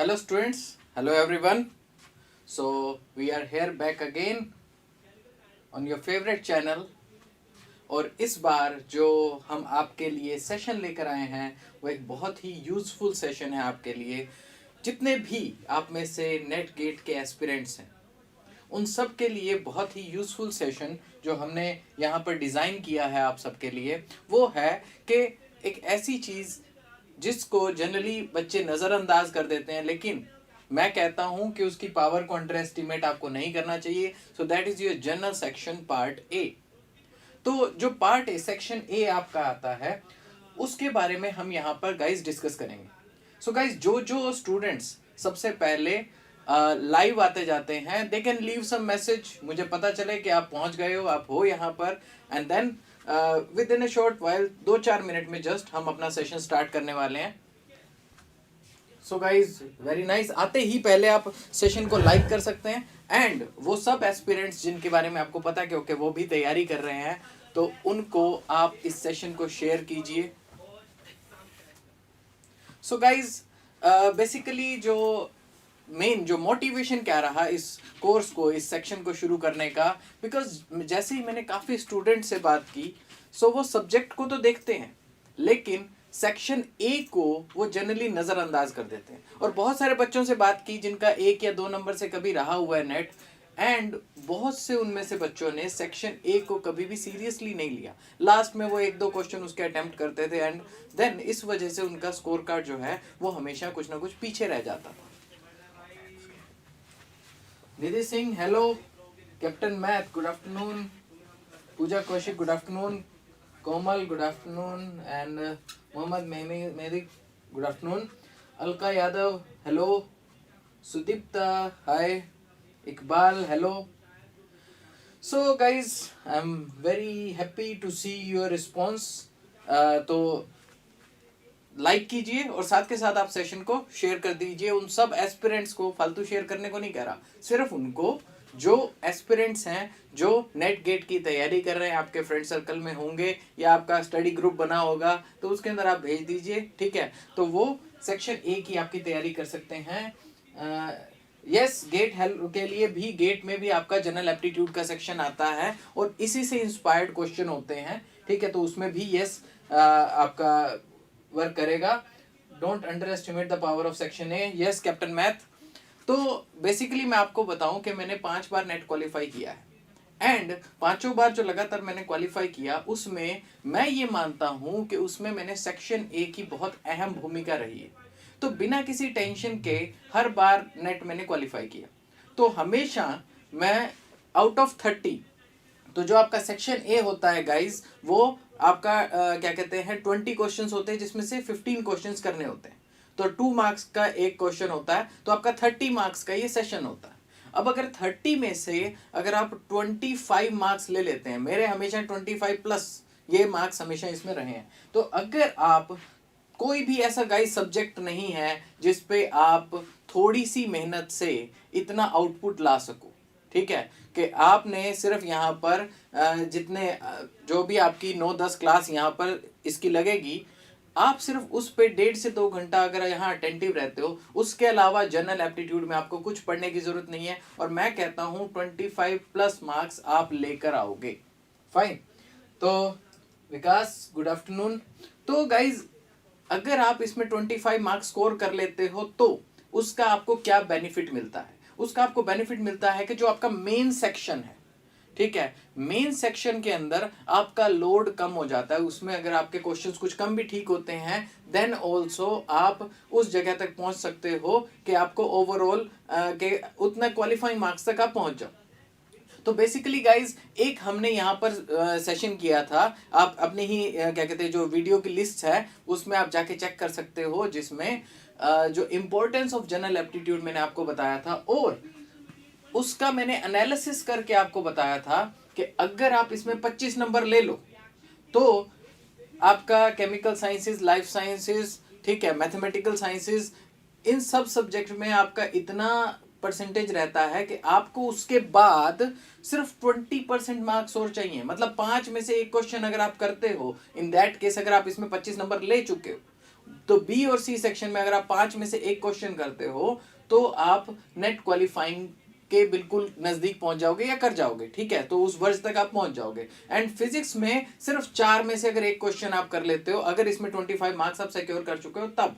Hello students, hello everyone. So we are here back again on your favorite channel. और इस बार जो हम आपके लिए सेशन लेकर आए हैं वो एक बहुत ही यूज़फुल सेशन है आपके लिए। जितने भी आप में से नेट गेट के एस्पिरेंट्स हैं उन सब के लिए बहुत ही यूज़फुल सेशन जो हमने यहाँ पर डिज़ाइन किया है आप सबके लिए वो है कि एक ऐसी चीज़ जिसको जनरली बच्चे नज़रअंदाज कर देते हैं, लेकिन मैं कहता हूं कि उसकी पावर को अंडर एस्टिमेट आपको नहीं करना चाहिए। So that is your general section part A. तो जो पार्ट ए सेक्शन ए आपका आता है उसके बारे में हम यहाँ पर गाइज डिस्कस करेंगे। सो गाइज जो स्टूडेंट्स सबसे पहले लाइव आते जाते हैं they can leave some message, मुझे पता चले कि आप पहुंच गए हो, आप हो यहाँ पर, and then within a short while 2-4 minute में जस्ट हम अपना सेशन स्टार्ट करने वाले हैं। So guys very nice. आते ही पहले आप सेशन को लाइक कर सकते हैं एंड वो सब एस्पिरेंट्स जिनके बारे में आपको पता क्योंकि वो भी तैयारी कर रहे हैं तो उनको आप इस सेशन को शेयर कीजिए। सो गाइज बेसिकली जो मोटिवेशन क्या रहा इस कोर्स को, इस सेक्शन को शुरू करने का, बिकॉज जैसे ही मैंने काफ़ी स्टूडेंट से बात की सो वो सब्जेक्ट को तो देखते हैं लेकिन सेक्शन ए को वो जनरली नज़रअंदाज कर देते हैं। और बहुत सारे बच्चों से बात की जिनका 1 या 2 नंबर से कभी रहा हुआ है नेट, एंड बहुत से उनमें से बच्चों ने सेक्शन ए को कभी भी सीरियसली नहीं लिया। लास्ट में वो 1-2 क्वेश्चन उसके अटेम्प्ट करते थे एंड देन इस वजह से उनका स्कोर कार्ड जो है वो हमेशा कुछ ना कुछ पीछे रह जाता था। Nidhi Singh hello, captain math good afternoon, Pooja Kaushik good afternoon, Komal good afternoon, and Mohammad Mehdi good afternoon, Alka Yadav hello, Sudipta hi, Iqbal hello. So guys I am very happy to see your response. तो लाइक कीजिए और साथ के साथ आप सेशन को शेयर कर दीजिए। उन सब एस्पिरेंट्स को, फालतू शेयर करने को नहीं कह रहा, सिर्फ उनको जो एस्पिरेंट्स हैं जो नेट गेट की तैयारी कर रहे हैं, आपके फ्रेंड सर्कल में होंगे या आपका स्टडी ग्रुप बना होगा तो उसके अंदर आप भेज दीजिए, ठीक है। तो वो सेक्शन ए की आपकी तैयारी कर सकते हैं। यस गेट हेल्प के लिए भी, गेट में भी आपका जनरल एप्टीट्यूड का सेक्शन आता है और इसी से इंस्पायर्ड क्वेश्चन होते हैं, ठीक है। तो उसमें भी यस आपका वर्क करेगा। Don't under estimate the power of section A. Yes captain math. तो बेसिकली मैं आपको बताऊं कि मैंने 5 बार नेट क्वालिफाई किया है एंड 5 बार जो लगातार मैंने क्वालिफाई किया उसमें मैं ये मानता हूं कि उसमें मैंने सेक्शन ए की बहुत अहम भूमिका रही है। तो बिना किसी टेंशन के हर बार नेट मैंने क्वालिफाई किया। तो हमेशा मैं आउट ऑफ 30, तो जो आपका सेक्शन ए होता है गाइज वो आपका क्या कहते हैं 20 क्वेश्चंस होते हैं जिसमें से 15 क्वेश्चंस करने होते हैं। तो 2 मार्क्स का एक क्वेश्चन होता है तो आपका 30 मार्क्स का ये सेशन होता है। अब अगर 30 में से अगर आप 25 मार्क्स ले लेते हैं, मेरे हमेशा 25 प्लस ये मार्क्स हमेशा इसमें रहे हैं, तो अगर आप कोई भी ऐसा गाइस सब्जेक्ट नहीं है जिस पे आप थोड़ी सी मेहनत से इतना आउटपुट ला सको, ठीक है, कि आपने सिर्फ यहाँ पर जितने जो भी आपकी 9-10 क्लास यहाँ पर इसकी लगेगी, आप सिर्फ उस पे 1.5 से 2 घंटा अगर यहाँ अटेंटिव रहते हो, उसके अलावा जनरल एप्टीट्यूड में आपको कुछ पढ़ने की जरूरत नहीं है और मैं कहता हूँ 25 प्लस मार्क्स आप लेकर आओगे। फाइन। तो विकास गुड आफ्टरनून। तो गाइज अगर आप इसमें 25 मार्क्स स्कोर कर लेते हो तो उसका आपको क्या बेनिफिट मिलता है? उसका आपको बेनिफिट मिलता है कि जो आपका मेन सेक्शन है, ठीक है, मेन सेक्शन के अंदर आपका लोड कम हो जाता है। उसमें अगर आपके क्वेश्चंस कुछ कम भी ठीक होते हैं देन ऑल्सो आप उस जगह तक पहुंच सकते हो कि आपको ओवरऑल के उतना क्वालिफाइंग मार्क्स तक आप पहुंच जाओ। तो बेसिकली गाइज एक हमने यहाँ पर सेशन किया था, आप अपनी ही क्या कहते हैं जो वीडियो की लिस्ट है उसमें आप जाके चेक कर सकते हो, जिसमें जो इम्पोर्टेंस ऑफ जनरल एप्टीट्यूड मैंने आपको बताया था और उसका मैंने एनालिसिस करके आपको बताया था कि अगर आप इसमें 25 नंबर ले लो तो आपका केमिकल साइंसेस, लाइफ साइंसेस, ठीक है, मैथमेटिकल साइंसेस, इन सब सब्जेक्ट में आपका इतना परसेंटेज रहता है कि आपको उसके बाद सिर्फ 20% मार्क्स और चाहिए। मतलब 5 में से एक क्वेश्चन अगर आप करते हो, इन दैट केस अगर आप इसमें 25 नंबर ले चुके हो, तो बी और सी सेक्शन में अगर आप 5 में से एक क्वेश्चन करते हो तो आप नेट क्वालिफाइंग के बिल्कुल नजदीक पहुंच जाओगे या कर जाओगे, ठीक है, तो उस वर्ष तक आप पहुंच जाओगे। एंड फिजिक्स में सिर्फ 4 में से अगर एक क्वेश्चन आप कर लेते हो, अगर इसमें 25 मार्क्स आप सिक्योर कर चुके हो तब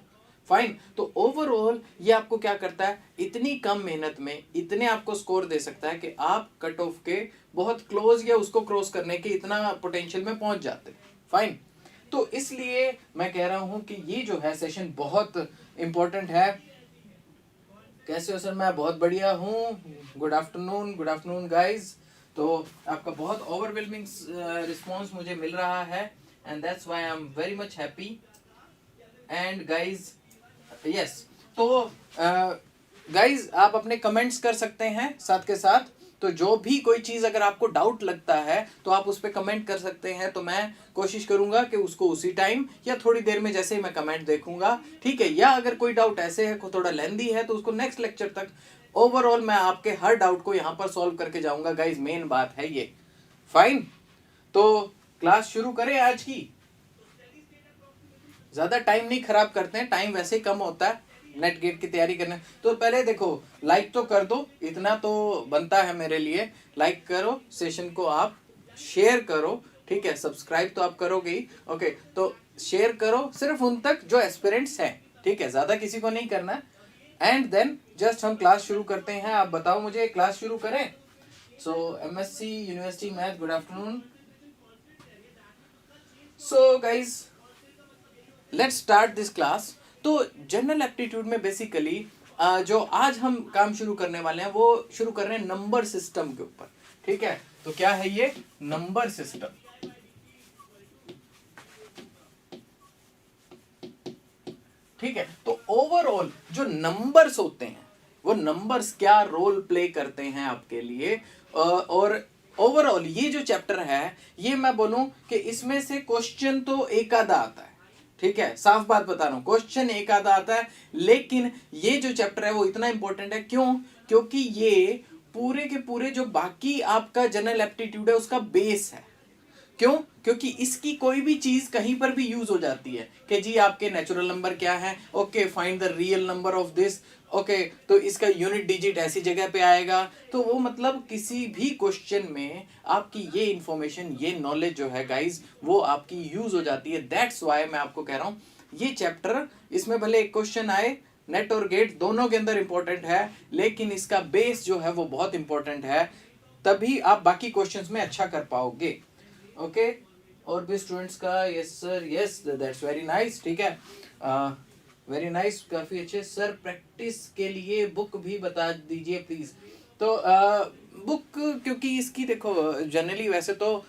फाइन। तो ओवरऑल ये आपको क्या करता है, इतनी कम मेहनत में इतने आपको स्कोर दे सकता है कि आप कट ऑफ के बहुत क्लोज या उसको क्रॉस करने के इतना पोटेंशियल में पहुंच जाते। फाइन, तो इसलिए मैं कह रहा हूं कि ये जो है सेशन बहुत इंपॉर्टेंट है। कैसे हो सर? मैं बहुत बढ़िया हूँ। Good afternoon guys. तो आपका बहुत ओवरवेलमिंग रिस्पॉन्स मुझे मिल रहा है and that's why I am very much happy. And guys yes, तो गाइज आप अपने कमेंट्स कर सकते हैं साथ के साथ। तो जो भी कोई चीज़ अगर आपको डाउट लगता है तो आप उस पर कमेंट कर सकते हैं, तो मैं कोशिश करूंगा कि उसको उसी टाइम या थोड़ी देर में जैसे ही मैं कमेंट देखूंगा, ठीक है। या अगर कोई डाउट ऐसे है थोड़ा लेंदी है तो उसको नेक्स्ट लेक्चर तक, ओवरऑल मैं आपके हर डाउट को यहाँ पर सॉल्व करके जाऊंगा गाइज, मेन बात है ये। फाइन, तो क्लास शुरू करें आज की। ज़्यादा टाइम नहीं खराब करते हैं, टाइम वैसे ही कम होता है नेट गेट की तैयारी करने। तो पहले देखो लाइक तो कर दो, इतना तो बनता है मेरे लिए। लाइक करो, सेशन को आप शेयर करो, ठीक है। सब्सक्राइब तो आप करोगे ही, ओके। तो शेयर करो सिर्फ उन तक जो एस्पिरेंट्स हैं, ठीक है, ज़्यादा किसी को नहीं करना। एंड देन जस्ट हम क्लास शुरू करते हैं। आप बताओ मुझे, क्लास शुरू करें? सो MSc university math, good afternoon. So guys let's start this class. तो जनरल एप्टीट्यूड में बेसिकली जो आज हम काम शुरू करने वाले हैं वो शुरू कर रहे हैं नंबर सिस्टम के ऊपर, ठीक है। तो क्या है ये नंबर सिस्टम, ठीक है। तो ओवरऑल जो नंबर्स होते हैं वो नंबर्स क्या रोल प्ले करते हैं आपके लिए, और ओवरऑल ये जो चैप्टर है ये मैं बोलूं कि इसमें से क्वेश्चन तो एक आधा आता है, ठीक है, साफ बात बता रहा हूं, क्वेश्चन एक आधा आता है। लेकिन ये जो चैप्टर है वो इतना इंपॉर्टेंट है, क्यों? क्योंकि ये पूरे के पूरे जो बाकी आपका जनरल एप्टीट्यूड है उसका बेस है। क्यों? क्योंकि इसकी कोई भी चीज कहीं पर भी यूज हो जाती है कि जी आपके नेचुरल नंबर क्या है, okay find the real number of this, okay, तो इसका यूनिट डिजिट ऐसी जगह पे आएगा। तो वो मतलब किसी भी क्वेश्चन में आपकी ये इंफॉर्मेशन, ये नॉलेज जो है गाइज वो आपकी यूज हो जाती है। दैट्स वाई मैं आपको कह रहा हूँ ये चैप्टर, इसमें भले एक क्वेश्चन आए, नेट और गेट दोनों के अंदर इंपॉर्टेंट है, लेकिन इसका बेस जो है वो बहुत इंपॉर्टेंट है, तभी आप बाकी क्वेश्चंस में अच्छा कर पाओगे, ओके। और भी स्टूडेंट्स का yes sir, yes that's very nice, ठीक है, वेरी नाइस, काफ़ी अच्छे सर। प्रैक्टिस के लिए बुक भी बता दीजिए प्लीज़। तो बुक, क्योंकि इसकी देखो जनरली वैसे तो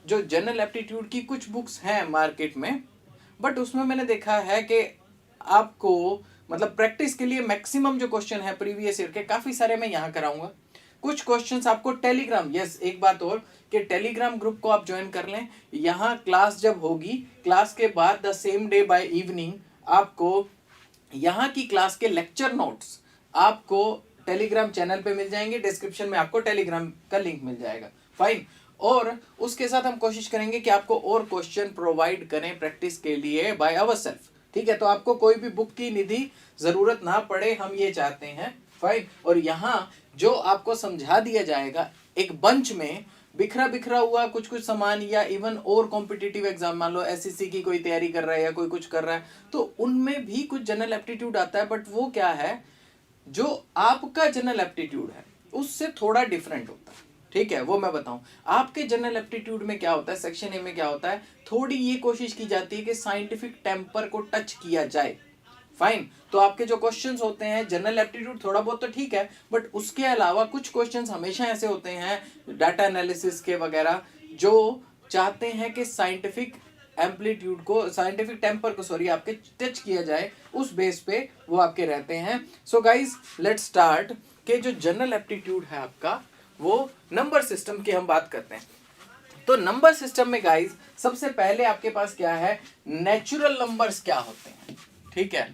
जो जनरल एप्टीट्यूड की कुछ बुक्स हैं मार्केट में, बट उसमें मैंने देखा है कि आपको मतलब प्रैक्टिस के लिए मैक्सिमम जो क्वेश्चन है प्रीवियस ईयर के काफ़ी सारे मैं यहाँ कराऊंगा। कुछ क्वेश्चंस आपको टेलीग्राम, यस एक बात और कि टेलीग्राम ग्रुप को आप ज्वाइन कर लें। यहाँ क्लास जब होगी, क्लास के बाद the same day by evening आपको यहाँ की क्लास के लेक्चर नोट्स आपको टेलीग्राम चैनल पे मिल जाएंगे, डिस्क्रिप्शन में आपको टेलीग्राम का लिंक मिल जाएगा, फाइन। और उसके साथ हम कोशिश करेंगे कि आपको और क्वेश्चन प्रोवाइड करें प्रैक्टिस के लिए बाय अवरसेल्फ, ठीक है। तो आपको कोई भी बुक की निधि जरूरत ना पड़े, हम ये चाहते हैं, फाइन। और यहाँ जो आपको समझा दिया जाएगा एक बंच में बिखरा बिखरा हुआ कुछ कुछ सामान, या इवन और कॉम्पिटिटिव एग्जाम, मान लो SSC की कोई तैयारी कर रहा है या कोई कुछ कर रहा है, तो उनमें भी कुछ जनरल एप्टीट्यूड आता है, बट वो क्या है, जो आपका जनरल एप्टीट्यूड है उससे थोड़ा डिफरेंट होता है, ठीक है। वो मैं बताऊं आपके जनरल एप्टीट्यूड में क्या होता है, सेक्शन ए में क्या होता है, थोड़ी ये कोशिश की जाती है कि साइंटिफिक टेम्पर को टच किया जाए, फाइन। तो आपके जो क्वेश्चंस होते हैं जनरल एप्टीट्यूड थोड़ा बहुत तो ठीक है, बट उसके अलावा कुछ क्वेश्चंस हमेशा ऐसे होते हैं डाटा एनालिसिस के वगैरह, जो चाहते हैं कि साइंटिफिक एम्पलीट्यूड को, साइंटिफिक टेम्पर को सॉरी आपके टच किया जाए, उस बेस पे वो आपके रहते हैं। सो गाइज लेट्स स्टार्ट के जो जनरल एप्टीट्यूड है आपका वो नंबर सिस्टम की हम बात करते हैं। तो नंबर सिस्टम में गाइज सबसे पहले आपके पास क्या है, नेचुरल नंबर्स क्या होते हैं, ठीक है,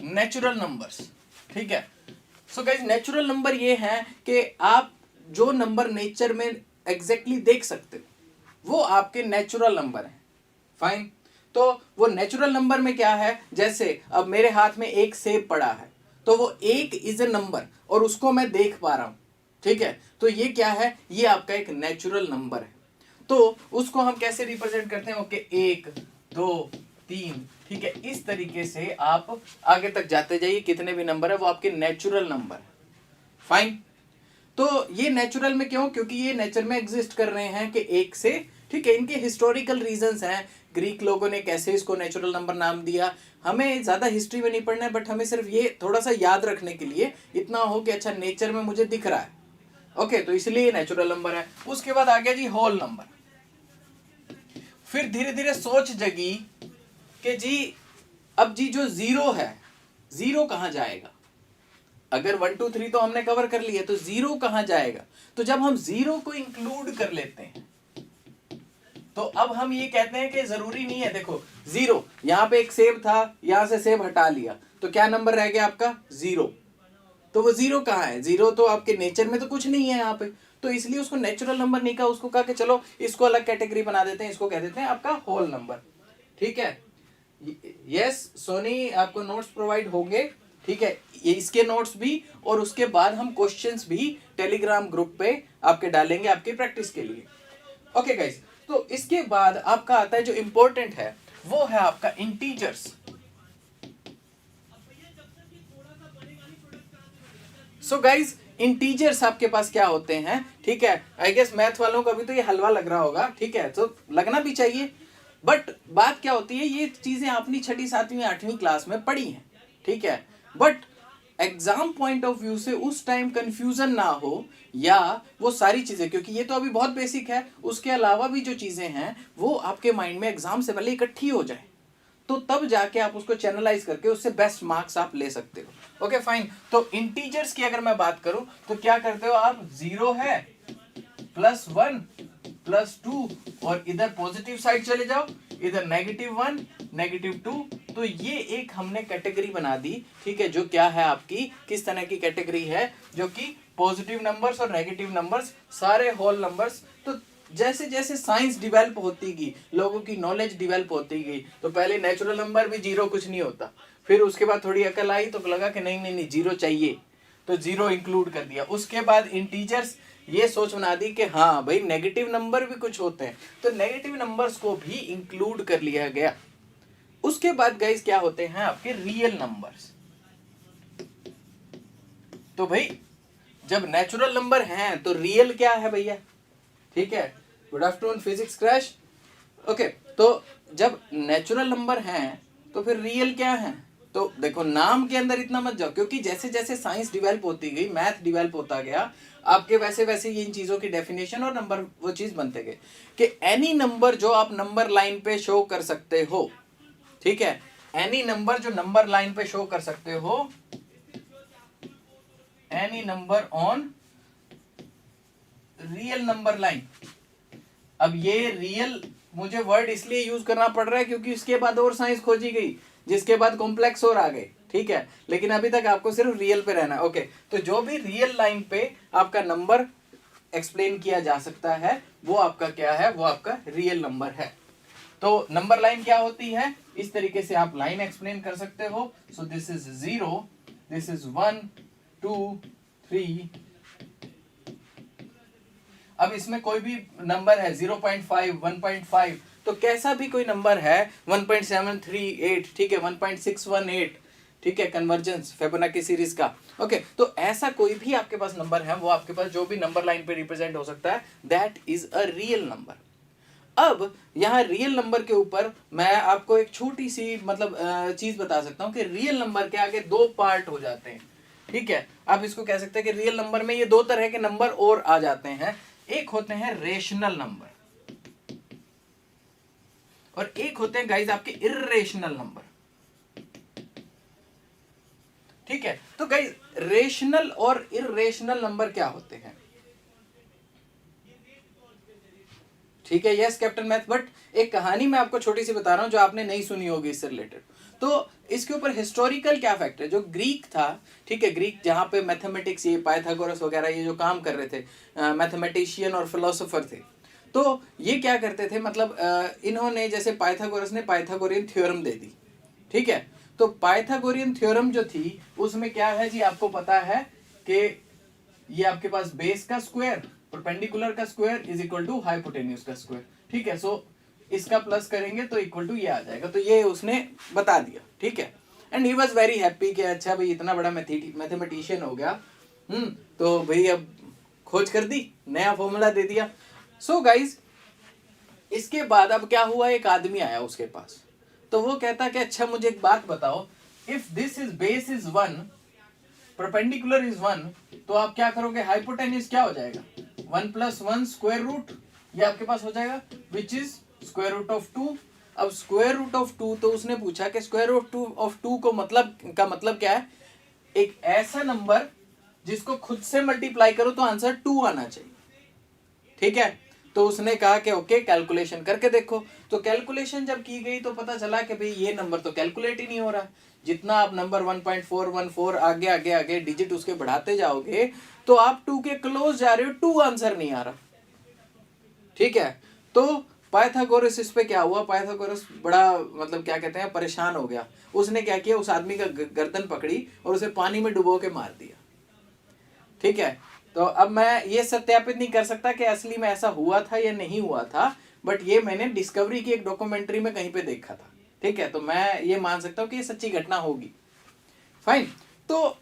नेचुरल नंबर्स, ठीक है। सो गाइज नेचुरल नंबर ये है कि आप जो नंबर नेचर में एग्जैक्टली देख सकते हो वो आपके नेचुरल नंबर हैं, फाइन। तो वो नेचुरल नंबर में क्या है, जैसे अब मेरे हाथ में एक सेब पड़ा है, तो वो एक इज ए नंबर और उसको मैं देख पा रहा हूं, ठीक है, तो ये क्या है, ये आपका एक नेचुरल नंबर है। तो उसको हम कैसे रिप्रेजेंट करते हैं, ओके, 1 2 3, ठीक है, इस तरीके से आप आगे तक जाते जाइए, कितने भी नंबर है वो आपके नेचुरल नंबर है। फाइन। तो ये नेचुरल में क्यों, क्योंकि ये नेचर में एग्जिस्ट कर रहे हैं कि एक से, ठीक है, इनके हिस्टोरिकल रीजंस हैं, ग्रीक लोगों ने कैसे इसको नेचुरल नंबर नाम दिया, हमें ज्यादा हिस्ट्री में नहीं पढ़ना है, बट हमें सिर्फ ये थोड़ा सा याद रखने के लिए इतना हो कि अच्छा नेचर में मुझे दिख रहा है, ओके, तो इसलिए ये नेचुरल नंबर है। उसके बाद आ गया जी होल नंबर। फिर धीरे धीरे सोच जगी कि जी अब जी जो जीरो है, जीरो कहां जाएगा, अगर 1 2 3 तो हमने कवर कर लिया, तो जीरो कहां जाएगा, तो जब हम जीरो को इंक्लूड कर लेते हैं तो अब हम ये कहते हैं कि जरूरी नहीं है, देखो जीरो, यहां पे एक सेब था, यहां से सेब हटा लिया, तो क्या नंबर रह गया आपका, जीरो। तो वो जीरो कहाँ है, जीरो तो आपके नेचर में तो कुछ नहीं है यहाँ पे, तो इसलिए उसको नेचुरल नंबर नहीं कहा, उसको कहा कि चलो इसको अलग कैटेगरी बना देते हैं, इसको कह देते हैं आपका होल नंबर, ठीक है। यस सोनी, आपको नोट्स प्रोवाइड होंगे, ठीक है, ये इसके नोट्स भी और उसके बाद हम क्वेश्चंस भी टेलीग्राम ग्रुप पे आपके डालेंगे आपकी प्रैक्टिस के लिए, ओके गाइस। तो इसके बाद आपका आता है जो इंपॉर्टेंट है, वो है आपका इंटीजर्स। सो गाइज इंटीजर्स आपके पास क्या होते हैं, ठीक है, आई गेस मैथ वालों को अभी तो ये हलवा लग रहा होगा, ठीक है, तो लगना भी चाहिए, बट बात क्या होती है, ये चीजें आपने 6ठी 7वीं 8वीं क्लास में पढ़ी हैं, ठीक है, but exam point of view से उस टाइम कंफ्यूजन ना हो, या वो सारी चीजें, क्योंकि ये तो अभी बहुत बेसिक है, उसके अलावा भी जो चीजें हैं वो आपके माइंड में एग्जाम से पहले इकट्ठी हो जाए, तो तब जाके आप उसको चैनलाइज करके उससे बेस्ट मार्क्स आप ले सकते हो, ओके फाइन। तो इंटीजर्स की अगर मैं बात करूं तो क्या करते हो आप, जीरो है, +1 +2, और इधर पॉजिटिव साइड चले जाओ, इधर -1 -2, तो ये एक हमने कैटेगरी बना दी, ठीक है, जो क्या है आपकी किस तरह की कैटेगरी है, जो कि पॉजिटिव नंबर्स और नेगेटिव नंबर्स, सारे होल नंबर्स। तो जैसे जैसे साइंस डिवेल्प होती गई, लोगों की नॉलेज डिवेल्प होती गई, तो पहले नेचुरल नंबर भी जीरो कुछ नहीं होता, फिर उसके बाद थोड़ी अकल आई तो लगा कि नहीं नहीं नहीं जीरो चाहिए, तो जीरो इंक्लूड कर दिया। उसके बाद इंटीजर्स ये सोच बना दी कि हाँ भाई नेगेटिव नंबर भी कुछ होते हैं, तो नेगेटिव नंबर्स को भी इंक्लूड कर लिया गया। उसके बाद गाइस क्या होते हैं आपके रियल नंबर्स। तो भाई जब नेचुरल नंबर हैं तो रियल क्या है भैया, ठीक है, good afternoon physics crash, okay, तो जब नेचुरल नंबर हैं तो फिर रियल क्या है, तो देखो नाम के अंदर इतना मत जाओ, क्योंकि जैसे जैसे साइंस डिवेल्प होती गई, मैथ डिवेल्प होता गया आपके, वैसे वैसे ये इन चीजों की डेफिनेशन और नंबर वो चीज बनते गए कि एनी नंबर जो आप नंबर लाइन पे शो कर सकते हो, ठीक है, एनी नंबर जो नंबर लाइन पे शो कर सकते हो, any number on real number line. अब ये रियल मुझे वर्ड इसलिए यूज करना पड़ रहा है क्योंकि इसके बाद और साइंस खोजी गई, जिसके बाद कॉम्प्लेक्स और आ गए, ठीक है, लेकिन अभी तक आपको सिर्फ रियल पे रहना है, ओके। तो जो भी रियल लाइन पे आपका नंबर एक्सप्लेन किया जा सकता है वो आपका क्या है, वो आपका रियल नंबर है। तो नंबर लाइन क्या होती है, इस तरीके से आप लाइन एक्सप्लेन कर सकते हो। So this is 0, this is 1 2 3, अब इसमें कोई भी नंबर है 0.5 1.5, तो कैसा भी कोई नंबर है 1.738, ठीक है, 1.618, ठीक है, कन्वर्जेंस फिबोनाची सीरीज का, ओके। तो ऐसा कोई भी आपके पास नंबर है, वो आपके पास जो भी नंबर लाइन पे रिप्रेजेंट हो सकता है, that is a real number. अब यहाँ रियल नंबर के ऊपर मैं आपको एक छोटी सी मतलब चीज बता सकता हूँ कि रियल नंबर के आगे दो पार्ट हो जाते हैं, ठीक है, आप इसको कह सकते हैं कि रियल नंबर में ये दो तरह के नंबर और आ जाते हैं, एक होते हैं रेशनल नंबर और एक होते हैं गाइस आपके इर्रेशनल नंबर, ठीक है। तो गाइस रेशनल और इर्रेशनल नंबर क्या होते हैं, ठीक है, यस कैप्टन मैथ, बट एक कहानी मैं आपको छोटी सी बता रहा हूं जो आपने नहीं सुनी होगी इससे रिलेटेड। तो इसके ऊपर हिस्टोरिकल क्या फैक्ट है, जो ग्रीक था, ठीक है, ग्रीक जहां पे मैथमेटिक्स, ये पाइथागोरस वगैरह ये जो काम कर रहे थे, मैथमेटिशियन और फिलोसोफर थे, तो ये क्या करते थे, मतलब इन्होंने जैसे पाइथागोरस ने पाइथागोरियन थ्योरम दे दी, ठीक है। तो पाइथागोरियन थ्योरम जो थी उसमें क्या है जी, आपको पता है कि ये आपके पास बेस का स्क्वायर, परपेंडिकुलर का square is equal to hypotenuse का स्क्वायर, ठीक है। सो इसका प्लस करेंगे तो इक्वल टू ये आ जाएगा, तो ये उसने बता दिया, ठीक है। And he was very happy कि अच्छा भाई इतना बड़ा मैथमेटिशियन हो गया, तो भाई अब खोज कर दी, नया फॉर्मूला दे दिया। सो गाइज इसके बाद अब क्या हुआ, एक आदमी आया उसके पास, तो वो कहता कि अच्छा मुझे एक बात बताओ, if this is base is 1, perpendicular is 1, तो आप क्या करोगे, हाइपोटेन्यूज क्या हो जाएगा, 1 + 1 स्क्वायर रूट, ये आपके पास हो जाएगा, which is square root of 2। अब स्क्वायर रूट ऑफ 2, तो उसने पूछा कि स्क्वायर रूट ऑफ 2 को मतलब क्या है, एक ऐसा नंबर जिसको खुद से मल्टीप्लाई करो तो आंसर 2 आना चाहिए, ठीक है। तो उसने कहा कि ओके कैलकुलेशन करके देखो, तो कैलकुलेशन जब की गई तो पता चला कि भाई ये नंबर तो कैलकुलेट ही नहीं हो रहा। जितना आप नंबर 1.414 आगे आगे आगे डिजिट उसके बढ़ाते जाओगे तो आप 2 के क्लोज जा रहे हो, 2 आंसर नहीं आ रहा, ठीक है। तो पाइथागोरस इस पे क्या हुआ, पाइथागोरस बड़ा मतलब क्या कहते हैं परेशान हो गया। उसने क्या किया, उस आदमी का गर्दन पकड़ी और उसे पानी में डुबो के मार दिया, ठीक है। तो अब मैं ये सत्यापित नहीं कर सकता कि असली में ऐसा हुआ था या नहीं हुआ था, बट ये मैंने डिस्कवरी की एक डॉक्यूमेंट्री में कहीं पे देखा था, ठीक है। तो मैं ये मान सकता हूँ कि ये सच्ची घटना होगी, फाइन। तो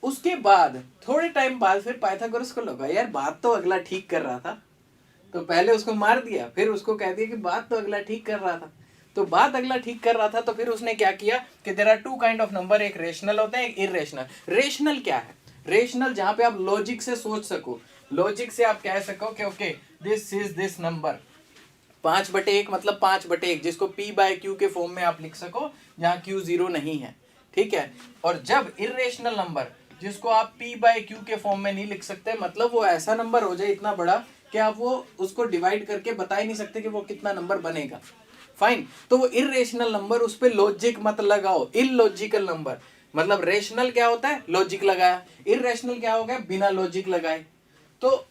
उसके बाद थोड़े टाइम बाद फिर पाइथागोरस को लगा यार बात तो अगला ठीक कर रहा था, तो पहले उसको मार दिया, फिर उसको कह दिया कि बात तो अगला ठीक कर रहा था। तो बात अगला ठीक कर रहा था, तो फिर उसने क्या किया कि there are 2 kind of number, एक रेशनल होता है, एक इरेशनल। रेशनल क्या है, रेशनल जहां पे आप लॉजिक से सोच सको, लॉजिक से आप कह सको कि okay this is this number, 5/1 मतलब 5/1, जिसको p/q के फॉर्म में आप लिख सको जहां q 0 नहीं है, ठीक है। और जब इरेशनल नंबर जिसको आप p/q के फॉर्म में नहीं लिख सकते, मतलब वो ऐसा नंबर हो जाए इतना बड़ा कि आप वो उसको डिवाइड करके बता ही नहीं सकते कि वो कितना नंबर बनेगा, फाइन। तो वो इरेशनल नंबर, उस पे लॉजिक मत लगाओ, इलॉजिकल नंबर। मतलब रेशनल क्या होता है, लॉजिक लगाया, इरेशनल क्या हो गया, बिना लॉजिक लगाए। तो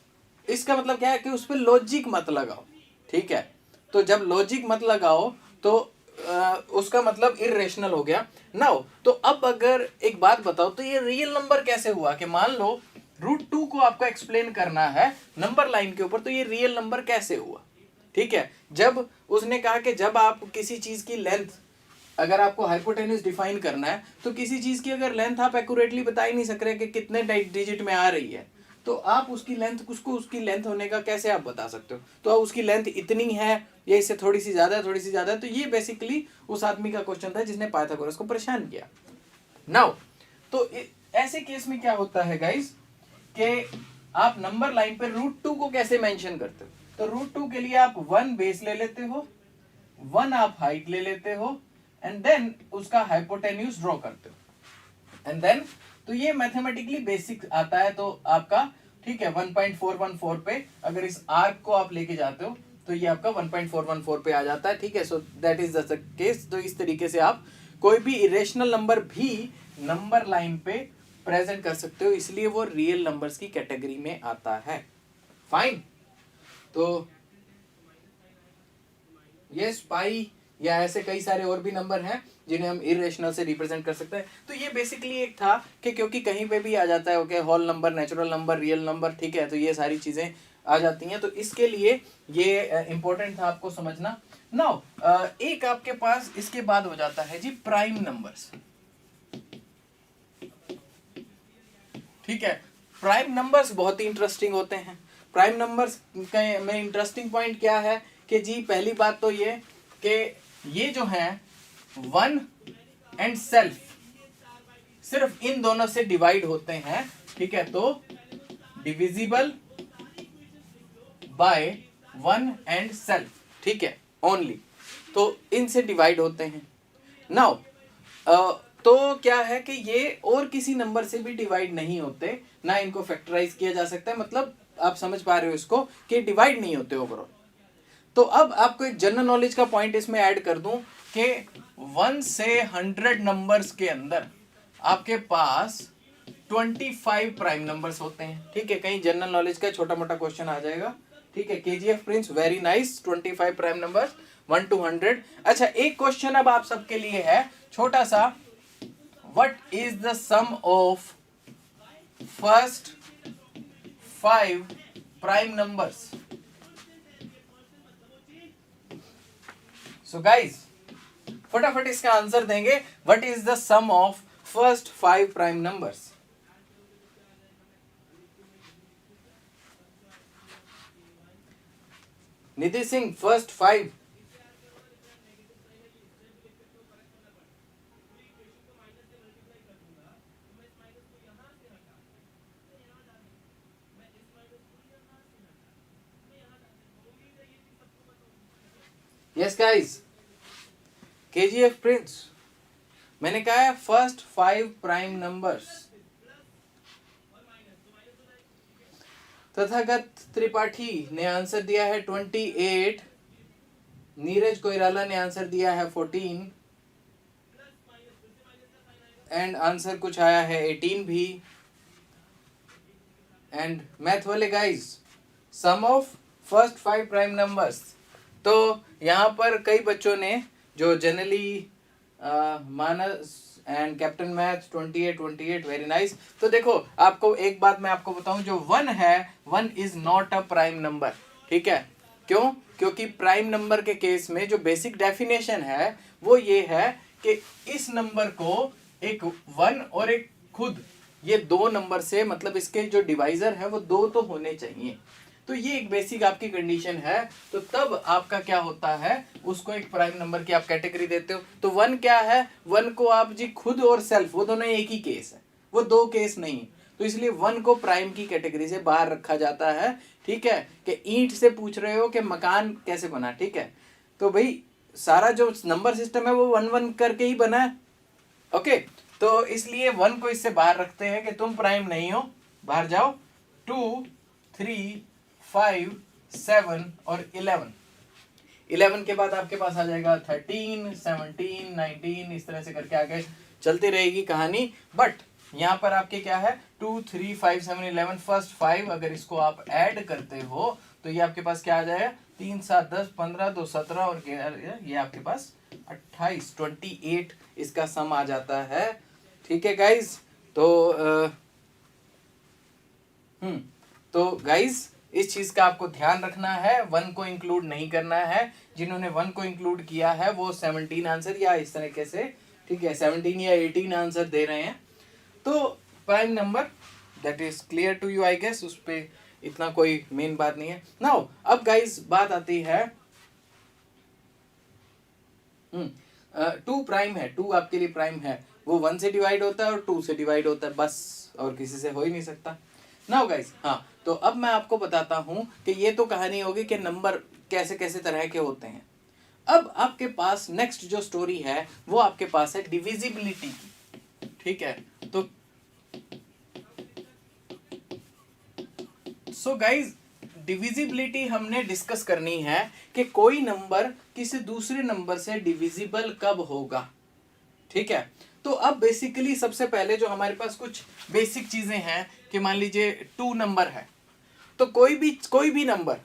इसका मतलब क्या है कि उस पे लॉजिक मत लगाओ, ठीक है। तो जब लॉजिक मत लगाओ तो उसका मतलब इरेशनल हो गया। नाउ तो अब अगर एक बात बताओ, तो ये रियल नंबर कैसे हुआ कि मान लो √2 को आपको एक्सप्लेन करना है नंबर लाइन के ऊपर, तो ये रियल नंबर कैसे हुआ, ठीक है। जब उसने कहा कि जब आप किसी चीज की लेंथ, अगर आपको हाइपोटेन्यूज डिफाइन करना है, तो किसी चीज की अगर लेंथ आप एक्यूरेटली बता ही नहीं सक रहे कि कितने डिजिट में आ रही है, तो आप उसकी लेंथ, उसकी लेंथ होने का कैसे आप बता सकते हो। तो उसकी लेंथ इतनी है या इससे थोड़ी सी ज्यादा है, थोड़ी सी ज्यादा है। तो ये बेसिकली उस आदमी का क्वेश्चन था जिसने पाइथागोरस को परेशान किया। नाउ तो ऐसे केस में क्या होता है गाइस कि आप नंबर लाइन पे √2 को कैसे मेंशन करते हो, तो √2 के लिए आप 1 बेस ले लेते हो, 1 आप हाइट ले लेते हो, एंड देन उसका हाइपोटेन्यूज ड्रॉ करते हो, एंड देन तो ये मैथमेटिकली बेसिक आता है तो आपका, ठीक है। 1.414 पे अगर इस आर्क को आप लेके जाते हो तो ये आपका 1.414 पे आ जाता है, ठीक है। So that is the case. तो इस तरीके से आप कोई भी इरेशनल नंबर भी नंबर लाइन पे प्रेजेंट कर सकते हो, इसलिए वो रियल नंबर्स की कैटेगरी में आता है, फाइन। तो यस पाई या ऐसे कई सारे और भी नंबर हैं जिन्हें हम इरेशनल से रिप्रेजेंट कर सकते हैं। तो ये बेसिकली एक था कि क्योंकि कहीं पे भी आ जाता है okay, whole number, natural number, real number, ठीक है। तो ये सारी चीजें आ जाती हैं, तो इसके लिए ये इंपॉर्टेंट था आपको समझना। नाउ एक आपके पास इसके बाद हो जाता है जी प्राइम नंबर्स, ठीक है। प्राइम नंबर्स बहुत ही इंटरेस्टिंग होते हैं। प्राइम नंबर्स में इंटरेस्टिंग पॉइंट क्या है कि जी पहली बात तो ये कि ये जो है 1 एंड सेल्फ, सिर्फ इन दोनों से डिवाइड होते हैं, ठीक है। तो डिविजिबल बाय 1 एंड सेल्फ, ठीक है, ओनली, तो इनसे डिवाइड होते हैं। नाउ तो क्या है कि ये और किसी नंबर से भी डिवाइड नहीं होते, ना इनको फैक्टराइज किया जा सकता है, मतलब आप समझ पा रहे हो इसको कि डिवाइड नहीं होते ओवरऑल। तो अब आपको एक जनरल नॉलेज का पॉइंट इसमें ऐड कर दूं कि 1 से 100 नंबर्स के अंदर आपके पास 25 प्राइम नंबर्स होते हैं, ठीक है। कहीं जनरल नॉलेज का छोटा मोटा क्वेश्चन आ जाएगा ठीक है, KGF Prince very nice, 25 prime number 1 to 100। अच्छा, एक क्वेश्चन अब आप सबके लिए है छोटा सा, what is the sum of first 5 prime numbers? So guys फटाफट इसका आंसर देंगे, what is the sum of first 5 prime numbers? Nidhi Singh, first 5। Yes guys, KGF prince, मैंने कहा है first 5 prime numbers. Tathagat Tripathi ने आंसर दिया है 28, नीरज कोइराला ने आंसर दिया है 14 एंड आंसर कुछ आया है 18 भी। एंड मैथ वाले guys, sum of first 5 prime numbers. तो यहाँ पर कई बच्चों ने जो generally Manas and captain math 28 very nice. तो देखो, आपको एक बात मैं आपको बताऊं, जो 1 है, 1 is not a prime number. ठीक है, क्यों? क्योंकि प्राइम नंबर के केस में जो बेसिक डेफिनेशन है वो ये है कि इस नंबर को एक 1 और एक खुद, ये 2 नंबर से, मतलब इसके जो डिवाइजर है वो 2 तो होने चाहिए। तो ये एक बेसिक आपकी कंडीशन है। तो तब आपका क्या होता है, उसको एक प्राइम नंबर की आप कैटेगरी देते हो। तो 1 क्या है, 1 को आप जी खुद और सेल्फ, वो दोनों एक ही केस है, वो 2 केस नहीं। तो इसलिए 1 को प्राइम की कैटेगरी से बाहर रखा जाता है। ठीक है, कि ईंट से पूछ रहे हो कि मकान कैसे बना। ठीक है, तो भाई सारा जो नंबर सिस्टम है वो 1-1 करके ही बना है। ओके, तो इसलिए 1 को इससे बाहर रखते हैं कि तुम प्राइम नहीं हो, बाहर जाओ। 2, 3, 5, 7 और 11 के बाद आपके पास आ जाएगा 13, 17, 19, इस तरह से करके आगे चलती रहेगी कहानी। बट यहाँ पर आपके क्या है, 2, 3, 5, 7, 11, फर्स्ट 5 अगर इसको आप ऐड करते हो तो ये आपके पास क्या आ जाएगा, 3, 7, 10, 15, 2, 17 और ये आपके पास 28, 28 इसका सम आ जाता है। ठीक है गाइज, तो गाइज इस चीज का आपको ध्यान रखना है, 1 को इंक्लूड नहीं करना है। जिन्होंने 1 को इंक्लूड किया है वो 17 आंसर या इस तरीके से, ठीक है, 17 या 18 आंसर दे रहे हैं। तो prime number that is clear to you I guess, उस पे इतना कोई मेन बात नहीं है। नाउ अब गाइज बात आती है 2 प्राइम है, 2 आपके लिए प्राइम है, वो 1 से डिवाइड होता है और 2 से डिवाइड होता है, बस और किसी से हो ही नहीं सकता। नाउ गाइस, हाँ, तो अब मैं आपको बताता हूं कि ये तो कहानी होगी कि नंबर कैसे कैसे तरह के होते हैं। अब आपके पास नेक्स्ट जो स्टोरी है वो आपके पास है डिविजिबिलिटी की। ठीक है, तो सो गाइस डिविजिबिलिटी हमने डिस्कस करनी है कि कोई नंबर किसी दूसरे नंबर से डिविजिबल कब होगा। ठीक है, तो अब बेसिकली सबसे पहले जो हमारे पास कुछ बेसिक चीजें हैं कि मान लीजिए 2 नंबर है, तो कोई भी नंबर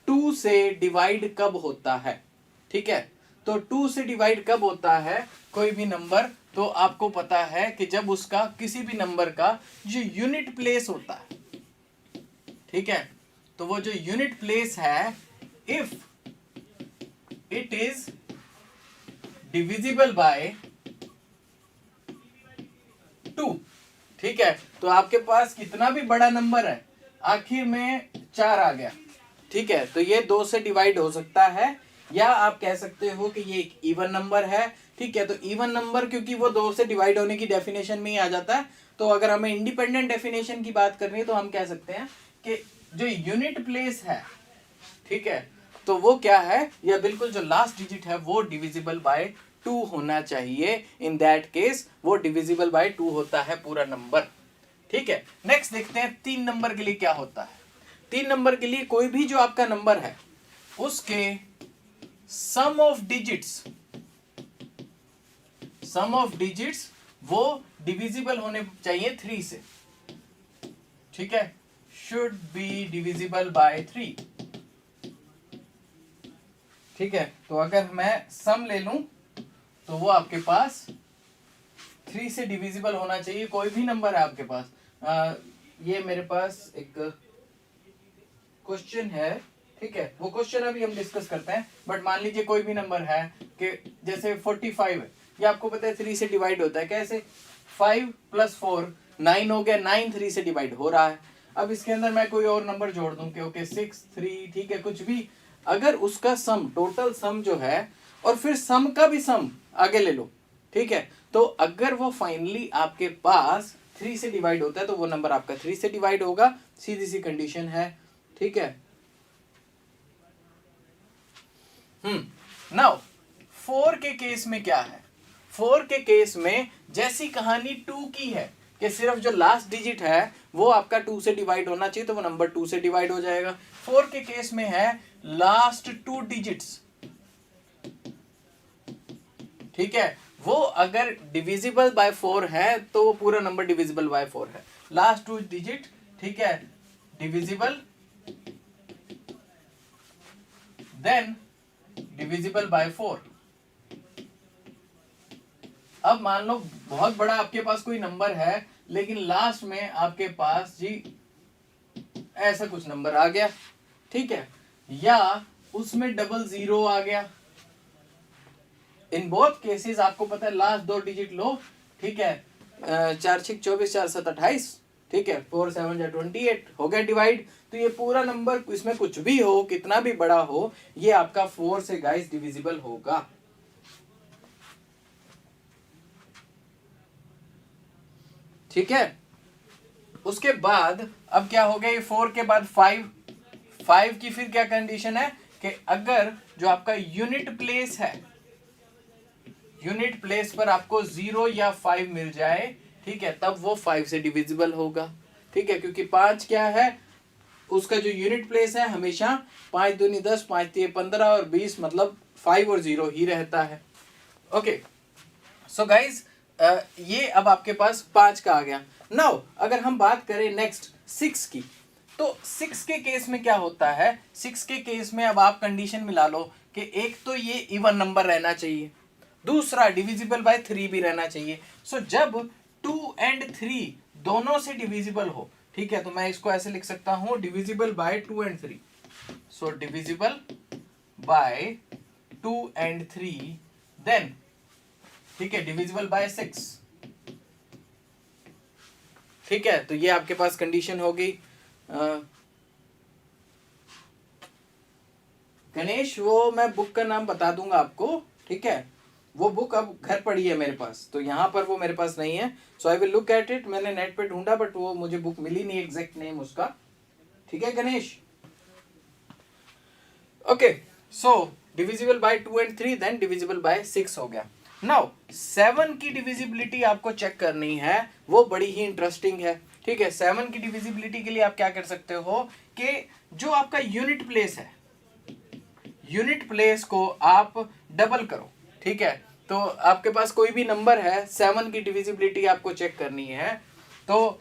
2 से डिवाइड कब होता है। ठीक है, तो 2 से डिवाइड कब होता है कोई भी नंबर, तो आपको पता है कि जब उसका किसी भी नंबर का जो यूनिट प्लेस होता है। ठीक है, तो वो जो यूनिट प्लेस है, if it is divisible bye 2। ठीक है, तो आपके पास कितना भी बड़ा नंबर है, आखिर में 4 आ गया। ठीक है, तो ये 2 से डिवाइड हो सकता है, या आप कह सकते हो कि ये एक इवन नंबर है। ठीक है, तो इवन नंबर क्योंकि वो 2 से डिवाइड होने की डेफिनेशन में ही आ जाता है। तो अगर हमें इंडिपेंडेंट डेफिनेशन की बात करनी है तो हम कह सकते हैं कि जो यूनिट प्लेस है, ठीक है, तो वो क्या है, या बिल्कुल जो लास्ट डिजिट है वो डिविजिबल बाय 2 होना चाहिए। इन दैट केस वो डिविजिबल बाय 2 होता है पूरा नंबर। ठीक है, नेक्स्ट देखते हैं 3 नंबर के लिए क्या होता है। 3 नंबर के लिए कोई भी जो आपका नंबर है उसके सम ऑफ डिजिट्स वो डिविजिबल होने चाहिए 3 से। ठीक है, शुड बी डिविजिबल बाय 3। ठीक है, तो अगर मैं सम ले लूं तो वो आपके पास 3 से डिविजिबल होना चाहिए। कोई भी नंबर है आपके पास, ये मेरे पास एक क्वेश्चन है, ठीक है, वो क्वेश्चन अभी हम डिस्कस करते हैं। बट मान लीजिए कोई भी नंबर है कि जैसे 45 है, ये आपको पता है 3 से डिवाइड होता है। कैसे? 5 + 4 9 हो गया, 9 3 से डिवाइड हो रहा है। अब इसके अंदर मैं कोई और नंबर जोड़ दूं कि ओके 6 3, ठीक है, कुछ भी, अगर उसका सम, टोटल सम जो है, और फिर सम का भी सम आगे ले लो, ठीक है, तो अगर वो फाइनली आपके पास 3 से डिवाइड होता है तो वो नंबर आपका 3 से डिवाइड होगा। सीधी सी कंडीशन है, ठीक है। नाउ 4 के केस में क्या है? 4 के केस में जैसी कहानी 2 की है कि सिर्फ जो लास्ट डिजिट है वो आपका 2 से डिवाइड होना चाहिए, तो वो नंबर 2 से डिवाइड हो जाएगा। 4 के केस में है लास्ट 2 डिजिट्स, ठीक है, वो अगर डिविजिबल बाय 4 है तो वो पूरा नंबर डिविजिबल बाय 4 है। लास्ट 2 डिजिट, ठीक है, डिविजिबल, देन डिविजिबल बाय 4। अब मान लो बहुत बड़ा आपके पास कोई नंबर है, लेकिन लास्ट में आपके पास जी ऐसा कुछ नंबर आ गया, ठीक है, या उसमें डबल 0 आ गया। इन बोथ केसेस आपको पता है लास्ट 2 डिजिट लो, ठीक है, 4 6 24 4 7 28, ठीक है, 4 7 जा 28 हो गया डिवाइड। तो ये पूरा नंबर, इसमें कुछ भी हो, कितना भी बड़ा हो, ये आपका 4 से गाइस डिविजिबल होगा। ठीक है, उसके बाद अब क्या हो गया, ये 4 के बाद 5 की फिर क्या कंडीशन है कि अगर जो आपका यूनिट प्लेस है, यूनिट प्लेस पर आपको 0 या 5 मिल जाए, ठीक है, तब वो 5 से डिविजिबल होगा। ठीक है, क्योंकि 5 क्या है, उसका जो यूनिट प्लेस है हमेशा 5 दूनी 10, 5 3 15 और 20, मतलब 5 और 0 ही रहता है। ओके, सो गाइज ये अब आपके पास 5 का आ गया। नाउ अगर हम बात करें नेक्स्ट 6 की, तो 6 के केस में क्या होता है, 6 के केस में अब आप कंडीशन मिला लो कि एक तो ये इवन नंबर रहना चाहिए, दूसरा डिविजिबल बाय 3 भी रहना चाहिए। सो जब 2 और 3 दोनों से डिविजिबल हो, ठीक है, तो मैं इसको ऐसे लिख सकता हूं, डिविजिबल बाय 2 और 3। सो डिविजिबल बाय 2 और 3, देन ठीक है डिविजिबल बाय 6, ठीक है, तो ये आपके पास कंडीशन होगी। गणेश, वो मैं बुक का नाम बता दूंगा आपको, ठीक है, वो बुक अब घर पड़ी है मेरे पास, तो यहाँ पर वो मेरे पास नहीं है। So I will look at it. मैंने नेट पे ढूंढा बट वो मुझे बुक मिली नहीं, एग्जैक्ट नेम उसका, ठीक है Ganesh. Okay, so divisible by 2 और 3, देन डिविजिबल बाय 6 हो गया। नाउ 7 की डिविजिबिलिटी आपको चेक करनी है, वो बड़ी ही इंटरेस्टिंग है। ठीक है, 7 की डिविजिबिलिटी के लिए आप क्या कर सकते हो कि जो आपका यूनिट प्लेस है, यूनिट प्लेस को आप डबल करो। ठीक है, तो आपके पास कोई भी नंबर है, 7 की डिविजिबिलिटी आपको चेक करनी है, तो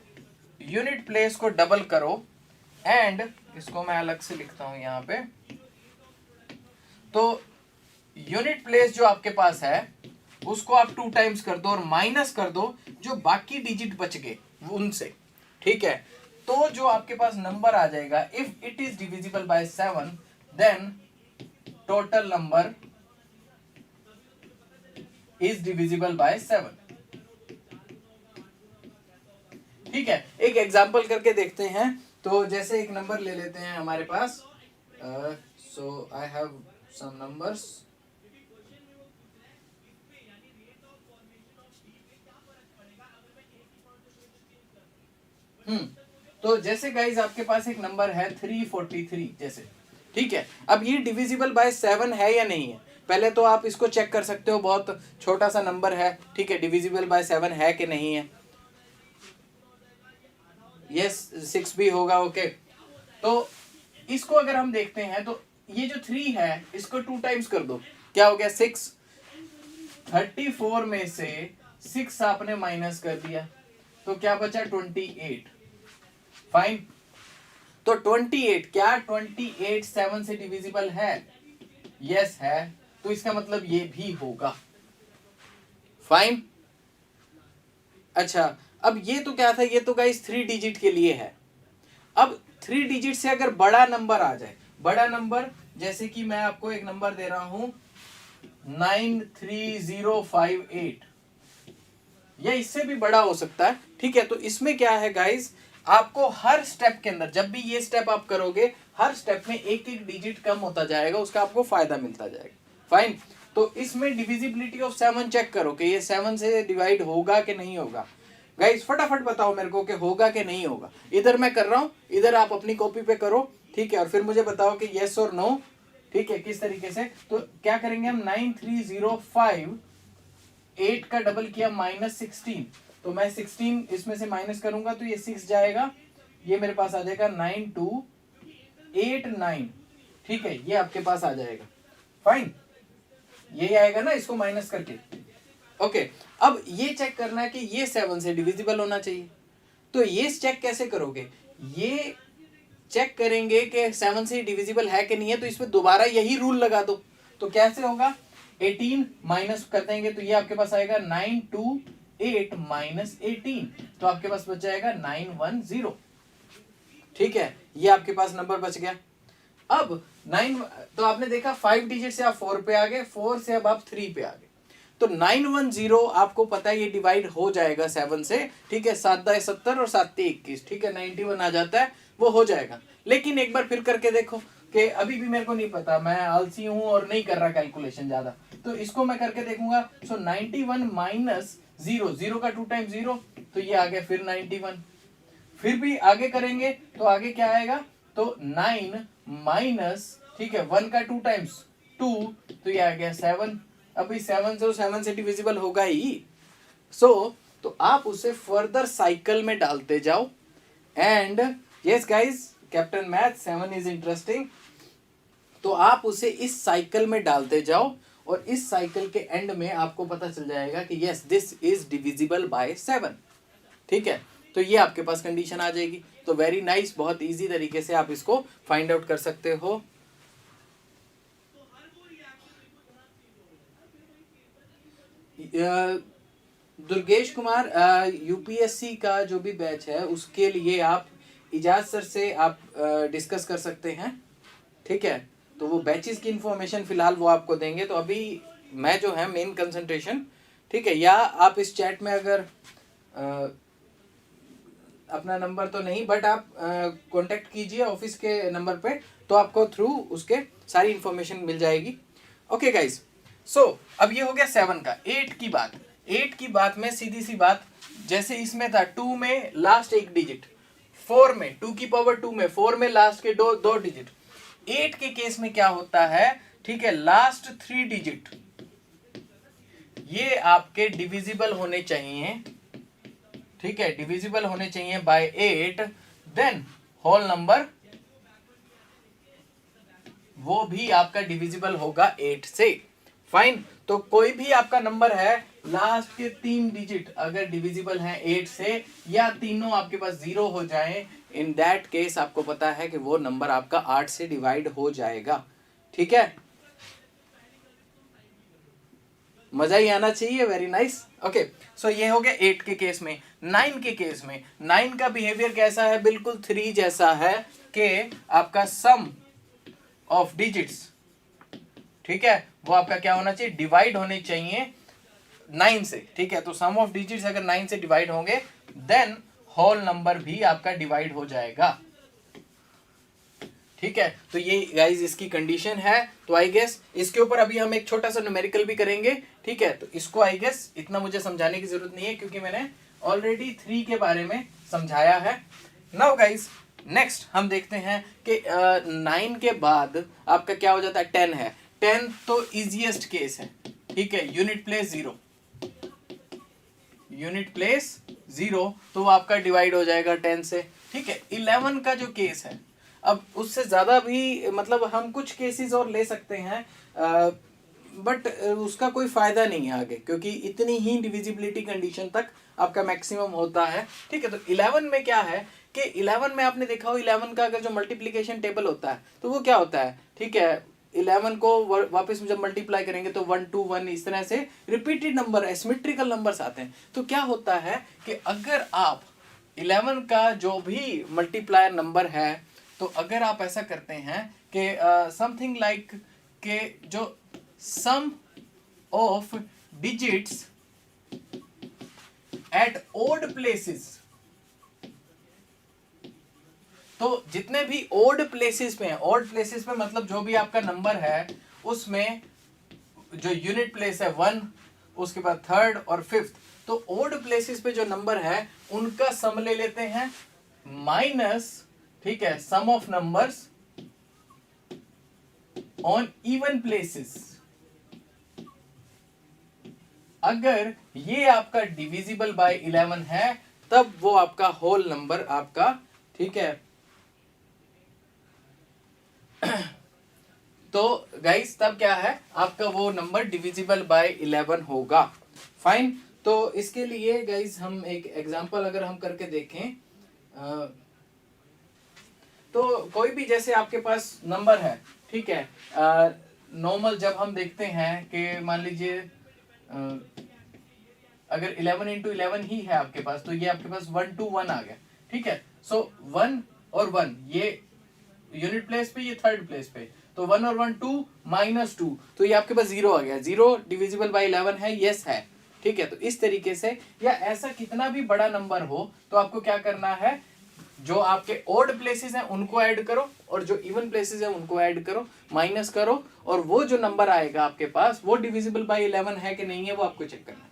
यूनिट प्लेस को डबल करो, एंड इसको मैं अलग से लिखता हूं यहां पे। तो यूनिट प्लेस जो आपके पास है उसको आप 2 टाइम्स कर दो और माइनस कर दो जो बाकी डिजिट बच गए उनसे। ठीक है, तो जो आपके पास नंबर आ जाएगा, if it is divisible by 7, then total number is divisible by 7। ठीक है, एक एग्जांपल करके देखते हैं। तो जैसे एक नंबर ले लेते हैं हमारे पास, सो आई हैव सम नंबर्स। तो जैसे गाइज आपके पास एक नंबर है 343 जैसे, ठीक है, अब ये डिविजिबल बाय 7 है या नहीं है, पहले तो आप इसको चेक कर सकते हो, बहुत छोटा सा नंबर है, ठीक है, डिविजिबल बाय 7 है कि नहीं है। यस, 6 भी होगा। ओके, तो इसको अगर हम देखते हैं तो ये जो 3 है इसको 2 टाइम्स कर दो, क्या हो गया 6। 34 में से 6 आपने माइनस कर दिया तो क्या बचा 28। फाइन, तो 28 क्या 28 7 से डिविजिबल है? यस है, तो इसका मतलब ये भी होगा। फाइन। अच्छा, अब ये तो क्या था, ये तो गाइस 3 डिजिट के लिए है। अब 3 डिजिट से अगर बड़ा नंबर आ जाए, बड़ा नंबर जैसे कि मैं आपको एक नंबर दे रहा हूं 93058, या इससे भी बड़ा हो सकता है, ठीक है। तो इसमें क्या है गाइस, आपको हर स्टेप के अंदर, जब भी ये स्टेप आप करोगे, हर स्टेप में एक एक डिजिट कम होता जाएगा, उसका आपको फायदा मिलता जाएगा। फाइन। तो इसमें डिविजिबिलिटी ऑफ 7 चेक करो कि ये 7 से डिवाइड होगा कि नहीं होगा। गाइस फटाफट बताओ मेरे को कि होगा कि नहीं होगा। इधर मैं कर रहा हूं, इधर आप अपनी कॉपी पे करो, ठीक है, और फिर मुझे बताओ कि यस और नो, ठीक है, किस तरीके से। तो क्या करेंगे हम, 9305 का डबल किया -16, तो मैं 16 इसमें से माइनस करूंगा तो ये 6 जाएगा, ये मेरे पास आ जाएगा 9289, ठीक है, ये आपके पास आ जाएगा। फाइन, ये आएगा ना इसको माइनस करके। ओके, अब ये चेक करना है कि ये 7 से डिविजिबल होना चाहिए। तो ये चेक कैसे करोगे, ये चेक करेंगे कि 7 से डिविजिबल है कि नहीं है, तो इसमें दोबारा यही रूल लगा दो। तो कैसे होगा, 18 माइनस कर देंगे तो ये आपके पास आएगा 928 माइनस 18, तो आपके पास बच जाएगा 910, ठीक है, ये आपके पास नंबर बच गया। अब 9, तो आपने देखा 5 डिजिट से आप 4 पे आ गए, 4 से अब आप 3 पे आ गए, तो 910 आपको पता है ये डिवाइड हो जाएगा 7 से, ठीक है, 7 दाए 70 और 7 ते 21, ठीक है, 91 आ जाता है, वो हो जाएगा। लेकिन एक बार फिर करके देखो कि अभी भी मेरे को नहीं पता, मैं आलसी हूं और नहीं कर रहा कैलकुलेशन ज्यादा, तो इसको मैं करके देखूंगा। सो 91 माइनस 0, 0 का 2 टाइम्स 0, तो ये आ गया फिर 91। फिर भी आगे करेंगे तो आगे क्या आएगा, तो 9 माइनस, ठीक है, 1 का 2 टाइम्स 2, तो ये आ गया 7। अभी 7 से डिविजिबल होगा ही। तो आप उसे फर्दर साइकिल में डालते जाओ। And yes guys, captain math 7 is interesting. तो आप उसे इस साइकिल में डालते जाओ और इस साइकिल के एंड में आपको पता चल जाएगा कि yes this is divisible by 7, ठीक है। तो ये आपके पास कंडीशन आ जाएगी। तो वेरी नाइस, बहुत इजी तरीके से आप इसको फाइंड आउट कर सकते हो। दुर्गेश कुमार, यूपीएससी का जो भी बैच है उसके लिए आप इजाज सर से आप डिस्कस कर सकते हैं, ठीक है। तो वो बैचेस की इंफॉर्मेशन फिलहाल वो आपको देंगे। तो अभी मैं जो है मेन कंसंट्रेशन, ठीक है, या आप इस चैट में अगर अपना नंबर तो नहीं, बट आप कांटेक्ट कीजिए ऑफिस के नंबर पे, तो आपको थ्रू उसके सारी इंफॉर्मेशन मिल जाएगी। ओके गाइस, सो अब ये हो गया 7 का। 8 की बात, 8 की बात में सीधी सी बात, जैसे इसमें था 2 में लास्ट एक डिजिट, 4 में 2 की पावर 2 में 4 में लास्ट के दो डिजिट। 8 के केस में क्या होता है, ठीक है, लास्ट 3 डिजिट ये आपके डिविजिबल होने चाहिए, ठीक है, डिविजिबल होने चाहिए बाय 8, देन होल नंबर वो भी आपका डिविजिबल होगा 8 से। फाइन। तो कोई भी आपका नंबर है लास्ट के 3 डिजिट अगर डिविजिबल है 8 से, या तीनों आपके पास 0 हो जाए, इन दैट केस आपको पता है कि वो नंबर आपका 8 से डिवाइड हो जाएगा, ठीक है। मजा ही आना चाहिए। Very nice. ओके, सो ये हो गया 8 के केस में। 9 के केस में 9 का बिहेवियर कैसा है, बिल्कुल 3 जैसा है कि आपका सम ऑफ डिजिट्स, ठीक है, वो आपका क्या होना चाहिए, डिवाइड होने चाहिए 9 से, ठीक है। तो सम ऑफ डिजिट्स अगर 9 से डिवाइड होंगे देन होल नंबर भी आपका डिवाइड हो जाएगा, ठीक है। तो ये गाइज इसकी कंडीशन है। तो आई गेस इसके ऊपर अभी हम एक छोटा सा न्यूमेरिकल भी करेंगे, ठीक है। तो इसको आई गेस इतना मुझे समझाने की जरूरत नहीं है क्योंकि मैंने ऑलरेडी 3 के बारे में समझाया है। नाउ गाइज नेक्स्ट हम देखते हैं कि 9 के बाद आपका क्या हो जाता है, 10 है। 10 तो इजिएस्ट केस है, ठीक है, यूनिट प्लेस 0, यूनिट प्लेस 0, तो वो आपका डिवाइड हो जाएगा 10 से, ठीक है। 11 का जो केस है, अब उससे ज्यादा भी मतलब हम कुछ केसेस और ले सकते हैं, बट उसका कोई फायदा नहीं है आगे, क्योंकि इतनी ही डिविजिबिलिटी कंडीशन तक आपका मैक्सिमम होता है, ठीक है। तो 11 में क्या है कि 11 में आपने देखा हो 11 का अगर जो मल्टीप्लिकेशन टेबल होता है तो वो क्या होता है, ठीक है, 11 को वापस जब मल्टीप्लाई करेंगे तो 1 2 1 इस तरह से रिपीटेड नंबर एसिमेट्रिकल नंबर्स आते हैं। तो क्या होता है कि अगर आप 11 का जो भी मल्टीप्लायर नंबर है, तो अगर आप ऐसा करते हैं कि समथिंग लाइक के जो sum of digits at odd places, तो जितने भी ओड प्लेसेस पे हैं, ओड प्लेसेस पे मतलब जो भी आपका नंबर है उसमें जो यूनिट प्लेस है 1, उसके बाद 3rd और 5th, तो ओड प्लेसेस पे जो नंबर है उनका सम ले लेते हैं माइनस, ठीक है, sum of numbers on even places. अगर ये आपका डिविजिबल बाय 11 है तब वो आपका होल नंबर आपका, ठीक है। तो गाइस तब क्या है, आपका वो नंबर डिविजिबल बाय 11 होगा। फाइन। तो इसके लिए गाइस हम एक एग्जांपल अगर हम करके देखें, तो कोई भी जैसे आपके पास नंबर है, ठीक है, नॉर्मल जब हम देखते हैं कि मान लीजिए अगर 11 इंटू 11 ही है आपके पास, तो ये आपके पास 1 2 1 आ गया, ठीक है। सो 1 और 1 ये यूनिट प्लेस पे, ये 3rd प्लेस पे, तो 1 और 1 2 माइनस 2, तो ये आपके पास 0 आ गया। 0 डिविजिबल बाय 11 है, यस है, ठीक है। तो इस तरीके से, या ऐसा कितना भी बड़ा नंबर हो तो आपको क्या करना है, जो आपके ओड प्लेसेस हैं उनको ऐड करो और जो इवन प्लेसेस हैं उनको ऐड करो, माइनस करो, और वो जो नंबर आएगा आपके पास वो डिविजिबल बाय 11 है कि नहीं है वो आपको चेक करना है।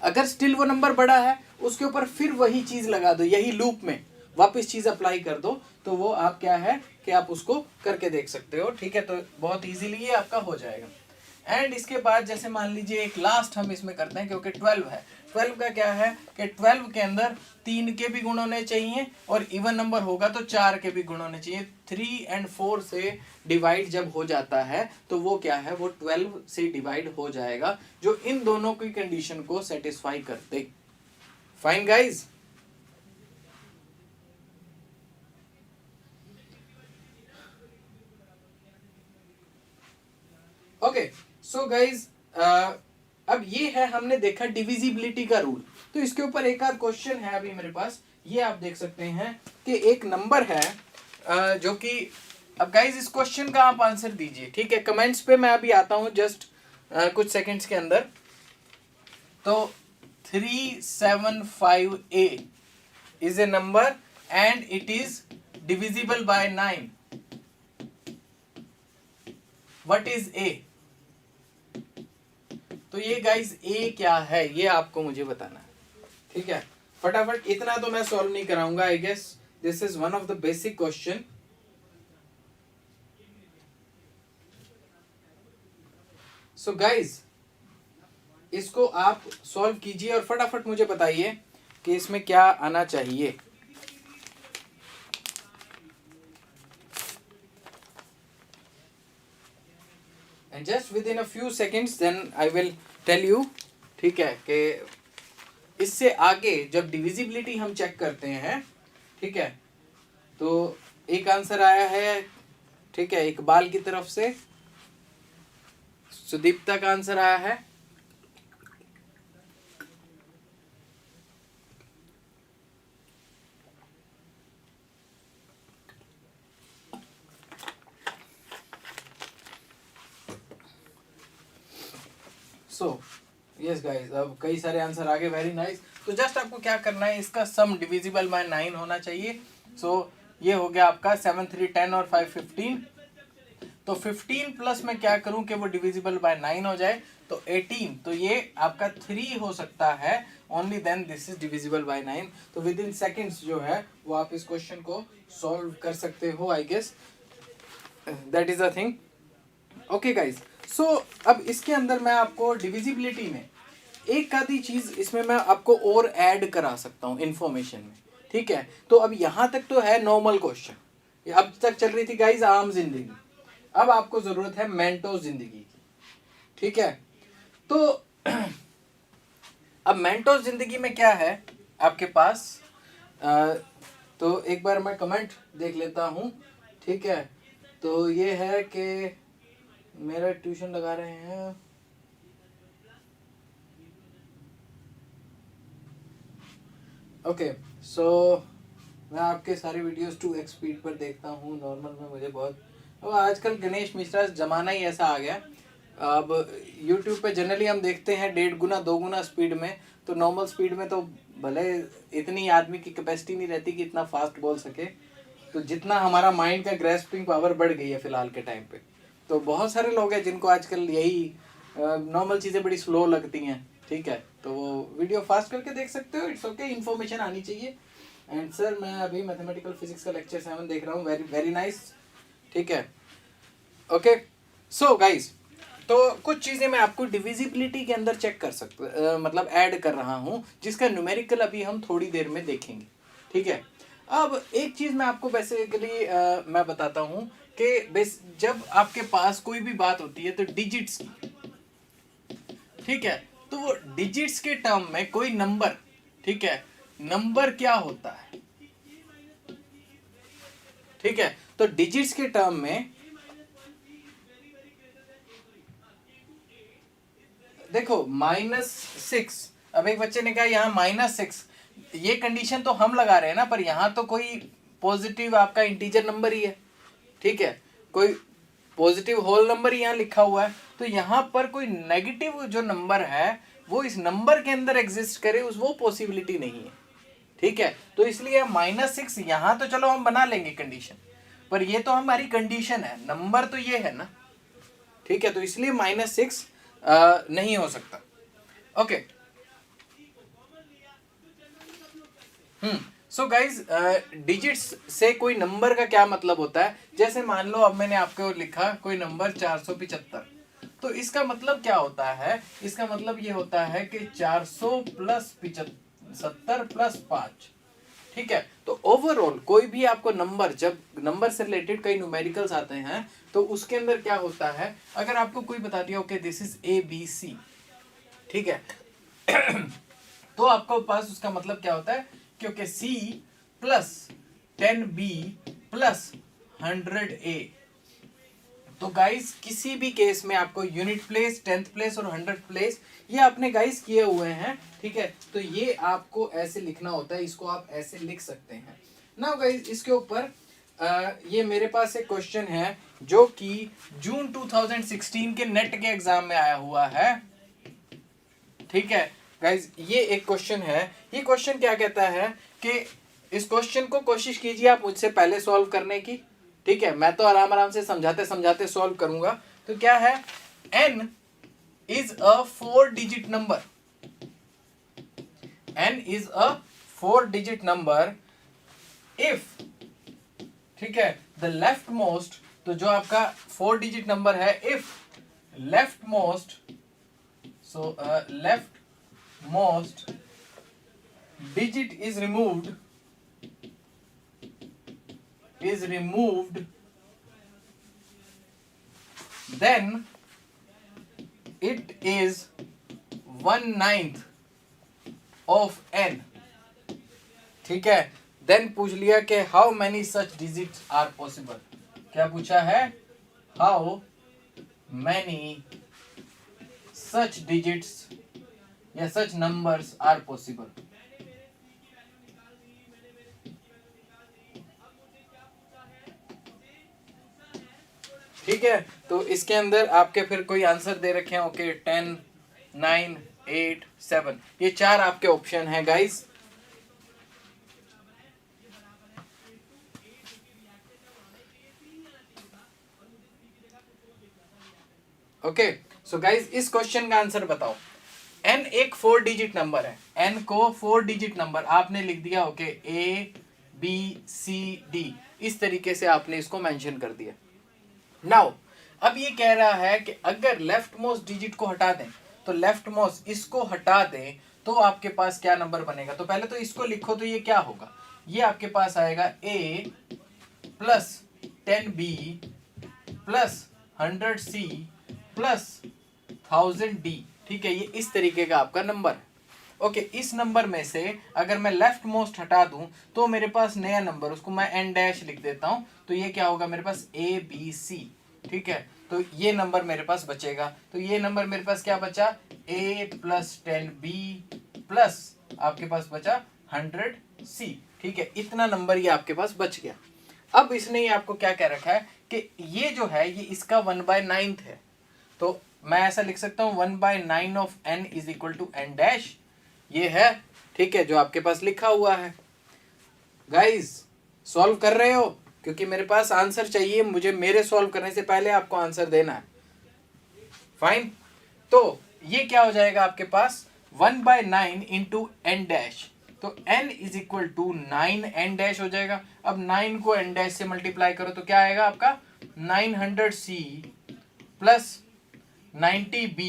अगर स्टिल वो नंबर बड़ा है उसके ऊपर फिर वही चीज लगा दो, यही लूप में वापस चीज अप्लाई कर दो, तो वो आप क्या है कि आप उसको करके देख सकते हो, ठीक है। तो बहुत इजीली ये आपका हो जाएगा। एंड इसके बाद जैसे मान लीजिए एक लास्ट हम इसमें करते हैं, क्योंकि 12 है। 12 का क्या है कि 12 के अंदर 3 के भी गुण होने चाहिए और इवन नंबर होगा तो 4 के भी गुण होने चाहिए। 3 और 4 से डिवाइड जब हो जाता है तो वो क्या है, वो 12 से डिवाइड हो जाएगा, जो इन दोनों की कंडीशन को सेटिस्फाई करते। Fine guys. Okay, so guys अब ये है, हमने देखा डिविजिबिलिटी का रूल। तो इसके ऊपर एक आध क्वेश्चन है अभी मेरे पास, ये आप देख सकते हैं कि एक नंबर है जो कि, अब गाइज इस क्वेश्चन का आप आंसर दीजिए, ठीक है। कमेंट्स पे मैं अभी आता हूं जस्ट कुछ सेकंड्स के अंदर। तो 375A is a number and it is divisible by 9। What is a? तो ये गाइस ए क्या है ये आपको मुझे बताना है, ठीक है। फटाफट, इतना तो मैं सॉल्व नहीं कराऊंगा, I guess this is one of the basic question. So guys इसको आप सॉल्व कीजिए और फटाफट मुझे बताइए कि इसमें क्या आना चाहिए। And just within a few seconds then I will tell you, ठीक है, कि इससे आगे जब डिविजिबिलिटी हम चेक करते हैं, ठीक है, तो एक आंसर आया है, ठीक है, इकबाल की तरफ से। सुदीप्ता का आंसर आया है। सो यस गाइस, अब कई सारे आंसर आ गए, वेरी नाइस। तो जस्ट आपको क्या करना है, इसका सम डिविजिबल बाय 9 होना चाहिए। सो ये हो गया आपका 7 3 10 और 5 15। तो 15 प्लस में क्या करूं कि वो डिविजिबल बाय 9 हो जाए, तो 18। तो ये आपका 3 हो सकता है, only then this is divisible by 9। तो विद इन सेकेंड्स जो है वो आप इस क्वेश्चन को सॉल्व कर सकते हो, I guess that is a thing. Okay guys, so अब इसके अंदर मैं आपको डिविजिबिलिटी में एक आधी चीज इसमें मैं आपको और ऐड करा सकता हूँ इंफॉर्मेशन में, ठीक है। तो अब यहाँ तक तो है नॉर्मल क्वेश्चन, अब तक चल रही थी गाइज आम जिंदगी। अब आपको जरूरत है मेंटोस जिंदगी की, ठीक है। तो अब मेंटोस जिंदगी में क्या है आपके पास, तो एक बार मैं कमेंट देख लेता हूँ, ठीक है। तो ये है कि मेरा ट्यूशन लगा रहे हैं। ओके सो मैं आपके सारे वीडियोस 2x स्पीड पर देखता हूँ, नॉर्मल में मुझे बहुत। अब आजकल गणेश मिश्रा ज़माना ही ऐसा आ गया। अब यूट्यूब पे जनरली हम देखते हैं 1.5 गुना 2 गुना स्पीड में, तो नॉर्मल स्पीड में तो भले इतनी आदमी की कैपेसिटी नहीं रहती कि इतना फास्ट बोल सके। तो जितना हमारा माइंड का ग्रेस्पिंग पावर बढ़ गई है फ़िलहाल के टाइम पे, तो बहुत सारे लोग हैं जिनको आजकल यही नॉर्मल चीज़ें बड़ी स्लो लगती हैं। ठीक है, तो वो वीडियो फास्ट करके देख सकते हो, इट्स ओके, इन्फॉर्मेशन आनी चाहिए। एंड सर मैं अभी मैथमेटिकल फिजिक्स का लेक्चर 7 देख रहा हूँ, वेरी वेरी नाइस। ठीक है, ओके सो गाइस, तो कुछ चीज़ें मैं आपको डिविजिबिलिटी के अंदर चेक कर सकते मतलब ऐड कर रहा हूँ, जिसका न्यूमेरिकल अभी हम थोड़ी देर में देखेंगे। ठीक है, अब एक चीज़ मैं आपको बेसिकली मैं बताता हूँ कि जब आपके पास कोई भी बात होती है तो डिजिट्स की, ठीक है, तो वो डिजिट्स के टर्म में कोई नंबर, ठीक है, नंबर क्या होता है। ठीक है, तो डिजिट्स के टर्म में देखो -6, अब एक बच्चे ने कहा यहाँ -6, ये कंडीशन तो हम लगा रहे हैं ना, पर यहाँ तो कोई पॉजिटिव आपका इंटीजर नंबर ही है। ठीक है, कोई पॉजिटिव होल नंबर यहाँ लिखा हुआ है, तो यहाँ पर कोई नेगेटिव जो नंबर है वो इस नंबर के अंदर एग्जिस्ट करे, उस वो पॉसिबिलिटी नहीं है। ठीक है, तो इसलिए -6 यहाँ तो चलो हम बना लेंगे कंडीशन, पर ये तो हमारी कंडीशन है, नंबर तो ये है ना। ठीक है, तो इसलिए -6 नहीं हो सकता। ओके, सो गाइज, डिजिट्स से कोई नंबर का क्या मतलब होता है। जैसे मान लो अब मैंने आपको लिखा कोई नंबर 475, तो इसका मतलब क्या होता है, इसका मतलब ये होता है कि 400 प्लस 70 प्लस 5। ठीक है, तो ओवरऑल कोई भी आपको नंबर, जब नंबर से रिलेटेड कई न्यूमेरिकल्स आते हैं तो उसके अंदर क्या होता है, अगर आपको कोई बता दिया ओके दिस इज ABC, ठीक है, तो आपको पास उसका मतलब क्या होता है, क्योंकि C plus 10B plus 100A। तो गाइस किसी भी केस में आपको यूनिट प्लेस, 10th प्लेस और 100th प्लेस ये आपने गाइस किए हुए हैं। ठीक है, तो ये आपको ऐसे लिखना होता है, इसको आप ऐसे लिख सकते हैं। नाउ गाइस इसके ऊपर ये मेरे पास एक क्वेश्चन है जो कि जून 2016 के नेट के एग्जाम में आया हुआ है। ठीक है गाइस, ये एक क्वेश्चन है। ये क्वेश्चन क्या कहता है कि इस क्वेश्चन को कोशिश कीजिए आप मुझसे पहले सॉल्व करने की। ठीक है, मैं तो आराम आराम से समझाते समझाते सॉल्व करूंगा। तो क्या है, n is a 4 digit number, n is a 4 digit number if, ठीक है, द लेफ्ट मोस्ट, तो जो आपका 4 डिजिट नंबर है, if left most, so left most digit is removed, then it is 1/9 of n। ठीक है, देन पूछ लिया कि how many such digits are possible. क्या पूछा है, हाउ मैनी सच डिजिट्स या सच नंबर्स आर पॉसिबल। ठीक है, तो इसके अंदर आपके फिर कोई आंसर दे रखे हैं, ओके 10, 9, 8, 7, ये 4 आपके ऑप्शन हैं गाइस। ओके, सो गाइस इस क्वेश्चन का आंसर बताओ। n एक 4 डिजिट नंबर है, n को 4 डिजिट नंबर आपने लिख दिया, ओके ABCD, इस तरीके से आपने इसको मेंशन कर दिया। नाउ अब ये कह रहा है कि अगर लेफ्ट मोस्ट डिजिट को हटा दें, तो लेफ्ट मोस्ट इसको हटा दें तो आपके पास क्या नंबर बनेगा। तो पहले तो इसको लिखो, तो ये क्या होगा, ये आपके पास आएगा A plus 10B plus 100C plus 1000D। ठीक है, ये इस तरीके का आपका नंबर है। ओके, इस नंबर में से अगर मैं लेफ्ट मोस्ट हटा दूं तो मेरे पास नया नंबर, उसको मैं n डैश लिख देता हूं, तो ये क्या होगा मेरे पास ABC। ठीक है, तो ये नंबर मेरे पास बचेगा। तो ये नंबर मेरे पास क्या बचा, a प्लस 10b प्लस आपके पास बचा 100c। ठीक है, इतना नंबर ये आपके पास बच गया। अब इसने ये आपको क्या कह रखा है कि ये जो है ये इसका 1/9 है। तो मैं ऐसा लिख सकता हूँ 1/9 of n is equal to n dash, ये है। ठीक है, जो आपके पास लिखा हुआ है। गाइज सॉल्व कर रहे हो, क्योंकि मेरे पास आंसर चाहिए, मुझे मेरे सॉल्व करने से पहले आपको आंसर देना है। फाइन, तो ये क्या हो जाएगा आपके पास 1/9 इंटू एन डैश, तो n is equal to 9n dash हो जाएगा। अब 9 को n डैश से मल्टीप्लाई करो तो क्या आएगा आपका 900c plus 90b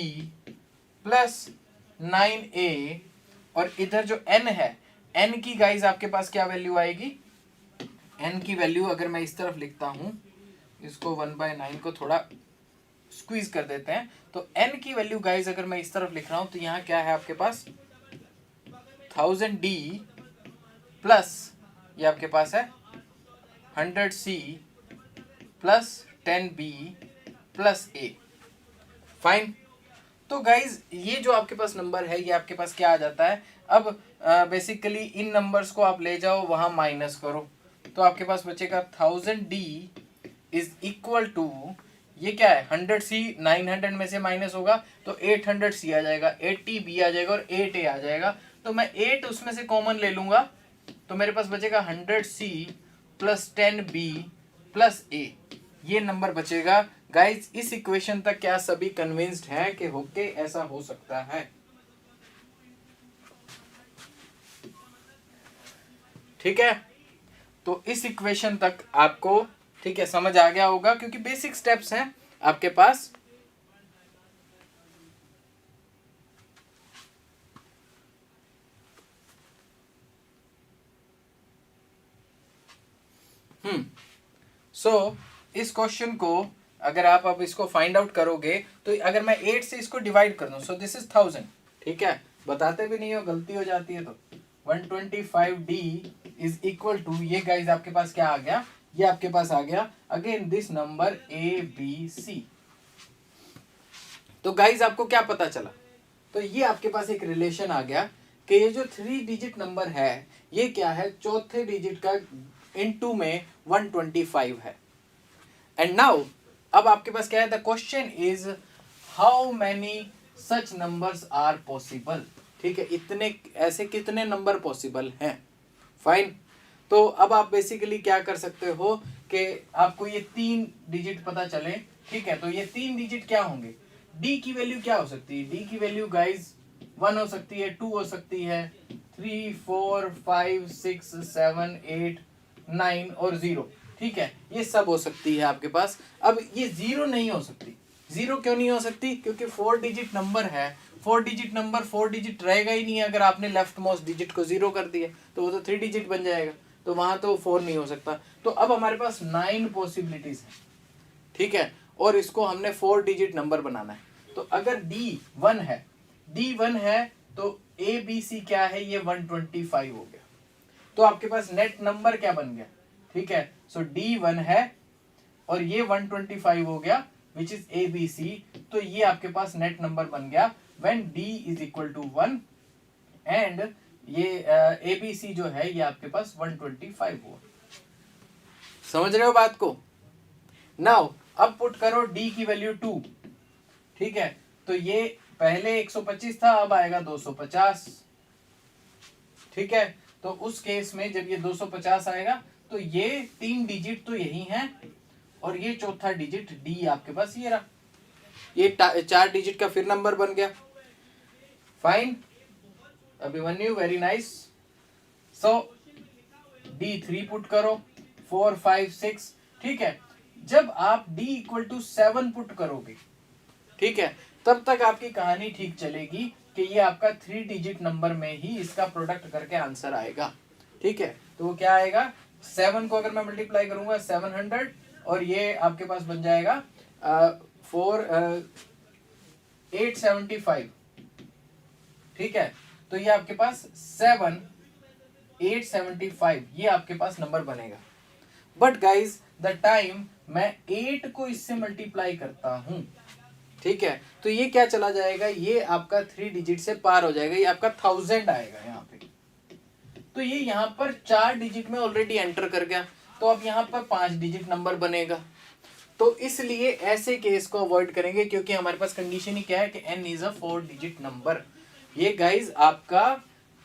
plus 9a, और इधर जो n है, n की गाइज आपके पास क्या वैल्यू आएगी, n की वैल्यू अगर मैं इस तरफ लिखता हूं, इसको 1/9 को थोड़ा स्क्वीज कर देते हैं, तो n की वैल्यू गाइज अगर मैं इस तरफ लिख रहा हूं तो यहाँ क्या है आपके पास 1000d प्लस ये आपके पास है 100c plus 10b plus a। Fine, तो गाइज ये जो आपके पास नंबर है ये आपके पास क्या आ जाता है। अब बेसिकली इन नंबर्स को आप ले जाओ वहां माइनस करो, तो आपके पास बचेगा 1000d इज इक्वल टू, ये क्या है 100c, 900 में से माइनस होगा तो 800c आ जाएगा, 80b आ जाएगा और 8a आ जाएगा। तो मैं 8 उसमें से कॉमन ले लूंगा, तो मेरे पास बचेगा 100c plus 10b plus a, ये नंबर बचेगा। गाइज इस इक्वेशन तक क्या सभी कन्विंस्ड हैं कि होके ऐसा हो सकता है। ठीक है, तो इस इक्वेशन तक आपको ठीक है समझ आ गया होगा, क्योंकि बेसिक स्टेप्स हैं आपके पास। सो इस क्वेश्चन को अगर आप अब इसको फाइंड आउट करोगे तो अगर मैं 8 से इसको डिवाइड कर दूं, सो दिस इज 1000। ठीक है, बताते भी नहीं हो, गलती हो जाती है। तो 125d इज इक्वल टू, ये गाइज आपके पास क्या आ गया, ये आपके पास आ गया अगेन दिस नंबर ABC। तो गाइज आपको क्या पता चला, तो ये आपके पास एक रिलेशन आ गया कि ये जो 3 डिजिट नंबर है ये क्या है, चौथे डिजिट का इनटू में 125 है। एंड नाउ अब आपके पास क्या है, the question is how many such numbers are possible. ठीक है, इतने ऐसे कितने नंबर पॉसिबल हैं। फाइन, तो अब आप बेसिकली क्या कर सकते हो कि आपको ये 3 डिजिट पता चले। ठीक है, तो ये 3 डिजिट क्या होंगे, d की वैल्यू क्या हो सकती है, d की वैल्यू गाइज 1 हो सकती है, 2 हो सकती है, 3 4 5 6 7 8 9 और 0। ठीक है, ये सब हो सकती है आपके पास। अब ये 0 नहीं हो सकती। 0 क्यों नहीं हो सकती, क्योंकि 4 डिजिट नंबर है, 4 डिजिट नंबर 4 डिजिट रहेगा ही नहीं। अगर आपने लेफ्ट मोस्ट डिजिट को 0 कर दिया तो वो तो 3 डिजिट बन जाएगा, तो वहां तो 4 नहीं हो सकता। तो अब हमारे पास 9 पॉसिबिलिटीज है। ठीक है, और इसको हमने 4 डिजिट नंबर बनाना है। तो अगर D1 है, D1 है तो ABC क्या है, ये 125 हो गया। तो आपके पास नेट नंबर क्या बन गया। ठीक है, सो D1 है और ये 125 हो गया विच इज ABC। तो ये आपके पास नेट नंबर बन गया when D is equal to 1 and ये ABC जो है ये आपके पास 125 हुआ। समझ रहे हो बात को। नाउ अब पुट करो D की वैल्यू 2। ठीक है, तो ये पहले 125 था, अब आएगा 250। ठीक है, तो उस केस में जब ये 250 आएगा तो ये 3 डिजिट तो यही हैं और ये चौथा डिजिट D आपके पास ये रहा, ये 4 डिजिट का फिर नंबर बन गया। Fine Abhimanyu, very nice. So D3 put करो, 4 5 6। ठीक है, जब आप D इक्वल टू 7 पुट करोगे, ठीक है, तब तक आपकी कहानी ठीक चलेगी कि ये आपका 3 डिजिट नंबर में ही इसका प्रोडक्ट करके आंसर आएगा। ठीक है, तो वो क्या आएगा, 7 को अगर मैं मल्टीप्लाई करूंगा 700 और ये आपके पास बन जाएगा 875। ठीक है, तो ये आपके पास 875 ये आपके पास नंबर बनेगा। बट गाइज द टाइम मैं 8 को इससे मल्टीप्लाई करता हूं, ठीक है, तो ये क्या चला जाएगा, ये आपका 3 डिजिट से पार हो जाएगा, ये आपका 1000 आएगा यहाँ पे। तो ये यहाँ पर 4 डिजिट में ऑलरेडी एंटर कर गया, तो अब यहाँ पर 5 डिजिट नंबर बनेगा। तो इसलिए ऐसे केस को अवॉइड करेंगे, क्योंकि हमारे पास कंडीशन ही क्या है कि n is a 4 digit number. ये गाइज आपका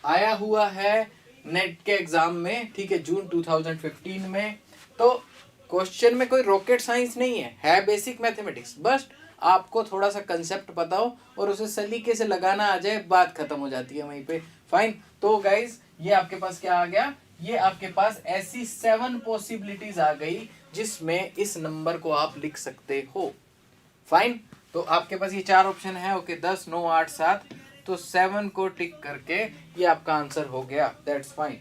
आया हुआ है नेट के एग्जाम में, ठीक है, जून 2015 में। तो क्वेश्चन में कोई रॉकेट साइंस नहीं है बेसिक मैथमेटिक्स, बस आपको थोड़ा सा कंसेप्ट पता हो और उसे सलीके से लगाना आ जाए, बात खत्म हो जाती है वहीं पे। फाइन। तो गाइज ये आपके पास क्या आ गया, ये आपके पास ऐसी 7 पॉसिबिलिटीज आ गई जिसमें इस नंबर को आप लिख सकते हो। फाइन। तो आपके पास ये 4 ऑप्शन है। ओके, 10, 9, 8, 7, तो 7 को टिक करके ये आपका आंसर हो गया। That's fine.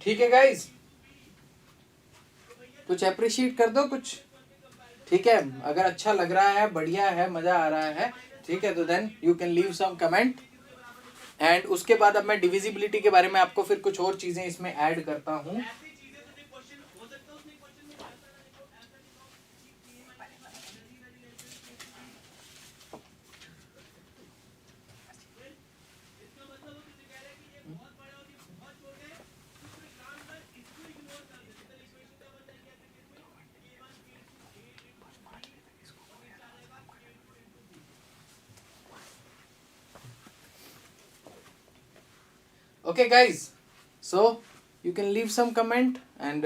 ठीक है गाइज, कुछ अप्रिशिएट कर दो कुछ, ठीक है, अगर अच्छा लग रहा है, बढ़िया है, मजा आ रहा है, ठीक है, तो then you can leave some comment. And उसके बाद अब मैं डिविजिबिलिटी के बारे में आपको फिर कुछ और चीजें इसमें ऐड करता हूं। Okay guys, so you can leave some comment and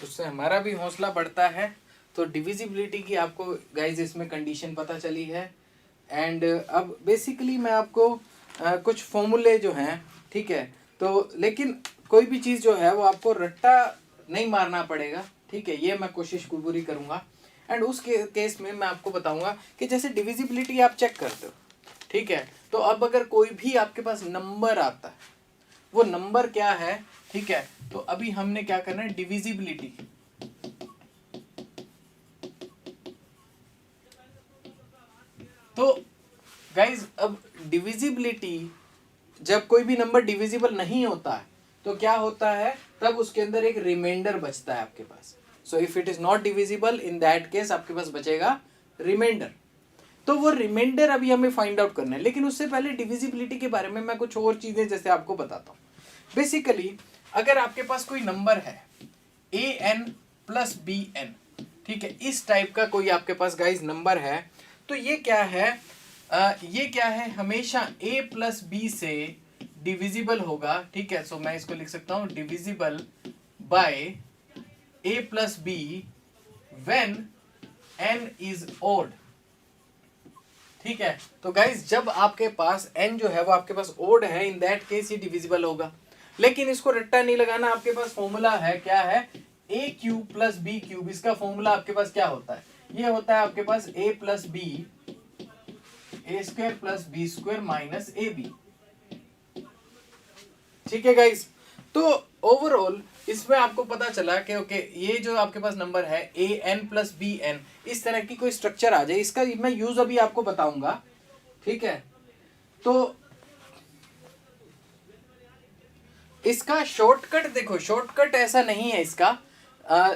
उससे हमारा भी हौसला बढ़ता है। तो डिविजिबिलिटी की आपको गाइज इसमें कंडीशन पता चली है। एंड अब बेसिकली मैं आपको कुछ फॉर्मूले जो हैं, ठीक है, तो लेकिन कोई भी चीज़ जो है वो आपको रट्टा नहीं मारना पड़ेगा, ठीक है, ये मैं कोशिश पूरी करूँगा। एंड उस केस में मैं आपको बताऊँगा कि जैसे डिविजिबिलिटी आप चेक करते हो, ठीक है, तो अब अगर कोई भी आपके पास नंबर आता है, वो नंबर क्या है, ठीक है, तो अभी हमने क्या करना है, डिविजिबिलिटी। तो गाइज अब डिविजिबिलिटी, जब कोई भी नंबर डिविजिबल नहीं होता है तो क्या होता है, तब उसके अंदर एक रिमाइंडर बचता है आपके पास। So if it is not divisible, in that case आपके पास बचेगा रिमाइंडर। तो वो रिमाइंडर अभी हमें फाइंड आउट करना है, लेकिन उससे पहले डिविजिबिलिटी के बारे में मैं कुछ और चीजें जैसे आपको बताता हूँ। बेसिकली अगर आपके पास कोई नंबर है an प्लस bn, ठीक है, इस टाइप का कोई आपके पास गाइज नंबर है, तो ये क्या है, ये क्या है, हमेशा a प्लस बी से डिविजिबल होगा, ठीक है। सो मैं इसको लिख सकता हूं divisible by a plus b when n is odd, ठीक है। तो गाइज जब आपके पास n जो है वो आपके पास ओड है, इन दैट केस ये डिविजिबल होगा। लेकिन इसको रट्टा नहीं लगाना, आपके पास फॉर्मूला है, क्या है, a cube plus b cube. इसका फॉर्मूला आपके पास क्या होता है, ये होता है आपके पास a plus b, a square plus b square minus a b, ठीक है गाइज। तो ओवरऑल इसमें आपको पता चला कि ओके, ये जो आपके पास नंबर है A N plus B N, इस तरह की कोई स्ट्रक्चर आ जाए, इसका मैं यूज अभी आपको बताऊंगा, ठीक है। तो इसका शॉर्टकट देखो, शॉर्टकट ऐसा नहीं है इसका,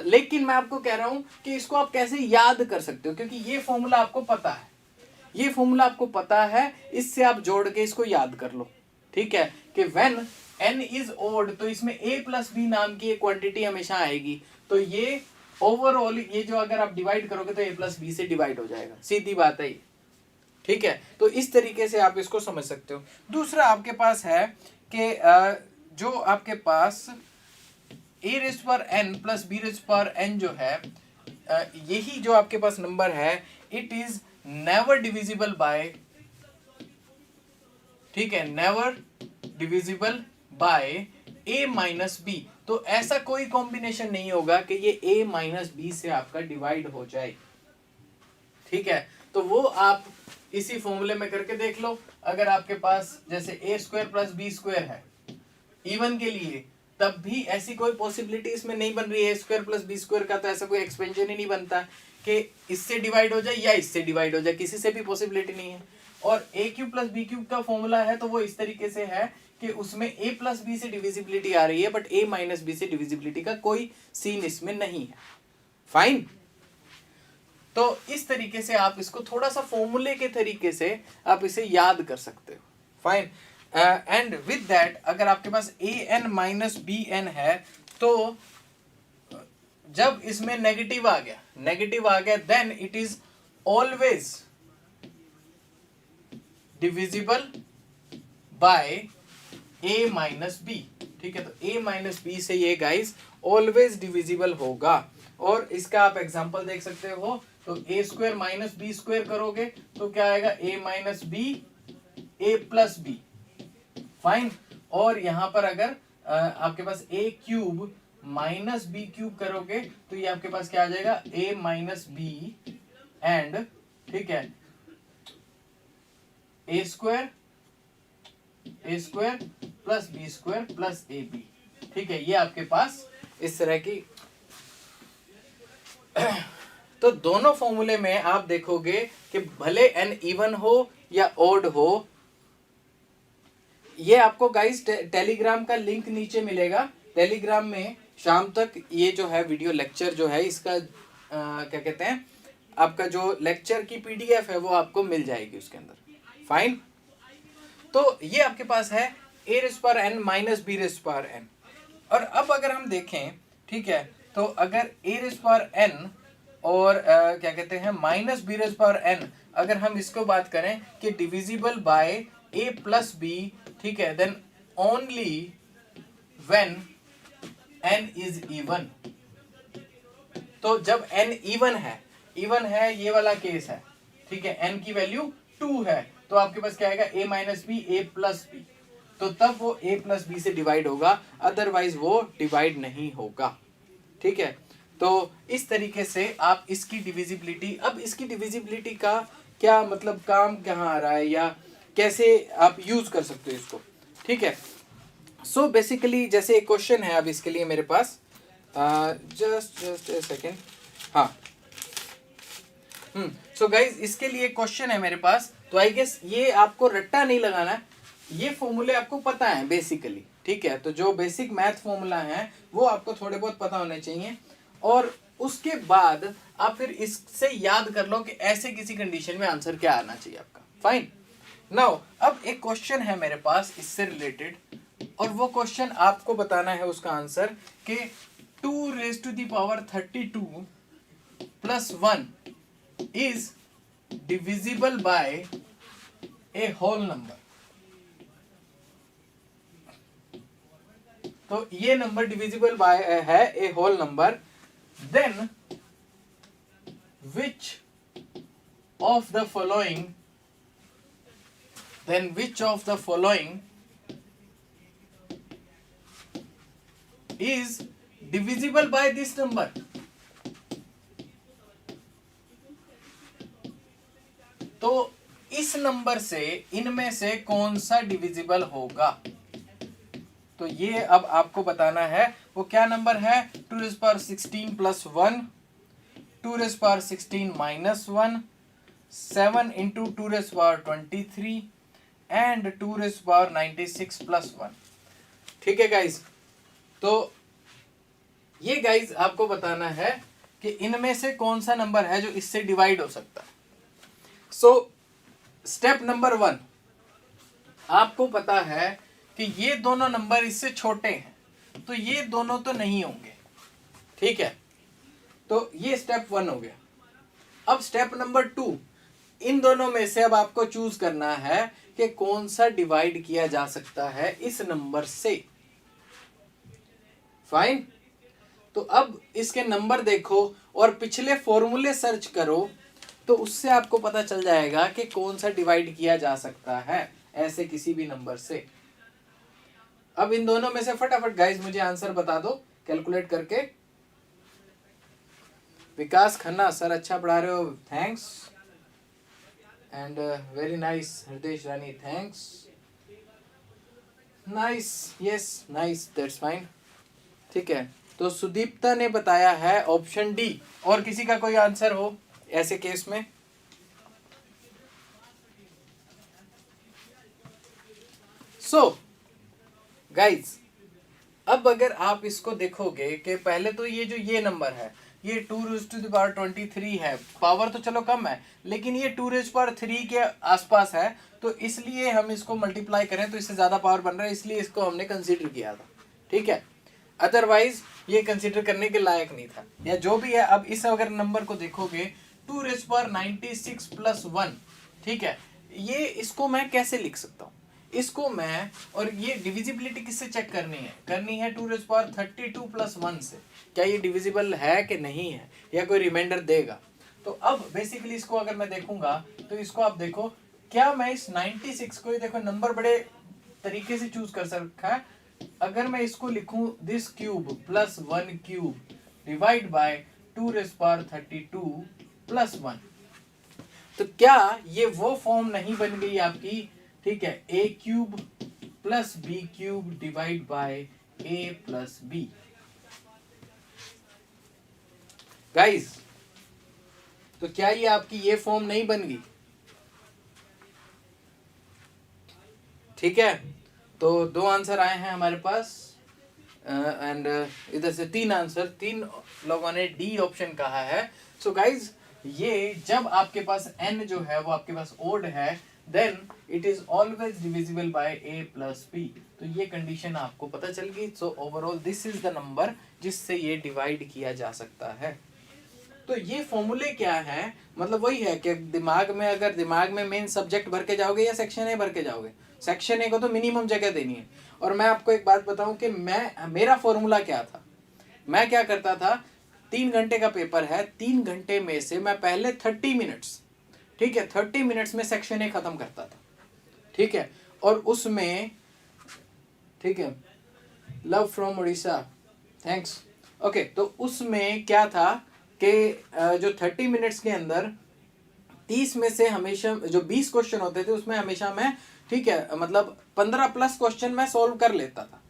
लेकिन मैं आपको कह रहा हूं कि इसको आप कैसे याद कर सकते हो, क्योंकि ये फॉर्मूला आपको पता है, ये फॉर्मूला आपको पता है, इससे आप जोड़ के इसको याद कर लो, ठीक है, कि व्हेन n इज ओड, तो इसमें a प्लस बी नाम की एक क्वांटिटी हमेशा आएगी। तो ये ओवरऑल ये जो अगर आप डिवाइड करोगे तो a प्लस बी से डिवाइड हो जाएगा, सीधी बात है ये, ठीक है। तो इस तरीके से आप इसको समझ सकते हो। दूसरा आपके पास है कि जो आपके पास a रेज़ पर n प्लस b रेज़ पर n जो है, यही जो आपके पास नंबर है, it is never divisible by, ठीक है, never divisible by a minus b. तो ऐसा कोई कॉम्बिनेशन नहीं होगा कि ये a माइनस बी से आपका डिवाइड हो जाए, ठीक है। तो वो आप इसी फॉर्मूले में करके देख लो। अगर आपके पास जैसे a square plus b square है इवन के लिए, तब भी ऐसी कोई पॉसिबिलिटी इसमें नहीं बन रही है, a square plus b square का तो ऐसा कोई एक्सपेंशन ही नहीं बनता कि इससे डिवाइड हो जाए या इससे डिवाइड हो जाए, किसी से भी पॉसिबिलिटी नहीं है। और ए क्यूब प्लस बी क्यूब का फॉर्मूला है तो वो इस तरीके से है कि उसमें a प्लस बी से डिविजिबिलिटी आ रही है, बट a माइनस बी से डिविजिबिलिटी का कोई सीन इसमें नहीं है। फाइन। तो इस तरीके से आप इसको थोड़ा सा फॉर्मूले के तरीके से आप इसे याद कर सकते हो। फाइन। एंड विद दैट अगर आपके पास a n minus b n है तो जब इसमें नेगेटिव आ गया then it is always divisible by a minus b. ठीक है, तो a माइनस बी से ये गाइस ऑलवेज डिविजिबल होगा। और इसका आप एग्जांपल देख सकते हो, तो a square minus b square करोगे तो क्या आएगा, a minus b a plus b. Fine. और यहां पर अगर आपके पास a cube minus b cube करोगे तो ये आपके पास क्या आ जाएगा, a माइनस बी एंड, ठीक है, a square plus b square plus a b. ठीक है, ये आपके पास इस तरह की तो दोनों फॉर्मूले में आप देखोगे कि भले n इवन हो या ओड हो, ये आपको गाइस टेलीग्राम का लिंक नीचे मिलेगा। टेलीग्राम में शाम तक ये जो है वीडियो लेक्चर जो है इसका क्या कहते हैं, आपका जो लेक्चर की पीडीएफ है वो आपको मिल जाएगी उसके अंदर। फाइन। तो ये आपके पास है a raise power n minus b raise power n। और अब अगर हम देखें, ठीक है, तो अगर a रेज़ पावर n और क्या कहते हैं minus b raise power n, अगर हम इसको बात करें कि divisible by a plus b, ठीक है, then only when n is even. तो जब n इवन है ये वाला केस है, ठीक है, n की वैल्यू 2 है तो आपके पास क्या आएगा, a minus b a plus b, तो तब वो a प्लस बी से डिवाइड होगा, अदरवाइज वो डिवाइड नहीं होगा। ठीक है, तो इस तरीके से आप इसकी डिविजिबिलिटी, अब इसकी डिविजिबिलिटी का क्या मतलब, काम कहाँ आ रहा है या कैसे आप यूज कर सकते हो इसको। ठीक है, सो बेसिकली जैसे एक क्वेश्चन है अब इसके लिए मेरे पास, जस्ट ए सेकेंड। हाँ, सो गाइज इसके लिए क्वेश्चन है मेरे पास, तो आई गेस ये आपको रट्टा नहीं लगाना है, ये फॉर्मूले आपको पता है बेसिकली। ठीक है, तो जो बेसिक मैथ फॉर्मूला है वो आपको थोड़े बहुत पता होने चाहिए, और उसके बाद आप फिर इससे याद कर लो कि ऐसे किसी कंडीशन में आंसर क्या आना चाहिए आपका। फाइन। नाउ अब एक क्वेश्चन है मेरे पास इससे रिलेटेड, और वो क्वेश्चन आपको बताना है उसका आंसर कि 2 raise to the power 32 plus 1 is divisible by a whole number। तो ये नंबर डिविजिबल बाय है a whole number, then which of the following is divisible by this number। तो इस नंबर से इनमें से कौन सा डिविजिबल होगा, तो ये अब आपको बताना है। वो क्या नंबर है, 2 rays power 16 plus 1, 2 rays power 16 minus 1, 7 into 2 rays power 23 and 2 rays power 96 plus 1। ठीक है गाइज, तो ये गाइज आपको बताना है कि इनमें से कौन सा नंबर है जो इससे डिवाइड हो सकता है। सो स्टेप नंबर 1, आपको पता है कि ये दोनों नंबर इससे छोटे हैं, तो ये दोनों तो नहीं होंगे। ठीक है, तो ये स्टेप 1 हो गया। अब स्टेप नंबर 2, इन दोनों में से अब आपको चूज करना है कि कौन सा डिवाइड किया जा सकता है इस नंबर से। फाइन। तो अब इसके नंबर देखो और पिछले फॉर्मूले सर्च करो, तो उससे आपको पता चल जाएगा कि कौन सा डिवाइड किया जा सकता है ऐसे किसी भी नंबर से। अब इन दोनों में से फटाफट गाइस मुझे आंसर बता दो कैलकुलेट करके। विकास खन्ना सर अच्छा पढ़ा रहे हो, thanks, and very nice. Hriday Rani thanks, nice, yes nice, that's fine. ठीक है, तो सुदीप्ता ने बताया है ऑप्शन डी। और किसी का कोई आंसर हो ऐसे केस में? सो गाइज, अब अगर आप इसको देखोगे कि पहले तो ये नंबर है, ये 2⁻23 है, पावर तो चलो कम है लेकिन ये 2⁻3 के आसपास है, तो इसलिए हम इसको मल्टीप्लाई करें तो इससे ज़्यादा पावर बन रहा है, इसलिए इसको हमने कंसीडर किया था। ठीक है, अदरवाइज ये कंसीडर करने के लायक नहीं था, या जो भी है। अब इस अगर नंबर को देखोगे 2⁻96 + 1, ठीक है, ये इसको मैं कैसे लिख सकता हूँ? इसको मैं, और ये डिविजिबिलिटी किससे चेक करनी है 2⁻32 + 1 से, क्या ये डिविजिबल है कि नहीं है, या कोई रिमाइंडर देगा। तो अब बेसिकली इसको अगर मैं देखूंगा तो इसको आप देखो, क्या मैं इस 96 को, ये देखो नंबर बड़े तरीके से चूज कर सकता है। अगर मैं इसको लिखूं this cube + 1 cube divide by 2⁻32 + 1, तो क्या ये वो फॉर्म नहीं बन गई आपकी? ठीक है, a³ + b³ divide by a + b। Guys, तो क्या ये आपकी ये फॉर्म नहीं बन गई? ठीक है, तो 2 आंसर आए हैं हमारे पास, एंड इधर से 3 आंसर, 3 लोगों ने डी ऑप्शन कहा है। सो गाइज, ये जब आपके पास n जो है वो आपके पास ओड है, then it is always divisible by a + b। तो ये कंडीशन आपको पता चल गई। So overall this is the number जिससे ये डिवाइड किया जा सकता है। तो ये फॉर्मूले क्या है? मतलब वही है कि दिमाग में मेन सब्जेक्ट भर के जाओगे या सेक्शन ए भर के जाओगे। सेक्शन ए को तो मिनिमम जगह देनी है। और मैं आपको एक बात बताऊं कि मेरा फॉर्मूला क्या था। मैं क्या करता था, 3 घंटे का पेपर है, 3 घंटे में से मैं पहले 30 मिनट्स, ठीक है, 30 मिनट्स में सेक्शन ए खत्म करता था। ठीक है, और उसमें, ठीक है, love from Orissa, thanks. Okay, तो उसमें क्या था कि जो 30 मिनट्स के अंदर 30 में से हमेशा जो 20 क्वेश्चन होते थे उसमें हमेशा मैं, ठीक है, मतलब 15+ क्वेश्चन मैं सॉल्व कर लेता था।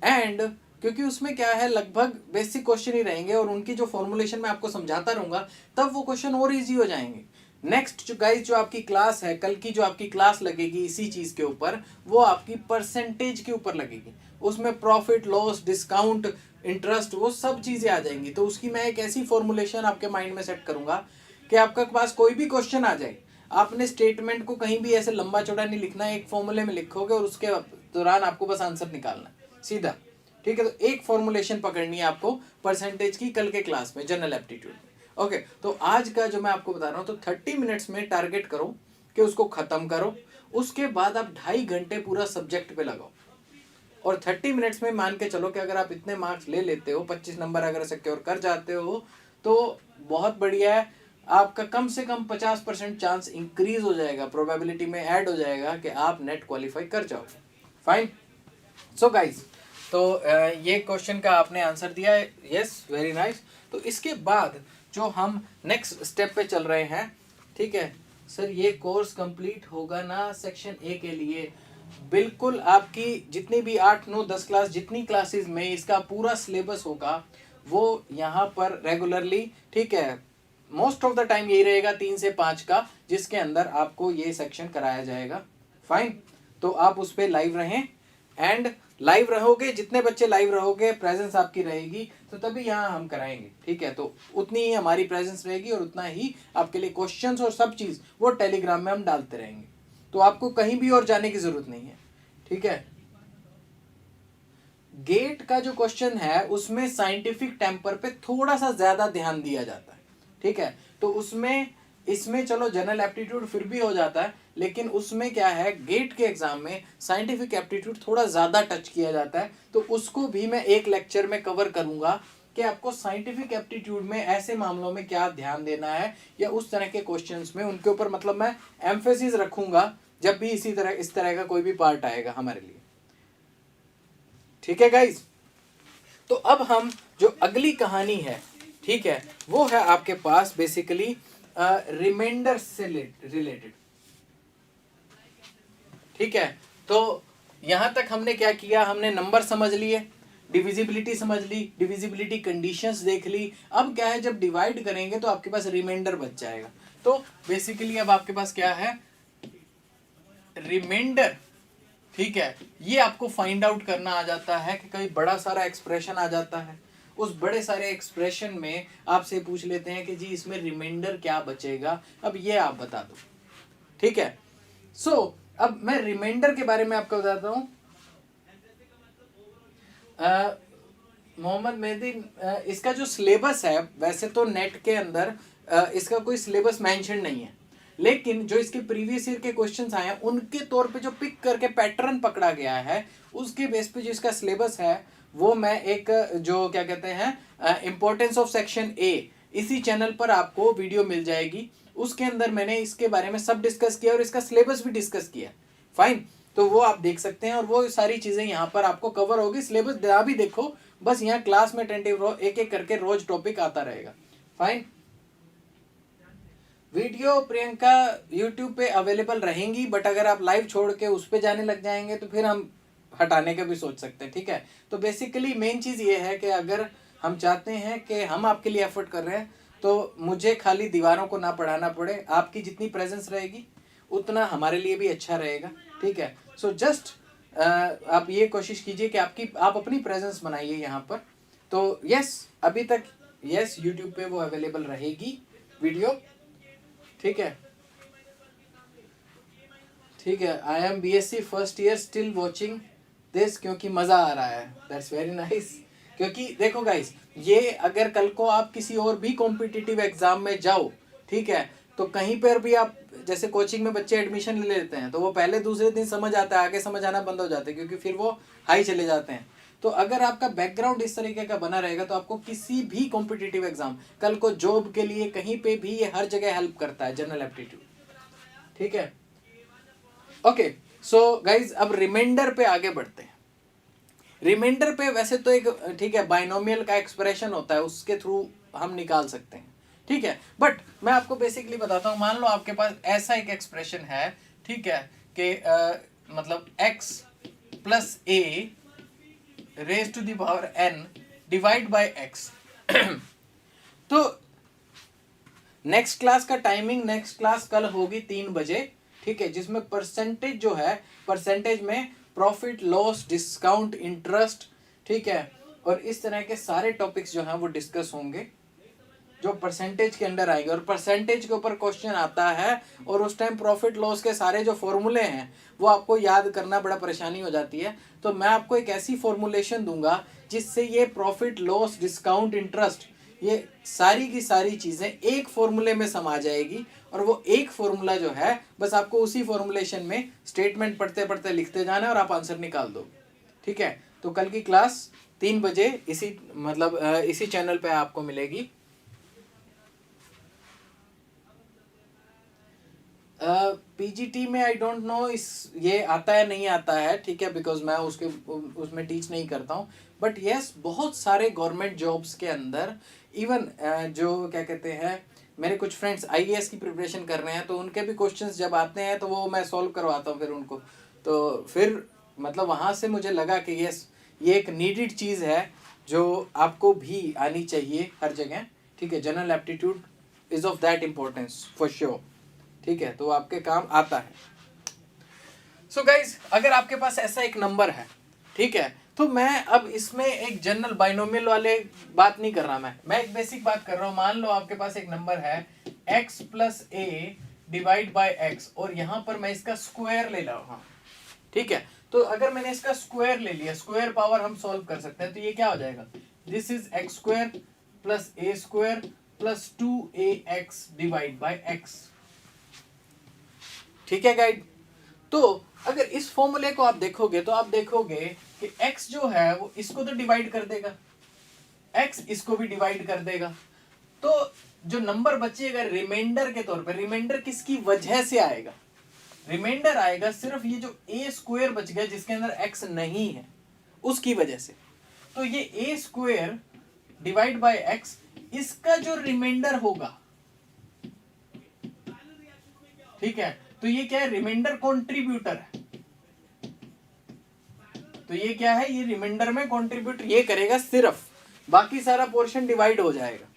एंड क्योंकि उसमें क्या है, लगभग बेसिक क्वेश्चन ही रहेंगे और उनकी जो फॉर्मुलेशन मैं आपको समझाता रहूंगा तब वो क्वेश्चन और इजी हो जाएंगे। नेक्स्ट जो गाइस, जो आपकी क्लास है, कल की जो आपकी क्लास लगेगी इसी चीज के ऊपर, वो आपकी परसेंटेज के ऊपर लगेगी। उसमें प्रॉफिट लॉस, डिस्काउंट, इंटरेस्ट, वो सब चीजें आ जाएंगी। तो उसकी मैं एक ऐसी फॉर्मुलेशन आपके माइंड में सेट करूंगा कि आपके पास कोई भी क्वेश्चन आ जाए, आपने स्टेटमेंट को कहीं भी ऐसे लंबा चौड़ा नहीं लिखना है, एक फॉर्मूले में लिखोगे और उसके दौरान आपको बस आंसर निकालना है सीधा। ठीक है, तो एक फॉर्मुलेशन पकड़नी है आपको परसेंटेज की कल के क्लास में, जनरल एप्टीट्यूड में। ओके, तो आज का जो मैं आपको बता रहा हूं, तो 30 मिनट्स में टारगेट करो कि उसको खत्म करो। उसके बाद आप 2.5 घंटे पूरा सब्जेक्ट पे लगाओ, और 30 मिनट्स में मान के चलो कि अगर आप इतने मार्क्स ले लेते हो, 25 नंबर अगर सिक्योर कर जाते हो तो बहुत बढ़िया है। आपका कम से कम 50% चांस इंक्रीज हो जाएगा, प्रोबेबिलिटी में ऐड हो जाएगा कि आप नेट क्वालिफाई कर जाओगे। फाइन। सो गाइज, तो ये क्वेश्चन का आपने आंसर दिया है, यस, वेरी नाइस। तो इसके बाद जो हम नेक्स्ट स्टेप पे चल रहे हैं, ठीक है सर, ये कोर्स कंप्लीट होगा ना सेक्शन ए के लिए? बिल्कुल, आपकी जितनी भी 8, 9, 10 क्लास, जितनी क्लासेस में इसका पूरा सिलेबस होगा वो यहाँ पर रेगुलरली, ठीक है, मोस्ट ऑफ द टाइम यही रहेगा 3 से 5 का, जिसके अंदर आपको ये सेक्शन कराया जाएगा। फाइन, तो आप उस पर लाइव रहें, एंड लाइव रहोगे, जितने बच्चे लाइव रहोगे, प्रेजेंस आपकी रहेगी, तो तभी यहाँ हम कराएंगे। ठीक है, तो उतनी ही हमारी प्रेजेंस रहेगी और उतना ही आपके लिए क्वेश्चंस और सब चीज वो टेलीग्राम में हम डालते रहेंगे। तो आपको कहीं भी और जाने की जरूरत नहीं है। ठीक है, गेट का जो क्वेश्चन है उसमें साइंटिफिक टेम्पर पे थोड़ा सा ज्यादा ध्यान दिया जाता है। ठीक है, तो उसमें, इसमें चलो जनरल एप्टीट्यूड फिर भी हो जाता है, लेकिन उसमें क्या है, गेट के एग्जाम में साइंटिफिक एप्टीट्यूड थोड़ा ज्यादा टच किया जाता है। तो उसको भी मैं एक लेक्चर में कवर करूंगा कि आपको साइंटिफिक एप्टीट्यूड में ऐसे मामलों में क्या ध्यान देना है, या उस तरह के क्वेश्चंस में उनके ऊपर, मतलब मैं एम्फेसिस रखूंगा जब भी इस तरह का कोई भी पार्ट आएगा हमारे लिए। ठीक है गाइज, तो अब हम जो अगली कहानी है, ठीक है, वो है आपके पास बेसिकली रिमाइंडर से रिलेटेड। ठीक है, तो यहां तक हमने क्या किया, हमने नंबर समझ लिए, डिविजिबिलिटी समझ ली, डिविजिबिलिटी कंडीशंस देख ली। अब क्या है, जब डिवाइड करेंगे तो आपके पास रिमाइंडर बच जाएगा। तो बेसिकली अब आपके पास क्या है, रिमाइंडर ठीक है, ये आपको फाइंड आउट करना आ जाता है कि कोई बड़ा सारा एक्सप्रेशन आ जाता है, उस बड़े सारे एक्सप्रेशन में आपसे पूछ लेते हैं कि जी इसमें रिमाइंडर क्या बचेगा, अब ये आप बता दो। ठीक है, सो अब मैं रिमाइंडर के बारे में आपको बताता हूं। मोहम्मद मेहदी, इसका जो सिलेबस है, वैसे तो नेट के अंदर इसका कोई सिलेबस मेंशन नहीं है, लेकिन जो इसके प्रीवियस ईयर के क्वेश्चंस आए हैं उनके तौर पे जो पिक करके पैटर्न पकड़ा गया है, उसके बेस पे जो इसका सिलेबस है वो मैं एक जो क्या कहते हैं इंपॉर्टेंस ऑफ सेक्शन ए, इसी चैनल पर आपको वीडियो मिल जाएगी, उसके अंदर मैंने इसके बारे में सब डिस्कस किया और इसका सिलेबस भी डिस्कस किया। फाइन, तो वो आप देख सकते हैं और वो सारी चीजें यहाँ पर आपको कवर होगी। सिलेबस भी देखो, बस यहाँ क्लास में टेंटिव एक एक करके रोज टॉपिक आता रहेगा। फाइन, वीडियो प्रियंका यूट्यूब पे अवेलेबल रहेंगी, बट अगर आप लाइव छोड़ के उस पे जाने लग जाएंगे तो फिर हम हटाने का भी सोच सकते हैं। ठीक है, तो बेसिकली मेन चीज ये है कि अगर हम चाहते हैं कि हम आपके लिए एफर्ट कर रहे हैं तो मुझे खाली दीवारों को ना पढ़ाना पड़े, आपकी जितनी प्रेजेंस रहेगी उतना हमारे लिए भी अच्छा रहेगा। ठीक है, सो जस्ट आप ये कोशिश कीजिए कि आप अपनी प्रेजेंस बनाइए यहाँ पर। तो यस, अभी तक यस यूट्यूब पे वो अवेलेबल रहेगी वीडियो। ठीक है, ठीक है, I am BSc first year still watching this, क्योंकि मजा आ रहा है। That's very nice. क्योंकि देखो गाइस, ये अगर कल को आप किसी और भी कॉम्पिटिटिव एग्जाम में जाओ, ठीक है, तो कहीं पर भी आप जैसे कोचिंग में बच्चे एडमिशन ले लेते हैं तो वो पहले दूसरे दिन समझ आता है, आगे समझ आना बंद हो जाते हैं क्योंकि फिर वो हाई चले जाते हैं। तो अगर आपका बैकग्राउंड इस तरीके का बना रहेगा तो आपको किसी भी कॉम्पिटिटिव एग्जाम, कल को जॉब के लिए कहीं पे भी ये हर जगह हेल्प करता है, जनरल एप्टीट्यूड। ठीक है, ओके, सो गाइज अब रिमाइंडर पे आगे बढ़ते हैं। रिमाइंडर पे वैसे तो एक ठीक है बाइनोमियल का एक्सप्रेशन होता है, उसके थ्रू हम निकाल सकते हैं। ठीक है, बट मैं आपको बेसिकली बताता हूँ, मान लो आपके पास ऐसा एक एक्सप्रेशन है, ठीक है, कि मतलब x plus a raise to the power n divide by x। तो नेक्स्ट क्लास का टाइमिंग, नेक्स्ट क्लास कल होगी 3 बजे, ठीक है, जिसमें परसेंटेज जो है, परसेंटेज में प्रॉफिट लॉस डिस्काउंट इंटरेस्ट, ठीक है, और इस तरह के सारे टॉपिक्स जो हैं वो डिस्कस होंगे जो परसेंटेज के अंडर आएंगे। और परसेंटेज के ऊपर क्वेश्चन आता है और उस टाइम प्रॉफिट लॉस के सारे जो फॉर्मूले हैं वो आपको याद करना बड़ा परेशानी हो जाती है। तो मैं आपको एक ऐसी फॉर्मुलेशन दूंगा जिससे ये प्रॉफिट लॉस डिस्काउंट इंटरेस्ट, ये सारी की सारी चीजें एक फॉर्मूले में समा जाएगी और वो एक फॉर्मूला जो है बस आपको उसी फॉर्मुलेशन में स्टेटमेंट पढ़ते पढ़ते लिखते जाना है और आप आंसर निकाल दो। ठीक है, तो कल की क्लास 3 बजे इसी चैनल पे आपको मिलेगी। पीजीटी में आई डोंट नो ये आता है नहीं आता है, ठीक है, बिकॉज मैं उसमें टीच नहीं करता हूँ, बट यस बहुत सारे गवर्नमेंट जॉब्स के अंदर इवन जो क्या कहते हैं, मेरे कुछ फ्रेंड्स IAS की प्रिपरेशन कर रहे हैं तो उनके भी क्वेश्चंस जब आते हैं तो वो मैं सॉल्व करवाता हूँ फिर उनको। तो फिर मतलब वहाँ से मुझे लगा कि यस ये एक नीडेड चीज़ है जो आपको भी आनी चाहिए हर जगह। ठीक है, general aptitude is of that importance for sure. ठीक है, तो आपके काम आता है। सो गाइज अगर आपके पास ऐसा एक नंबर है, ठीक है, तो मैं अब इसमें एक जनरल बाइनोमियल वाले बात नहीं कर रहा, मैं एक बेसिक बात कर रहा हूँ। मान लो आपके पास एक नंबर है x plus A divide by x और यहाँ पर मैं इसका स्क्वायर ले रहा हूँ। ठीक है, तो अगर मैंने इसका स्क्वायर ले लिया, स्क्वायर पावर हम सॉल्व कर सकते हैं, तो ये क्या हो जाएगा, this is x square plus A square plus 2ax divide by x। ठीक है गाइड, तो अगर इस फॉर्मूले को आप देखोगे तो आप देखोगे कि x जो है वो इसको तो डिवाइड कर देगा, x इसको भी डिवाइड कर देगा, तो जो नंबर बचेगा रिमाइंडर के तौर पर, रिमाइंडर किसकी वजह से आएगा, रिमाइंडर आएगा सिर्फ ये जो a स्क्वायर बच गया जिसके अंदर x नहीं है उसकी वजह से। तो ये a square divide by x इसका जो रिमाइंडर होगा, ठीक है, तो ये क्या है, रिमाइंडर कॉन्ट्रीब्यूटर है। तो ये क्या है, ये रिमाइंडर में कॉन्ट्रीब्यूट ये करेगा सिर्फ, बाकी सारा पोर्शन डिवाइड हो जाएगा।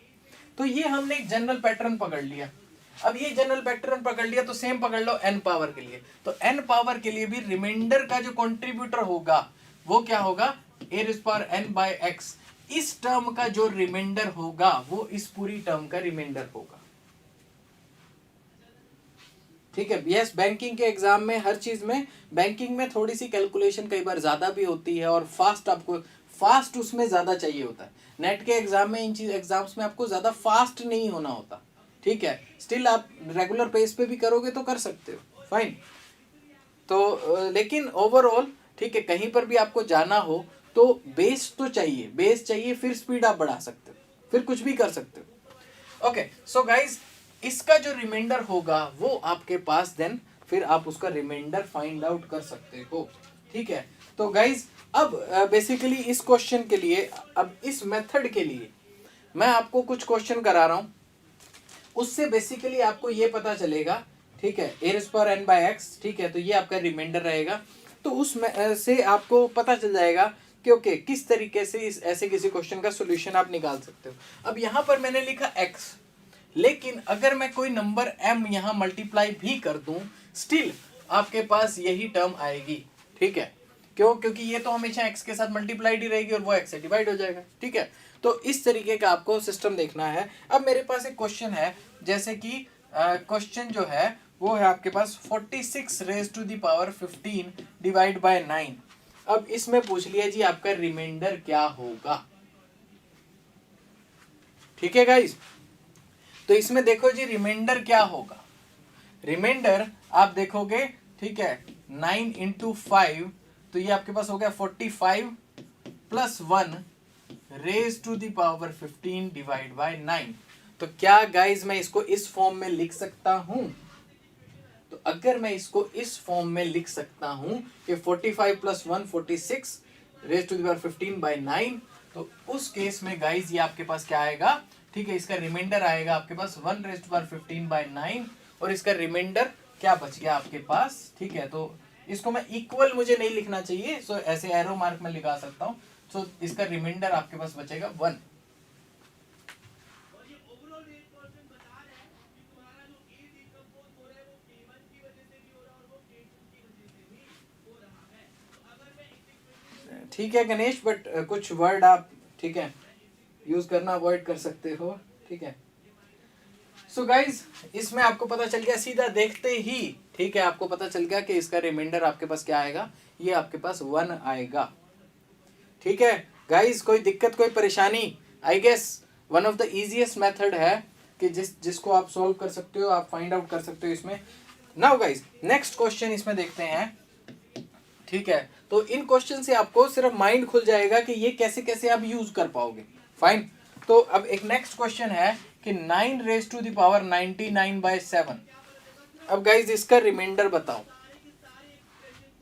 तो ये हमने एक जनरल पैटर्न पकड़ लिया। अब ये जनरल पैटर्न पकड़ लिया तो सेम पकड़ लो n पावर के लिए। तो n पावर के लिए भी रिमाइंडर का जो कंट्रीब्यूटर होगा वो क्या होगा, a raised power n by x। इस टर्म का जो रिमाइंडर होगा वो इस पूरी टर्म का रिमाइंडर होगा। ठीक है, यस बैंकिंग के एग्जाम में हर चीज में, बैंकिंग में थोड़ी सी कैलकुलेशन कई बार ज्यादा भी होती है और फास्ट आपको फास्ट उसमें ज्यादा चाहिए होता है। नेट के एग्जाम में, इन चीज एग्जाम्स में आपको ज्यादा फास्ट नहीं होना होता। ठीक है, स्टिल आप रेगुलर पेस पे भी करोगे तो कर सकते हो, फाइन। तो लेकिन ओवरऑल ठीक है, कहीं पर भी आपको जाना हो तो बेस तो चाहिए, बेस चाहिए, फिर स्पीड आप बढ़ा सकते हो, फिर कुछ भी कर सकते हो। ओके सो गाइज, इसका जो रिमाइंडर होगा वो आपके पास देन फिर आप उसका रिमाइंडर फाइंड आउट कर सकते हो। ठीक है, तो गाइज अब बेसिकली इस क्वेश्चन के लिए, अब इस मेथड के लिए मैं आपको कुछ क्वेश्चन करा रहा हूं, उससे बेसिकली आपको ये पता चलेगा। ठीक है, a raised power n by x, ठीक है, तो ये आपका रिमाइंडर रहेगा। तो उस से आपको पता चल जाएगा कि ओके किस तरीके से इस ऐसे किसी क्वेश्चन का सॉल्यूशन आप निकाल सकते हो। अब यहाँ पर मैंने लिखा x, लेकिन अगर मैं कोई नंबर m यहाँ मल्टीप्लाई भी कर दूं स्टिल आपके पास यही टर्म आएगी। ठीक है, क्यों, क्योंकि ये तो हमेशा x के साथ मल्टीप्लाइड ही रहेगी और वो x से डिवाइड हो जाएगा। ठीक है, तो इस तरीके का आपको सिस्टम देखना है। अब मेरे पास एक क्वेश्चन है, जैसे कि क्वेश्चन जो है वो है आपके पास 46 raise to the power 15 divide by 9। अब इसमें पूछ लिया जी आपका रिमाइंडर क्या होगा। ठीक है गाइस, तो इसमें देखो जी रिमाइंडर क्या होगा। रिमाइंडर आप देखोगे, ठीक है, 9 इंटू 5, तो ये आपके पास हो गया 45 plus 1 raise to the power 15 divide by 9। तो क्या गाइज मैं इसको इस फॉर्म में लिख सकता हूं? तो अगर मैं इसको इस फॉर्म में लिख सकता हूं कि 45 plus 1 46 raise to the power 15 by 9, तो उस केस में गाइज ये आपके पास क्या आएगा, ठीक है, इसका रिमाइंडर आएगा आपके पास 1 रेज टू पावर 15 बाय 9, और इसका रिमाइंडर क्या बच गया आपके पास। ठीक है, तो इसको मैं इक्वल मुझे नहीं लिखना चाहिए, सो ऐसे एरो मार्क में लिखा सकता हूं। सो इसका रिमाइंडर आपके पास बचेगा 1। ठीक है गणेश, बट कुछ वर्ड आप ठीक है यूज करना अवॉइड कर सकते हो। ठीक है, सो गाइज इसमें आपको पता चल गया सीधा देखते ही। ठीक है, आपको पता चल गया कि इसका रिमाइंडर आपके पास क्या आएगा, ये आपके पास 1 आएगा। ठीक है गाइज, कोई दिक्कत कोई परेशानी? I guess one of the easiest method है कि जिसको आप सॉल्व कर सकते हो, आप फाइंड आउट कर सकते हो इसमें। नाउ गाइज नेक्स्ट क्वेश्चन इसमें देखते हैं। ठीक है, तो इन क्वेश्चन से आपको सिर्फ माइंड खुल जाएगा कि ये कैसे कैसे आप यूज कर पाओगे। फाइन, तो अब एक नेक्स्ट क्वेश्चन है कि 9 raise to the power 99 by 7। अब गाइज इसका रिमाइंडर बताओ।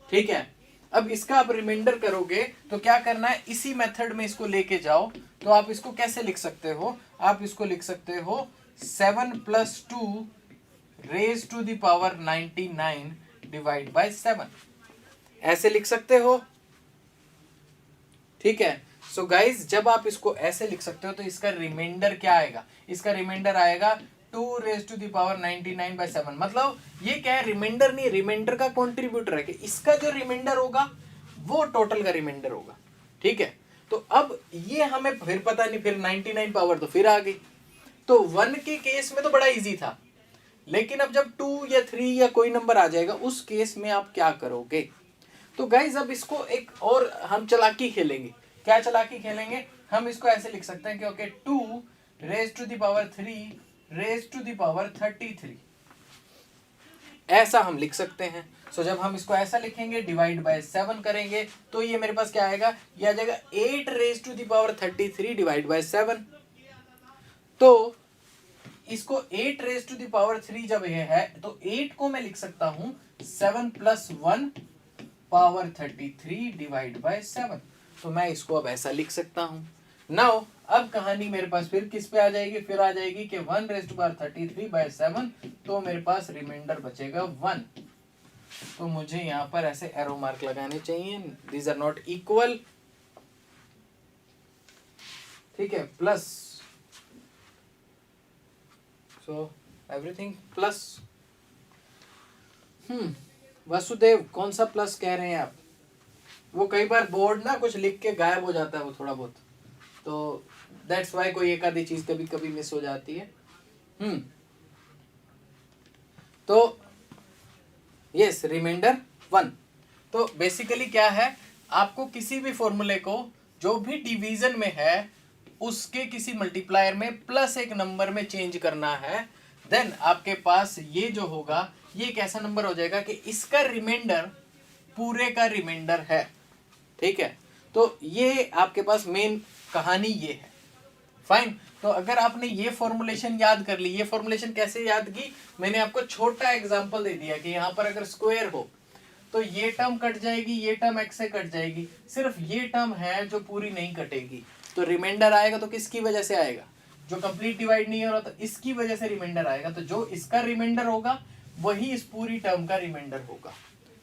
ठीक है, अब इसका आप रिमाइंडर करोगे तो क्या करना है, इसी मेथड में इसको लेके जाओ। तो आप इसको कैसे लिख सकते हो, आप इसको लिख सकते हो 7 plus 2 raise to the power 99 divide by 7, ऐसे लिख सकते हो। ठीक है, सो गाइज जब आप इसको ऐसे लिख सकते हो तो इसका रिमाइंडर क्या आएगा, इसका रिमाइंडर आएगा 2 raise to the power 99 by 7। मतलब ये क्या है, रिमाइंडर नहीं, रिमाइंडर का कंट्रीब्यूटर है कि इसका जो रिमाइंडर होगा वो टोटल का रिमाइंडर होगा। ठीक है, तो अब ये हमें फिर पता नहीं, फिर 99 पावर तो फिर आ गई। तो 1 के केस में तो बड़ा इजी था, लेकिन अब जब 2 या 3 या कोई नंबर आ जाएगा उस केस में आप क्या करोगे। तो गाइज अब इसको एक और हम चालाकी खेलेंगे। क्या चालाकी खेलेंगे, हम इसको ऐसे लिख सकते हैं कि okay 2 raise to the power 3 raise to the power 33, ऐसा हम लिख सकते हैं। सो जब हम इसको ऐसा लिखेंगे डिवाइड बाय 7 करेंगे तो ये मेरे पास क्या आएगा, ये आ जाएगा 8 raise to the power 33 divide by 7। तो इसको 8 रेज टू द पावर 3 जब ये है तो 8 को मैं लिख सकता हूं 7 प्लस 1 पावर 33 डिवाइड बाय 7। तो मैं इसको अब ऐसा लिख सकता हूं। नाउ अब कहानी मेरे पास फिर किस पे आ जाएगी, फिर आ जाएगी कि 1 रेज टू पावर 33 बाय 7, तो मेरे पास रिमाइंडर बचेगा 1। तो मुझे यहां पर ऐसे एरो मार्क लगाने चाहिए, दीज आर नॉट इक्वल। ठीक है, plus, so everything plus. Vasudev कौन सा प्लस कह रहे हैं आप? वो कई बार बोर्ड ना कुछ लिख के गायब हो जाता है वो थोड़ा बहुत, तो दैट्स वाई कोई एक आधी चीज कभी कभी मिस हो जाती है। तो यस, रिमाइंडर 1। तो बेसिकली क्या है, आपको किसी भी फॉर्मूले को जो भी डिवीजन में है उसके किसी मल्टीप्लायर में प्लस एक नंबर में चेंज करना है, देन आपके पास ये जो होगा ये एक ऐसा नंबर हो जाएगा कि इसका रिमाइंडर पूरे का रिमाइंडर है। ठीक है, तो ये आपके पास मेन कहानी ये है। फाइन। तो अगर आपने ये फॉर्मुलेशन याद कर ली, ये फॉर्मुलेशन कैसे याद की, मैंने आपको छोटा एग्जांपल दे दिया कि यहाँ पर अगर स्क्वायर हो तो ये टर्म कट जाएगी, ये टर्म x से कट जाएगी, सिर्फ ये टर्म है जो पूरी नहीं कटेगी। तो रिमाइंडर आएगा तो किसकी वजह से आएगा? जो कंप्लीट डिवाइड नहीं हो रहा, तो इसकी वजह से रिमाइंडर आएगा। तो जो इसका रिमाइंडर होगा वही इस पूरी टर्म का रिमाइंडर होगा।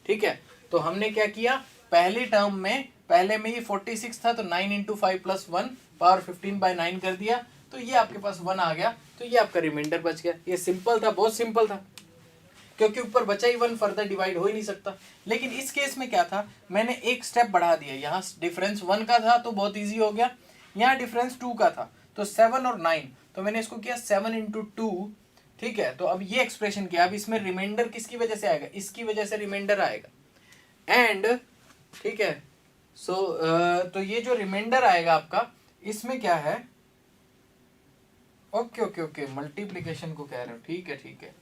ठीक है, तो हमने क्या किया, पहले टर्म में, पहले में ये 46 था तो 9 इंटू 5 प्लस 1 पावर 15/9 कर दिया, तो ये आपके पास 1 आ गया, तो ये आपका रिमाइंडर बच गया। ये सिंपल था, बहुत सिंपल था, क्योंकि ऊपर बचा ही 1, फर्दर डिवाइड हो ही नहीं सकता। लेकिन इस केस में क्या था, मैंने एक स्टेप बढ़ा दिया। यहाँ डिफरेंस 1 का था तो बहुत ईजी हो गया, यहाँ डिफरेंस 2 का था तो 7 और 9, तो मैंने इसको किया 7 इंटू 2। ठीक है, तो अब ये एक्सप्रेशन किया, अब इसमें रिमाइंडर किसकी वजह से आएगा? इसकी वजह से रिमाइंडर आएगा। एंड ठीक है, सो तो ये जो रिमाइंडर आएगा आपका, इसमें क्या है, ओके ओके ओके, मल्टीप्लीकेशन को कह रहे हो, ठीक है ठीक है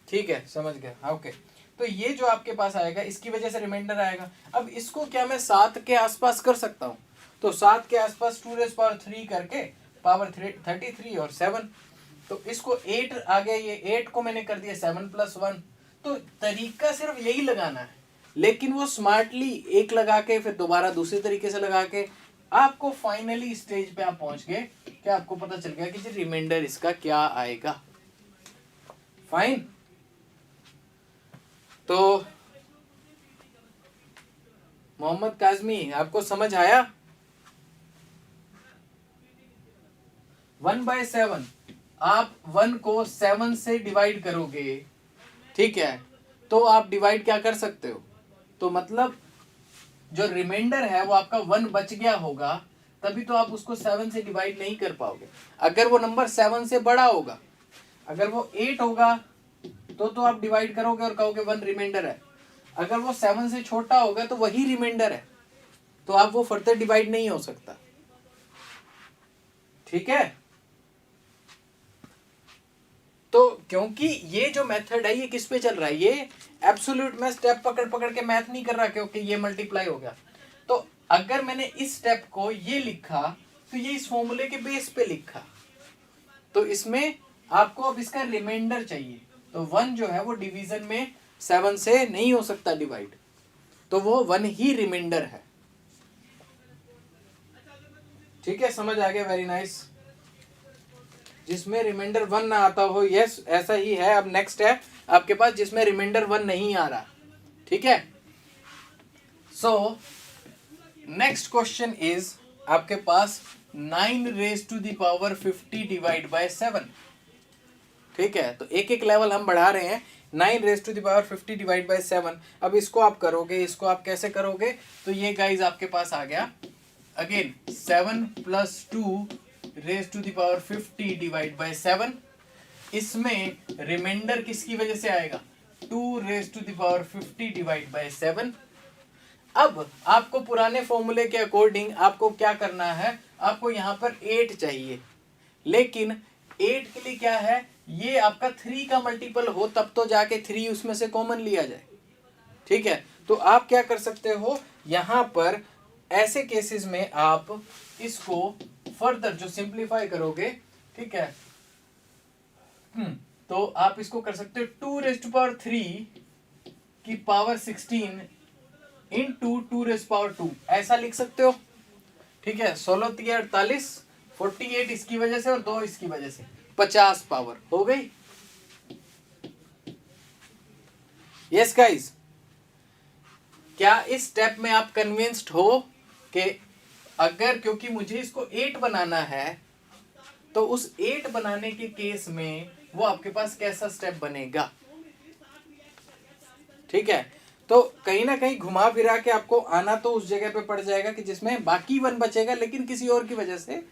ठीक है, समझ गया। ओके, तो ये जो आपके पास आएगा इसकी वजह से रिमाइंडर आएगा। अब इसको क्या मैं 7 के आसपास कर सकता हूँ? तो 7 के आसपास 2⁻³ करके पावर 33 और 7, तो इसको 8 आ गया, ये 8 को मैंने कर दिया 7 + 1। तो तरीका सिर्फ यही लगाना है, लेकिन वो स्मार्टली एक लगा के फिर दोबारा दूसरे तरीके से लगा के आपको फाइनली स्टेज पे आप पहुंच गए कि आपको पता चल गया कि रिमाइंडर इसका क्या आएगा। फाइन। तो मोहम्मद काजमी, आपको समझ आया? 1/7 आप 1 को 7 से डिवाइड करोगे, ठीक है, तो आप डिवाइड क्या कर सकते हो, तो मतलब जो रिमाइंडर है वो आपका 1 बच गया होगा, तभी तो आप उसको 7 से डिवाइड नहीं कर पाओगे। अगर वो नंबर 7 से बड़ा होगा, अगर वो 8 होगा तो आप डिवाइड करोगे और कहोगे 1 रिमाइंडर है। अगर वो 7 से छोटा होगा तो वही रिमाइंडर है, तो आप वो फर्दर डिवाइड नहीं हो सकता। ठीक है, तो क्योंकि ये जो मेथड है ये किस पे चल रहा है, ये एब्सोल्यूट में स्टेप पकड़ पकड़ के मैथ नहीं कर रहा क्योंकि ये मल्टीप्लाई हो गया। तो अगर मैंने इस स्टेप को ये लिखा तो ये इस फॉर्मूले के बेस पे लिखा, तो इसमें आपको अब इसका रिमाइंडर चाहिए। तो 1 जो है वो डिवीजन में 7 से नहीं हो सकता डिवाइड, तो वो 1 ही रिमाइंडर है। ठीक है, समझ आ गया, वेरी नाइस। जिसमें रिमाइंडर 1 ना आता हो, यस ऐसा ही है। अब नेक्स्ट है आपके पास जिसमें रिमाइंडर 1 नहीं आ रहा। ठीक है, सो नेक्स्ट क्वेश्चन इज आपके पास 9⁻50 डिवाइड बाय 7। ठीक है, तो एक एक लेवल हम बढ़ा रहे हैं। 9⁻50 डिवाइड बाय 7। अब इसको आप करोगे, इसको आप कैसे करोगे, तो ये गाइज आपके पास आ गया अगेन 7 + 2⁻50 डिवाइड बाय 7। इसमें रिमाइंडर किसकी वजह से आएगा, 2⁻50 डिवाइड बाय 7। अब आपको पुराने फॉर्मूले के अकॉर्डिंग आपको क्या करना है, आपको यहाँ पर 8 चाहिए, लेकिन 8 के लिए क्या है, ये आपका 3 का मल्टीपल हो तब तो जाके 3 उसमें से कॉमन लिया जाए। ठीक है, तो आप क्या कर सकते हो, यहाँ पर ऐसे केसेस में आप इसको फर्दर जो सिंप्लीफाई करोगे, ठीक है, तो आप इसको कर सकते हो 2⁻³ की पावर 16 इंटू 2⁻², ऐसा लिख सकते हो। ठीक है, 16 × 48, 48 इसकी वजह से और 2 इसकी वजह से 50 पावर हो गई। यस गाइस, क्या इस स्टेप में आप कन्विंस्ड हो कि अगर, क्योंकि मुझे इसको 8 बनाना है, तो उस 8 बनाने के केस में वो आपके पास कैसा स्टेप बनेगा। ठीक है, तो कहीं ना कहीं घुमा फिरा के आपको आना तो उस जगह पे पड़ जाएगा कि जिसमें बाकी 1 बचेगा लेकिन किसी और की वजह से,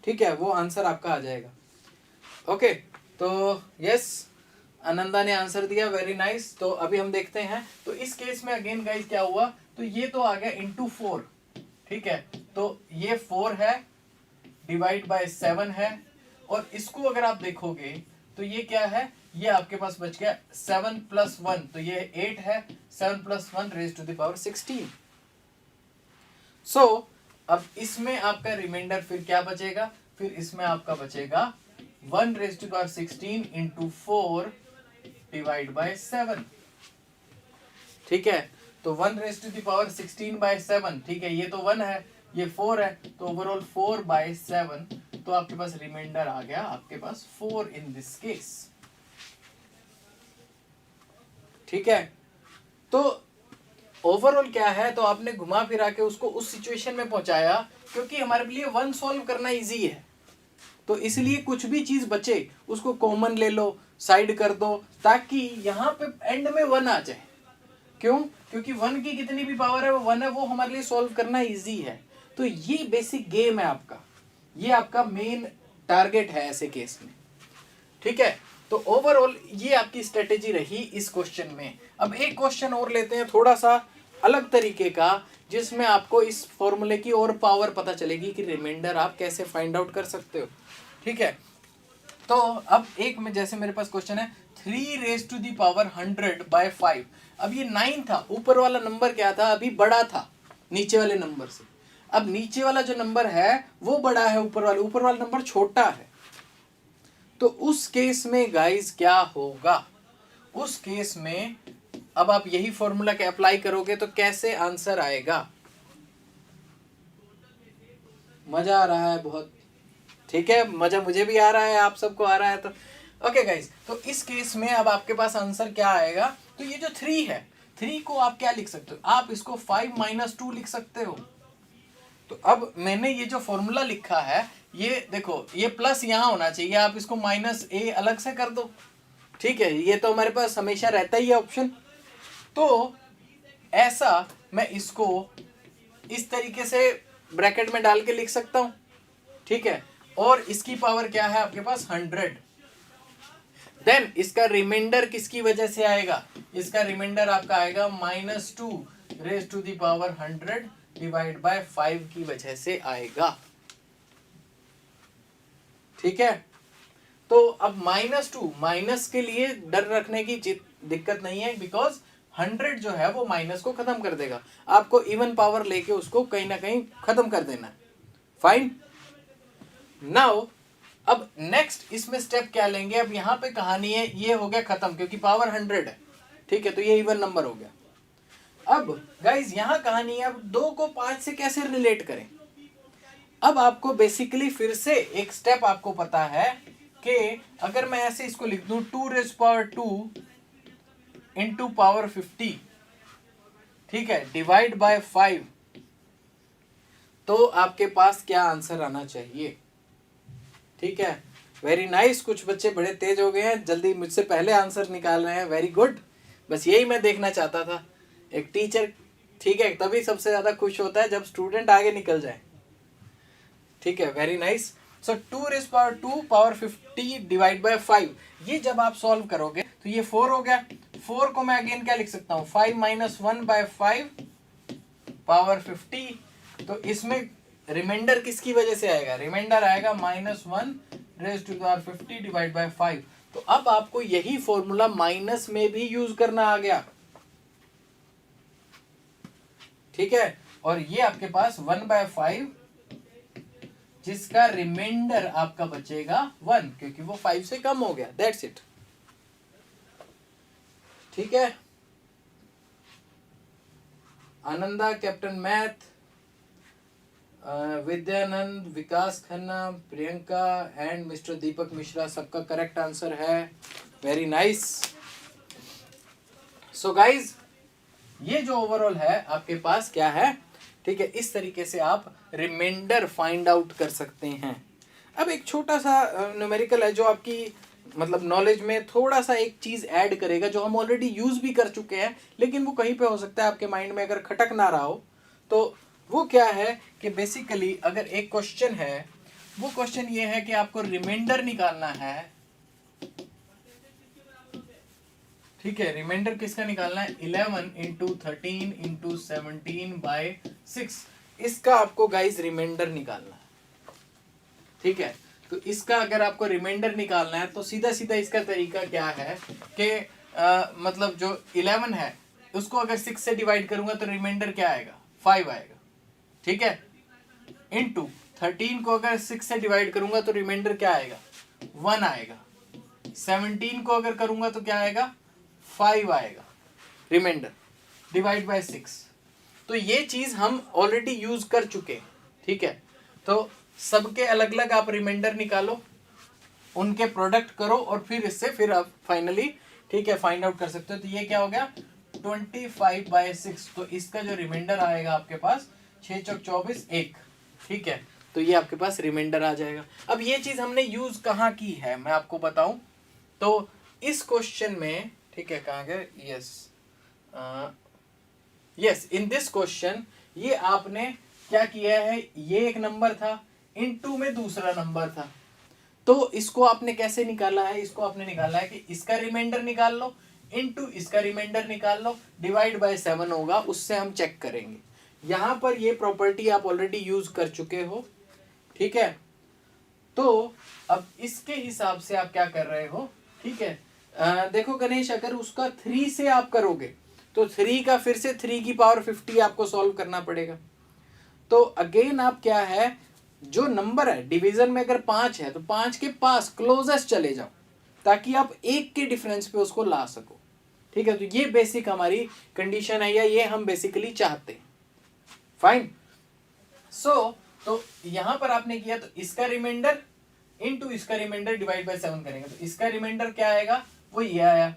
ठीक है, वो आंसर आपका आ जाएगा। ओके, तो यस, आनंदा ने आंसर दिया, वेरी नाइस। तो अभी हम देखते हैं, तो इस केस में अगेन गाइस क्या हुआ, तो ये तो आ गया इंटू 4, ठीक है, तो ये 4 है डिवाइड बाय 7 है, और इसको अगर आप देखोगे तो ये क्या है, ये आपके पास बच गया 7 प्लस 1, तो ये 8 है, 7 plus 1 raise to the power 16। So अब इसमें आपका रिमाइंडर फिर क्या बचेगा, फिर इसमें आपका बचेगा 1 raise to power 16 into 4 divide by 7, ठीक है, तो 1 raise to the power 16 by 7, ठीक है, ये तो 1 है, ये 4 है, तो ओवरऑल 4 बाय 7, तो आपके पास रिमाइंडर आ गया आपके पास 4 इन दिस केस। ठीक है, तो ओवरऑल क्या है, तो आपने घुमा फिरा के उसको उस सिचुएशन में पहुंचाया, क्योंकि हमारे लिए 1 सॉल्व करना इजी है, तो इसलिए कुछ भी चीज बचे उसको कॉमन ले लो, साइड कर दो, ताकि यहां पे एंड में 1 आ जाए। क्यों, क्योंकि 1 की कितनी भी पावर है वो 1 है, वो हमारे लिए सॉल्व करना इजी है। तो ये बेसिक गेम है आपका, ये आपका मेन टारगेट है ऐसे केस में। ठीक है, तो ओवरऑल ये आपकी स्ट्रेटेजी रही इस क्वेश्चन में। अब एक क्वेश्चन और लेते हैं थोड़ा सा अलग तरीके का, जिसमें आपको इस फॉर्मूले की और पावर पता चलेगी कि रिमाइंडर आप कैसे फाइंड आउट कर सकते हो। ठीक है, तो अब एक में जैसे मेरे पास क्वेश्चन है 3 raise to the power 100 by 5। अब ये 9 था, ऊपर वाला नंबर क्या था, अभी बड़ा था नीचे वाले नंबर से। अब नीचे वाला जो नंबर है वो बड़ा है ऊपर वाला नंबर छोटा है। तो उस केस में गाइस क्या होगा, उस केस में अब आप यही फॉर्मूला के अप्लाई करोगे तो कैसे आंसर आएगा। मजा आ रहा है बहुत, ठीक है, मजा मुझे भी आ रहा है, आप सबको आ रहा है, तो ओके गाइस, तो इस केस में अब आपके पास आंसर क्या आएगा, तो ये जो 3 है, 3 को आप क्या लिख सकते हो, आप इसको 5 माइनस 2 लिख सकते हो। तो अब मैंने ये जो फॉर्मूला लिखा है, ये देखो, ये प्लस यहां होना चाहिए, आप इसको माइनस ए अलग से कर दो। ठीक है, ये तो हमारे पास हमेशा रहता ही है ऑप्शन। तो ऐसा मैं इसको इस तरीके से ब्रैकेट में डाल के लिख सकता हूं। ठीक है, और इसकी पावर क्या है आपके पास 100। देन इसका रिमाइंडर किसकी वजह से आएगा, इसका रिमाइंडर आपका आएगा -2 raise to the power 100 divide by 5 की वजह से आएगा। ठीक है, तो अब -2 माइनस के लिए डर रखने की दिक्कत नहीं है, बिकॉज 100 जो है वो माइनस को खत्म कर देगा, आपको इवन पावर लेके उसको कहीं ना कहीं खत्म कर देना है। फाइन, नाउ अब नेक्स्ट इसमें स्टेप क्या लेंगे, अब यहां पे कहानी है, ये हो गया खत्म क्योंकि पावर 100 है। ठीक है, तो ये इवन नंबर हो गया। अब गाइज यहां कहानी है, अब 2 को 5 से कैसे रिलेट करें। अब आपको बेसिकली फिर से एक स्टेप आपको पता है कि अगर मैं ऐसे इसको लिख दूं 2 रेज पावर 2 इंटू पावर 50, ठीक है, डिवाइड बाय 5, तो आपके पास क्या आंसर आना चाहिए। ठीक है, वेरी नाइस, कुछ बच्चे बड़े तेज हो गए हैं, जल्दी मुझसे पहले आंसर निकाल रहे हैं, वेरी गुड। बस यही मैं देखना चाहता था, एक टीचर, ठीक है, तभी सबसे ज्यादा खुश होता है जब स्टूडेंट आगे निकल जाए। ठीक है, very nice. So 2 raise power 2 power 50 divide by 5, ये जब आप सॉल्व करोगे तो ये 4 हो गया। 4 को मैं अगेन क्या लिख सकता हूँ, 5 माइनस 1 बाय 5 पावर 50। तो इसमें रिमाइंडर किसकी वजह से आएगा, रिमाइंडर आएगा -1 raise to power 50 divide by 5। तो अब आपको यही फॉर्मूला माइनस में भी यूज करना आ गया। ठीक है, और ये आपके पास 1/5, जिसका रिमाइंडर आपका बचेगा 1, क्योंकि वो 5 से कम हो गया, दैट्स इट। ठीक है, Ananda, captain math, Vidyanand, Vikas Khanna, Priyanka and mister Deepak Mishra, सबका करेक्ट आंसर है, वेरी नाइस। सो गाइज, ये जो ओवरऑल है आपके पास क्या है, ठीक है, इस तरीके से आप रिमाइंडर फाइंड आउट कर सकते हैं। अब एक छोटा सा न्यूमेरिकल है जो आपकी मतलब नॉलेज में थोड़ा सा एक चीज ऐड करेगा जो हम ऑलरेडी यूज भी कर चुके हैं, लेकिन वो कहीं पे हो सकता है आपके माइंड में अगर खटक ना रहा हो। तो वो क्या है कि बेसिकली अगर एक क्वेश्चन है, वो क्वेश्चन ये है कि आपको रिमाइंडर निकालना है, ठीक है। रिमाइंडर किसका निकालना है? 11 इंटू 13 इंटू 17/6, इसका आपको गाइस रिमाइंडर निकालना है, ठीक है। तो इसका अगर आपको रिमाइंडर निकालना है तो सीधा सीधा इसका तरीका क्या है कि मतलब जो 11 है उसको अगर 6 से डिवाइड करूंगा तो रिमाइंडर क्या आएगा? 5 आएगा, ठीक है। इनटू 13 को अगर 6 से डिवाइड करूंगा तो रिमाइंडर क्या आएगा? 1 आएगा। 17 को अगर करूंगा तो क्या आएगा? 5 आएगा रिमाइंडर, डिवाइड बाय 6। तो ये चीज हम ऑलरेडी यूज कर चुके हैं, ठीक है। तो सबके अलग अलग आप रिमाइंडर निकालो, उनके प्रोडक्ट करो और फिर इससे फिर आप फाइनली, ठीक है, फाइंड आउट कर सकते हो। तो ये क्या हो गया? 25/6। तो इसका जो रिमाइंडर आएगा आपके पास 6 चौक 24 1, ठीक है। तो ये आपके पास रिमाइंडर आ जाएगा। अब ये चीज हमने यूज कहाँ की है मैं आपको बताऊं तो इस क्वेश्चन में, ठीक है, कहाँ गए? यस, इन दिस क्वेश्चन ये आपने क्या किया है, ये एक नंबर था, इनटू में दूसरा नंबर था। तो इसको आपने कैसे निकाला है? इसको आपने निकाला है कि इसका रिमाइंडर निकाल लो, इनटू इसका रिमाइंडर निकाल लो, डिवाइड बाय 7 होगा, उससे हम चेक करेंगे। यहां पर ये प्रॉपर्टी आप ऑलरेडी यूज कर चुके हो, ठीक है। तो अब इसके हिसाब से आप क्या कर रहे हो, ठीक है। देखो गणेश, अगर उसका 3 से आप करोगे तो 3 का फिर से 3 की पावर 50 आपको सॉल्व करना पड़ेगा। तो अगेन आप क्या है, जो नंबर है डिवीजन में अगर 5 है तो 5 के पास क्लोजेस्ट चले जाओ ताकि आप 1 के डिफरेंस पे उसको ला सको, ठीक है। तो ये बेसिक हमारी कंडीशन है, या ये हम बेसिकली चाहते हैं। फाइन। तो यहां पर आपने किया तो इसका रिमाइंडर इनटू इसका रिमाइंडर डिवाइड बाय 7 करेंगे तो इसका रिमाइंडर क्या आएगा? वो ये आया,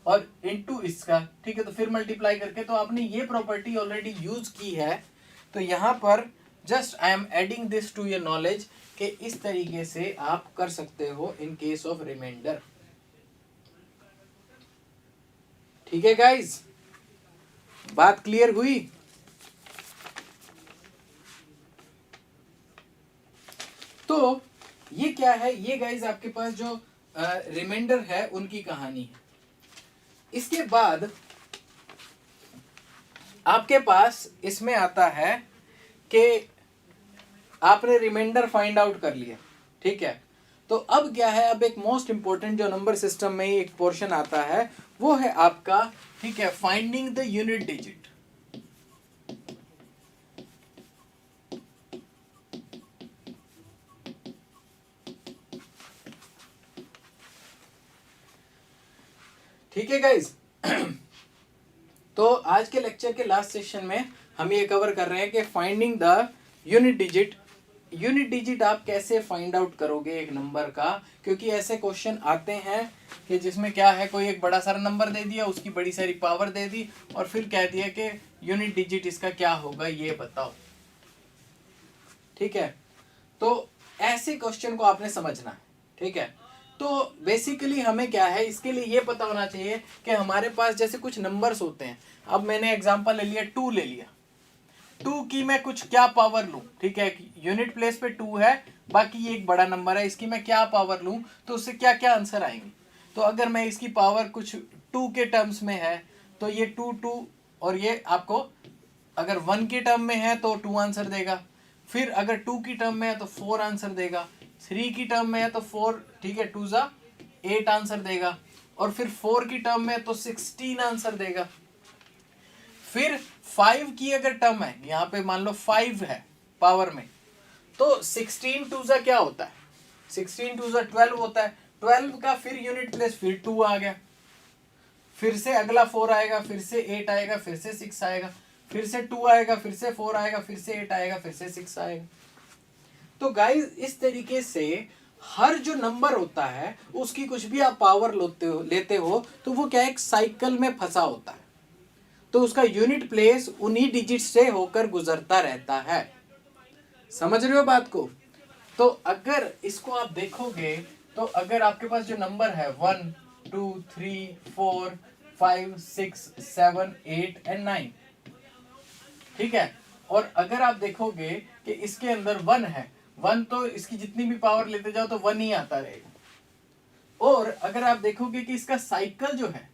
और इनटू इसका, ठीक है। तो फिर मल्टीप्लाई करके, तो आपने ये प्रॉपर्टी ऑलरेडी यूज की है। तो यहां पर just I am adding this to your knowledge कि इस तरीके से आप कर सकते हो इन केस ऑफ रिमाइंडर, ठीक है गाइज? बात क्लियर हुई? तो ये क्या है, ये गाइज आपके पास जो रिमाइंडर है उनकी कहानी है। इसके बाद आपके पास इसमें आता है कि आपने रिमाइंडर फाइंड आउट कर लिया, ठीक है। तो अब क्या है, अब एक मोस्ट इंपॉर्टेंट जो नंबर सिस्टम में एक पोर्शन आता है वो है आपका, ठीक है, फाइंडिंग द यूनिट डिजिट। ठीक है गाइज? तो आज के लेक्चर के लास्ट सेशन में हम ये कवर कर रहे हैं कि finding the unit digit. Unit digit आप कैसे फाइंड आउट करोगे एक नंबर का, क्योंकि ऐसे क्वेश्चन आते हैं कि जिसमें क्या है, कोई एक बड़ा सारा नंबर दे दिया, उसकी बड़ी सारी पावर दे दी और फिर कह दिया कि यूनिट डिजिट इसका क्या होगा ये बताओ, ठीक है। तो ऐसे क्वेश्चन को आपने समझना है, ठीक है। तो बेसिकली हमें क्या है, इसके लिए ये पता होना चाहिए कि हमारे पास जैसे कुछ नंबर्स होते हैं। अब मैंने एग्जांपल ले लिया, 2 ले लिया, 2 की मैं कुछ क्या पावर लूं, ठीक है। यूनिट प्लेस पे 2 है, बाकी ये एक बड़ा नंबर है, इसकी मैं क्या पावर लूं तो उससे क्या क्या आंसर आएंगे। तो अगर मैं इसकी पावर कुछ 2 के टर्म्स में है तो ये 2 2, और ये आपको अगर 1 के टर्म में है तो 2 आंसर देगा, फिर अगर 2 की टर्म में है तो 4 आंसर देगा, 3 की टर्म में है तो 4, ठीक है, 2 जा 8 आंसर देगा, और फिर 4 की टर्म में है तो 16 आंसर देगा। फिर 5 की अगर टर्म है, यहाँ पे मान लो 5 है पावर में, तो 16 2 जा क्या होता है, 16 2 जा 12 होता है। 12 का फिर यूनिट प्लेस फिर 2 आ गया, फिर से अगला 4 आएगा, फिर से 8 आएगा, फिर से 6 आएगा, फिर से 2 आएगा, फिर से 4 आएगा, फिर से 8 आएगा, फिर से 6 आएगा। तो गाइस इस तरीके से हर जो नंबर होता है उसकी कुछ भी आप पावर लेते हो तो वो क्या एक साइकिल में फंसा होता है, तो उसका यूनिट प्लेस उन्हीं डिजिट से होकर गुजरता रहता है। समझ रहे हो बात को? तो अगर इसको आप देखोगे तो अगर आपके पास जो नंबर है 1 2 3 4 5 6 7 8 एंड 9, ठीक है, और अगर आप देखोगे कि इसके अंदर 1 है, 1 तो इसकी जितनी भी पावर लेते जाओ तो 1 ही आता रहेगा। और अगर आप देखोगे कि इसका साइकिल जो है,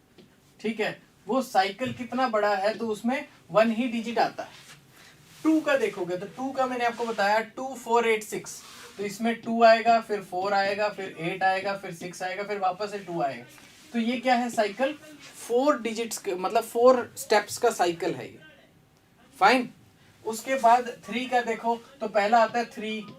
ठीक है, वो साइकिल कितना बड़ा है तो उसमें 1 ही डिजिट आता है। 2 का देखोगे तो 2 का मैंने आपको बताया 2 4 8 6, तो इसमें 2 आएगा, फिर 4 आएगा, फिर 8 आएगा, फिर 6 आएगा, फिर वापस से 2 आएगा। तो ये क्या है साइकिल, 4 डिजिट्स मतलब 4 स्टेप्स का साइकिल है ये। फाइन। उसके बाद 3 का देखो तो पहला आता है 3,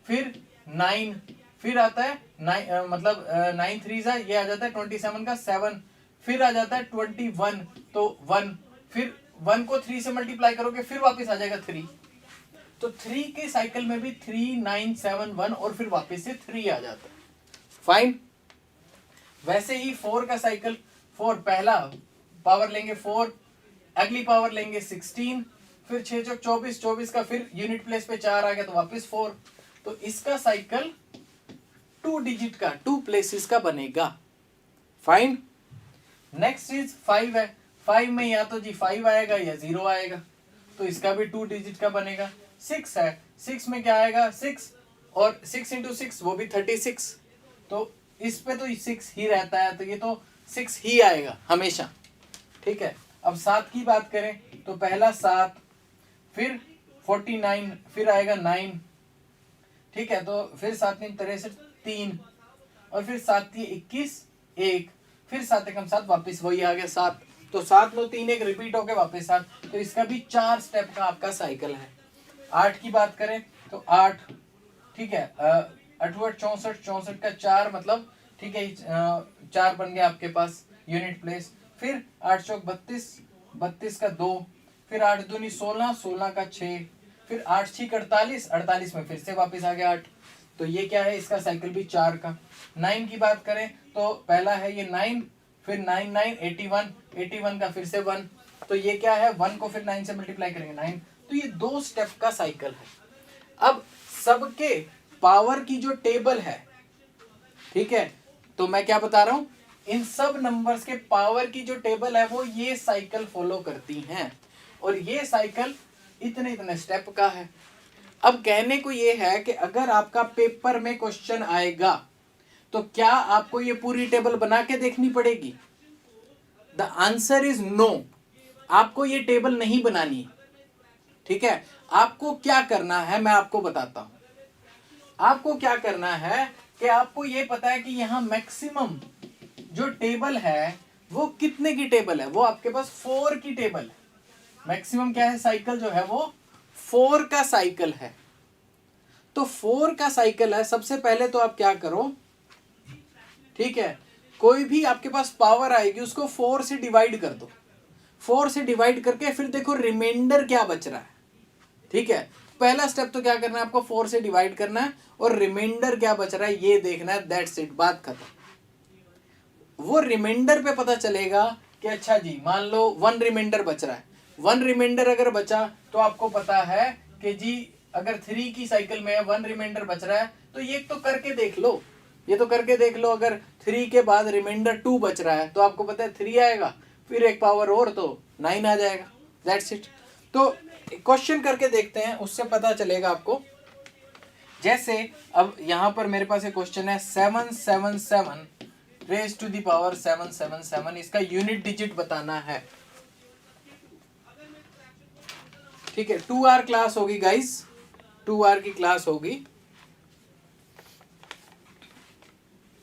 फिर 9, फिर आता है 9 मतलब 9 3 ये आ जाता है 27 का 7, फिर आ जाता है 21 तो 1, फिर 1 को 3 से मल्टीप्लाई करोगे फिर वापस आ जाएगा 3। तो 3 के साइकिल में भी 3 9 7 1 और फिर वापस से 3 आ जाता है। फाइन। वैसे ही 4 का साइकिल, 4 पहला पावर लेंगे 4, अगली पावर लेंगे 16, फिर 6 चौक 24, 24 का फिर यूनिट प्लेस पे 4 आ गया तो वापस 4। तो इसका साइकिल 2 डिजिट का 2 प्लेसेस का बनेगा। फाइन। नेक्स्ट इज 5 है, 5 में या तो जी 5 आएगा या 0 आएगा, तो इसका भी 2 डिजिट का बनेगा। 6 है, 6 में क्या आएगा 6, और 6 इंटू 6 वो भी 36, तो इस पे तो 6 ही रहता है, तो ये तो 6 ही आएगा हमेशा। ठीक है। अब 7 की बात करें तो पहला 7, फिर 49, फिर आएगा 9, ठीक है, तो फिर 7 3 63 3, और फिर 7 3 21 1, फिर 7 एकम 7, वापस वही आ गया 7, तो 7 9 3 1 रिपीट होके वापस 7, तो इसका भी 4 स्टेप का आपका साइकिल है। 8 की बात करें तो 8, ठीक है, 8 64 64 का 4 मतलब, ठीक है, 4 बन गया आपके पास यूनिट प्लेस, फिर 8 चौक 32, 32 का 2, फिर 8 दूनी 16, 16 का 6, फिर 8 6 48, 48 में फिर से वापस आ गया 8, तो ये क्या है इसका साइकिल भी 4 का। 9 की बात करें तो पहला है ये 9, फिर 9 9 81, 81 का फिर से 1, तो ये क्या है 1 को फिर 9 से मल्टीप्लाई करेंगे 9, तो ये 2 स्टेप का साइकिल है। अब सबके पावर की जो टेबल है, ठीक है, तो मैं क्या बता रहा हूं, इन सब नंबर्स के पावर की जो टेबल है वो ये साइकिल फॉलो करती हैं, और ये साइकिल इतने इतने स्टेप का है। अब कहने को ये है कि अगर आपका पेपर में क्वेश्चन आएगा तो क्या आपको ये पूरी टेबल बना के देखनी पड़ेगी? द आंसर इज नो, आपको ये टेबल नहीं बनानी। ठीक है, आपको क्या करना है मैं आपको बताता हूं। आपको क्या करना है कि आपको ये पता है कि यहां मैक्सिमम जो टेबल है वो कितने की टेबल है, वो आपके पास 4 की टेबल है। मैक्सिमम क्या है साइकिल जो है वो 4 का साइकिल है। तो 4 का साइकिल है, सबसे पहले तो आप क्या करो, ठीक है, कोई भी आपके पास पावर आएगी उसको 4 से डिवाइड कर दो, 4 से डिवाइड करके फिर देखो रिमाइंडर क्या बच रहा है। ठीक है, पहला स्टेप तो क्या करना है आपको 4 से डिवाइड करना है और रिमाइंडर क्या बच रहा है ये देखना है, दैट्स इट, बात खत्म। वो रिमाइंडर पे पता चलेगा कि अच्छा जी मान लो 1 रिमाइंडर बच रहा है, 1 रिमाइंडर अगर बचा तो आपको पता है कि जी अगर 3 की साइकिल में 1 रिमाइंडर बच रहा है तो ये तो करके देख लो, ये तो करके देख लो, अगर 3 के बाद रिमाइंडर 2 बच रहा है तो आपको पता है 3 आएगा, फिर एक पावर और तो 9 आ जाएगा, दैट्स इट। तो क्वेश्चन करके देखते हैं, उससे पता चलेगा आपको। जैसे अब यहां पर मेरे पास एक क्वेश्चन है 777 रेज टू द पावर 777, इसका यूनिट डिजिट बताना है। ठीक है, 2R क्लास होगी गाइस, 2R की क्लास होगी।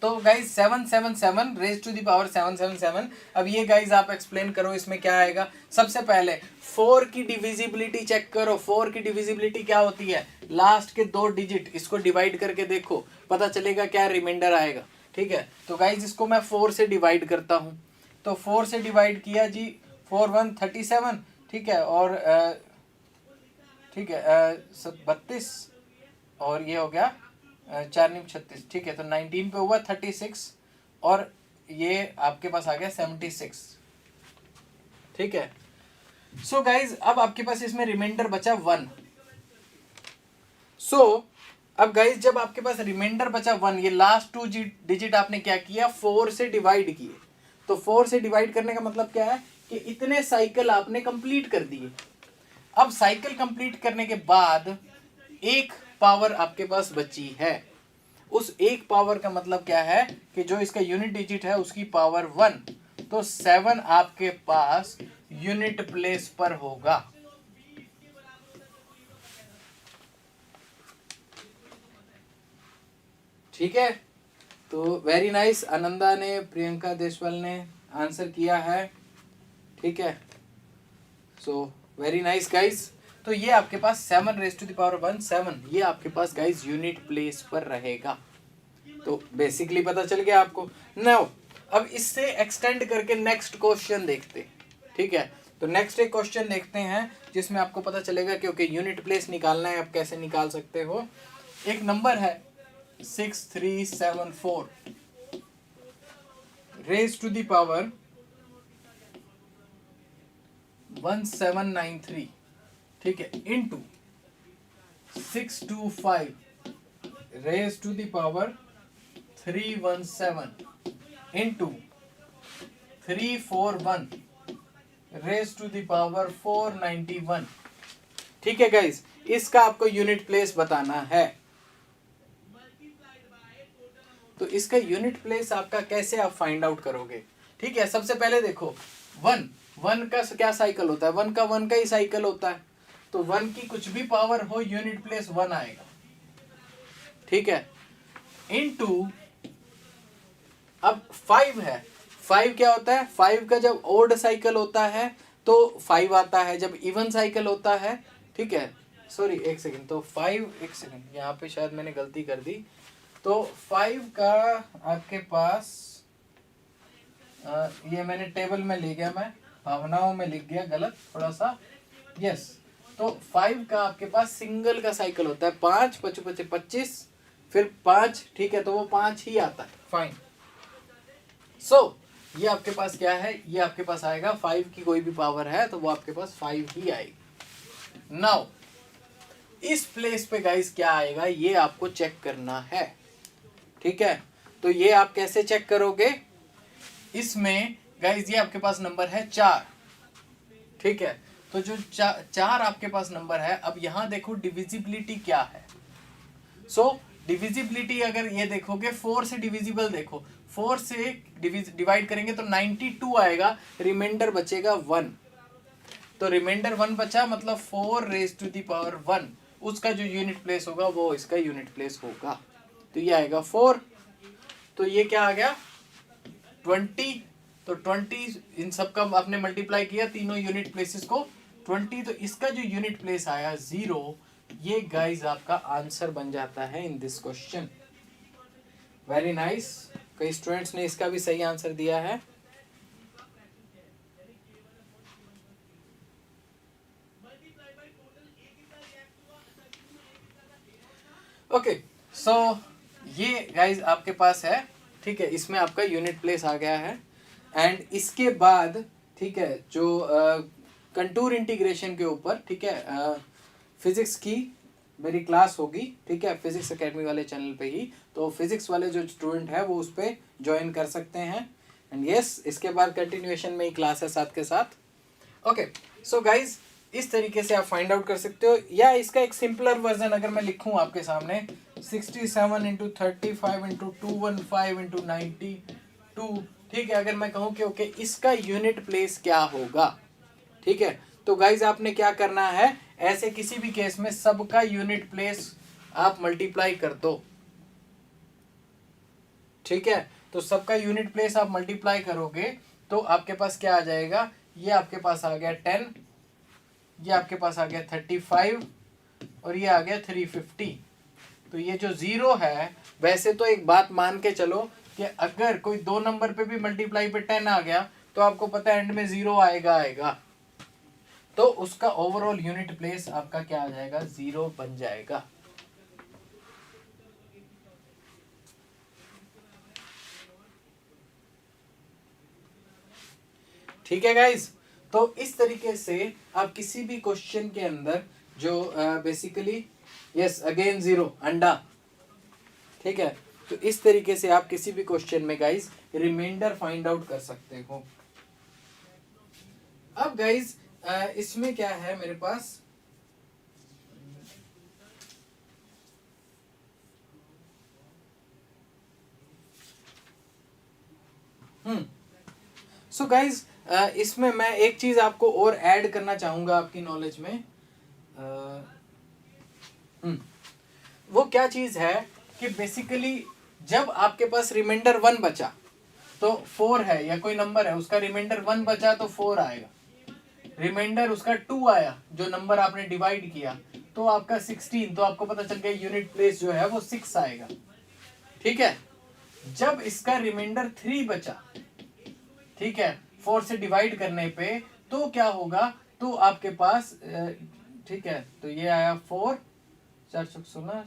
तो guys 777 raise to the power 777, अब ये गाइज आप एक्सप्लेन करो इसमें क्या आएगा। सबसे पहले 4 की डिविजिबिलिटी चेक करो, 4 की डिविजिबिलिटी क्या होती है, लास्ट के 2 डिजिट इसको डिवाइड करके देखो, पता चलेगा क्या रिमाइंडर आएगा। ठीक है, तो गाइज इसको मैं 4 से डिवाइड करता हूं, तो 4 से डिवाइड किया जी, 4 1 37, ठीक है, और ठीक है 32, और ये हो गया 4 9 36, ठीक है, तो 19 पे हुआ 36, और ये आपके पास आ गया 76। ठीक है, सो गाइज अब आपके पास इसमें रिमाइंडर बचा 1। सो अब गाइस जब आपके पास रिमाइंडर बचा 1, ये लास्ट 2 डिजिट आपने क्या किया, 4 से डिवाइड किए। तो 4 से डिवाइड करने का मतलब क्या है कि इतने साइकिल आपने कंप्लीट कर दिए। अब साइकिल कंप्लीट करने के बाद एक पावर आपके पास बची है। उस एक पावर का मतलब क्या है कि जो इसका यूनिट डिजिट है उसकी पावर 1, तो 7 आपके पास यूनिट प्लेस पर होगा। ठीक है, तो वेरी नाइस, आनंदा ने, प्रियंका देशवाल ने आंसर किया है। ठीक है, सो वेरी नाइस गाइस। तो ये आपके पास 7 रेज टू द पावर 1, 7 ये आपके पास गाइस यूनिट प्लेस पर रहेगा। तो बेसिकली पता चल गया आपको। नाउ अब इससे एक्सटेंड करके नेक्स्ट क्वेश्चन देखते। ठीक है, तो नेक्स्ट एक क्वेश्चन देखते हैं जिसमें आपको पता चलेगा क्योंकि यूनिट प्लेस निकालना है, आप कैसे निकाल सकते हो। एक नंबर है 6374 रेज टू द पावर 1793, ठीक है, into 625 raise to the power 317 into 341 raise to the power 491। ठीक है गाइस, इसका आपको यूनिट प्लेस बताना है। तो इसका यूनिट प्लेस आपका कैसे आप फाइंड आउट करोगे। ठीक है, सबसे पहले देखो 1 का क्या साइकिल होता है, 1 का ही साइकिल होता है। तो 1 की कुछ भी पावर हो यूनिट प्लेस 1 आएगा। ठीक है, इनटू अब 5 है। 5 क्या होता है, 5 का जब ओड साइकिल होता है तो 5 आता है, जब इवन साइकिल होता है, ठीक है, सॉरी एक सेकंड, तो 5, एक सेकंड यहाँ पे शायद मैंने गलती कर दी। तो 5 का आपके पास ये मैंने टेबल में ले गया, मैं भावनाओं में लिख गया गलत थोड़ा सा। यस, तो 5 का आपके पास सिंगल का साइकिल होता है, 5 5 5 25 फिर 5। ठीक है, तो वो 5 ही आता है। फाइन, सो ये आपके पास क्या है, ये आपके पास आएगा 5 की कोई भी पावर है तो वो आपके पास 5 ही आएगी। नाउ इस प्लेस पे गाइस क्या आएगा ये आपको चेक करना है। ठीक है, तो ये आप कैसे चेक करोगे, इसमें गाइस ये आपके पास नंबर है 4। ठीक है, तो जो 4 आपके पास नंबर है, अब यहां देखो डिविजिबिलिटी क्या है। सो डिविजिबिलिटी अगर ये देखोगे 4 से डिविजिबल देखो, 4 से डिवाइड करेंगे तो 92 आएगा, रिमाइंडर बचेगा 1। तो रिमाइंडर 1 बचा, मतलब 4 रेज टू द पावर 1 उसका जो यूनिट प्लेस होगा वो इसका यूनिट प्लेस होगा। तो ये आएगा 4, तो ये क्या आ गया 20। तो 20 इन सब का आपने मल्टीप्लाई किया तीनों यूनिट प्लेसेस को 20, तो इसका जो यूनिट प्लेस आया 0। ये गाइस आपका आंसर बन जाता है in this question. Very nice, कई स्टूडेंट्स ने इसका भी सही आंसर दिया है। ओके, सो ये गाइस आपके पास है। ठीक है, इसमें आपका यूनिट प्लेस आ गया है। एंड इसके बाद ठीक है, जो कंटूर इंटीग्रेशन के ऊपर, ठीक है, फिजिक्स की मेरी क्लास होगी। ठीक है, फिजिक्स एकेडमी वाले चैनल पे ही, तो फिजिक्स वाले जो स्टूडेंट है वो उस पर ज्वाइन कर सकते हैं। एंड यस, इसके बाद कंटिन्यूएशन में ही क्लास है साथ के साथ। ओके, सो गाइज इस तरीके से आप फाइंड आउट कर सकते हो, या इसका एक सिंपलर वर्जन अगर मैं लिखूं आपके सामने 67 इंटू 35 इंटू 215 इंटू 92। ठीक है, अगर मैं कहूं कि ओके इसका यूनिट प्लेस क्या होगा। ठीक है, तो गाइज आपने क्या करना है, ऐसे किसी भी केस में सबका यूनिट प्लेस आप मल्टीप्लाई कर दो। ठीक है, तो सबका यूनिट प्लेस आप मल्टीप्लाई करोगे तो आपके पास क्या आ जाएगा, ये आपके पास आ गया 10, ये आपके पास आ गया 35 और ये आ गया 350। तो ये जो 0 है, वैसे तो एक बात मान के चलो कि अगर कोई 2 नंबर पे भी मल्टीप्लाई पे 10 आ गया तो आपको पता है एंड में 0 आएगा, तो उसका ओवरऑल यूनिट प्लेस आपका क्या आ जाएगा, 0 बन जाएगा। ठीक है गाइस, तो इस तरीके से आप किसी भी क्वेश्चन के अंदर जो बेसिकली यस अगेन 0 अंडा, ठीक है। तो इस तरीके से आप किसी भी क्वेश्चन में गाइज रिमाइंडर फाइंड आउट कर सकते हो। अब गाइज इसमें क्या है मेरे पास, सो गाइज इसमें मैं एक चीज आपको और ऐड करना चाहूंगा आपकी नॉलेज में। वो क्या चीज है कि बेसिकली जब आपके पास रिमाइंडर 1 बचा तो 4 है या कोई नंबर है, उसका रिमाइंडर 1 बचा तो 4 आएगा। रिमाइंडर उसका 2 आया, जो नंबर आपने डिवाइड किया, तो आपका 16, तो आपको पता चल गया यूनिट प्लेस जो है वो 6 आएगा, ठीक है। जब इसका रिमाइंडर 3 बचा, ठीक है, 4 से डिवाइड करने पे, तो क्या होगा, तो आपके पास ठीक है, तो ये आया 4 4 16,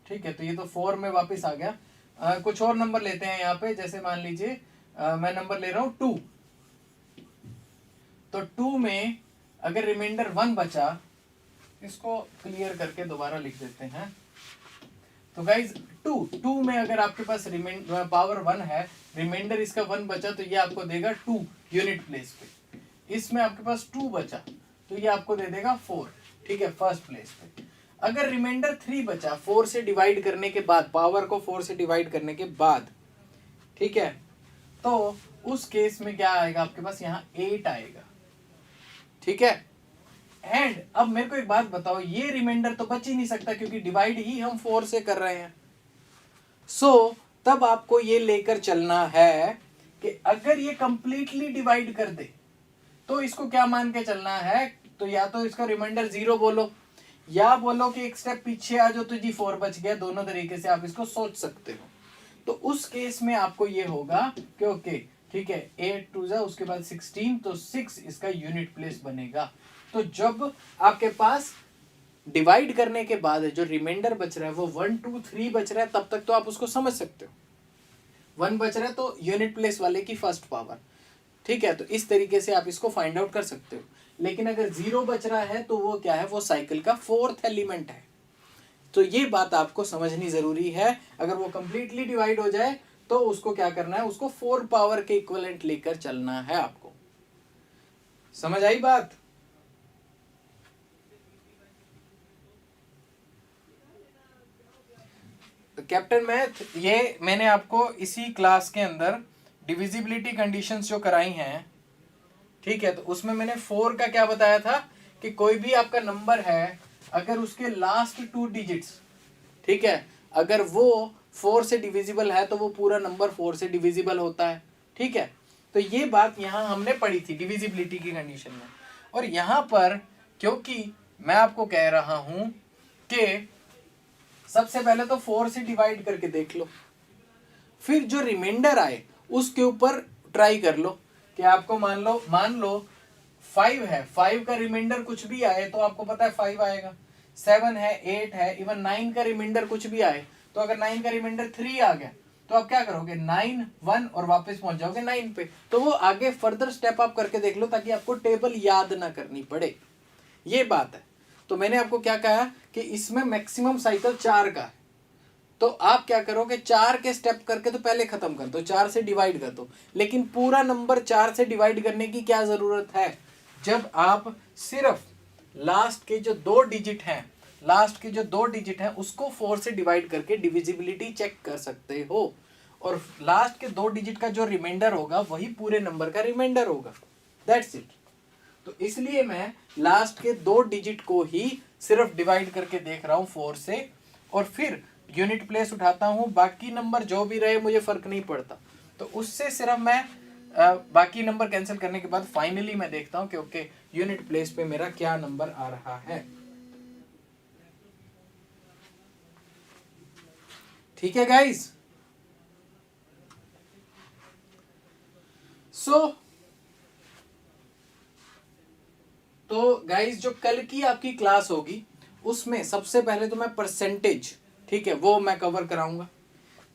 ठीक है, तो ये तो 4 में वापस आ गया। कुछ और नंबर लेते हैं यहाँ पे, जैसे मान लीजिए मैं नंबर ले रहा हूं 2, तो 2 में अगर रिमाइंडर 1 बचा, इसको क्लियर करके दोबारा लिख देते हैं। तो गाइज 2 में अगर आपके पास पावर 1 है, रिमाइंडर इसका 1 बचा, तो ये आपको देगा 2 यूनिट प्लेस पे। इसमें आपके पास 2 बचा, तो ये आपको दे देगा 4, ठीक है, फर्स्ट प्लेस पे। अगर रिमाइंडर 3 बचा 4 से डिवाइड करने के बाद, पावर को 4 से डिवाइड करने के बाद, ठीक है, तो उस केस में क्या आएगा आपके पास, यहाँ 8 आएगा, ठीक है। एंड अब मेरे को एक बात बताओ, ये रिमाइंडर तो बच ही नहीं सकता क्योंकि डिवाइड ही हम 4 से कर रहे हैं। सो तब आपको ये लेकर चलना है कि अगर ये कंप्लीटली डिवाइड कर दे तो इसको क्या मान के चलना है, तो या तो इसका रिमाइंडर 0 बोलो, या बोलो कि एक स्टेप पीछे आ जाओ तो जी 4 बच गया। दोनों तरीके से आप इसको सोच सकते हो। तो उस केस में आपको ये होगा कि ओके ठीक है, 8 2 जा, उसके बाद 16, तो 6 इसका यूनिट प्लेस बनेगा। तो जब आपके पास डिवाइड करने के बाद जो रिमाइंडर बच रहा है वो 1 2 3 बच रहा है, तब तक तो आप उसको समझ सकते हो। 1 बच रहा है तो यूनिट प्लेस वाले की फर्स्ट पावर, ठीक है। तो इस तरीके से आप इसको फाइंड आउट कर सकते हो। लेकिन अगर 0 बच रहा है तो वो क्या है, वो साइकिल का 4th एलिमेंट है। तो ये बात आपको समझनी जरूरी है। अगर वो कंप्लीटली डिवाइड हो जाए तो उसको क्या करना है, उसको 4 पावर के इक्विवेलेंट लेकर चलना है आपको। समझ आई बात? तो कैप्टन मैथ, ये मैंने आपको इसी क्लास के अंदर डिविजिबिलिटी कंडीशंस जो कराई हैं, ठीक है, तो उसमें मैंने 4 का क्या बताया था कि कोई भी आपका नंबर है, अगर उसके लास्ट 2 डिजिट्स, ठीक है, अगर वो 4 से डिविजिबल है तो वो पूरा नंबर 4 से डिविजिबल होता है, ठीक है। तो ये बात यहाँ हमने पढ़ी थी डिविजिबिलिटी की कंडीशन में। और यहाँ पर क्योंकि मैं आपको कह रहा हूं कि सबसे पहले तो 4 से डिवाइड करके देख लो, फिर जो रिमाइंडर आए उसके ऊपर ट्राई कर लो कि आपको मान लो 5 है, 5 का रिमाइंडर कुछ भी आए तो आपको पता है 5 आएगा। 7 है, 8 है, इवन 9 का रिमाइंडर कुछ भी आए, तो अगर 9 का रिमाइंडर 3 आ गया तो आप क्या करोगे, 9 1 और वापस पहुंच जाओगे 9 पे। तो वो आगे फर्दर स्टेप आप करके देख लो ताकि आपको टेबल याद ना करनी पड़े, ये बात है। तो मैंने आपको क्या कहा कि इसमें मैक्सिमम साइकिल 4 का है, तो आप क्या करोगे, 4 के स्टेप करके तो पहले खत्म कर दो, 4 से डिवाइड कर दो। लेकिन पूरा नंबर 4 से डिवाइड करने की क्या जरूरत है, जब आप सिर्फ लास्ट के जो 2 डिजिट हैं उसको 4 से डिवाइड करके डिविजिबिलिटी चेक कर सकते हो। और लास्ट के 2 डिजिट का जो रिमाइंडर होगा वही पूरे नंबर का रिमाइंडर होगा, दैट्स इट। तो इसलिए मैं लास्ट के 2 डिजिट को ही सिर्फ डिवाइड करके देख रहा हूं 4 से, और फिर यूनिट प्लेस उठाता हूं, बाकी नंबर जो भी रहे मुझे फर्क नहीं पड़ता। तो उससे सिर्फ मैं बाकी नंबर कैंसिल करने के बाद फाइनली मैं देखता हूं कि ओके यूनिट प्लेस पे मेरा क्या नंबर आ रहा है, ठीक है गाइस। तो गाइस जो कल की आपकी क्लास होगी उसमें सबसे पहले तो मैं परसेंटेज, ठीक है, वो मैं कवर कराऊंगा।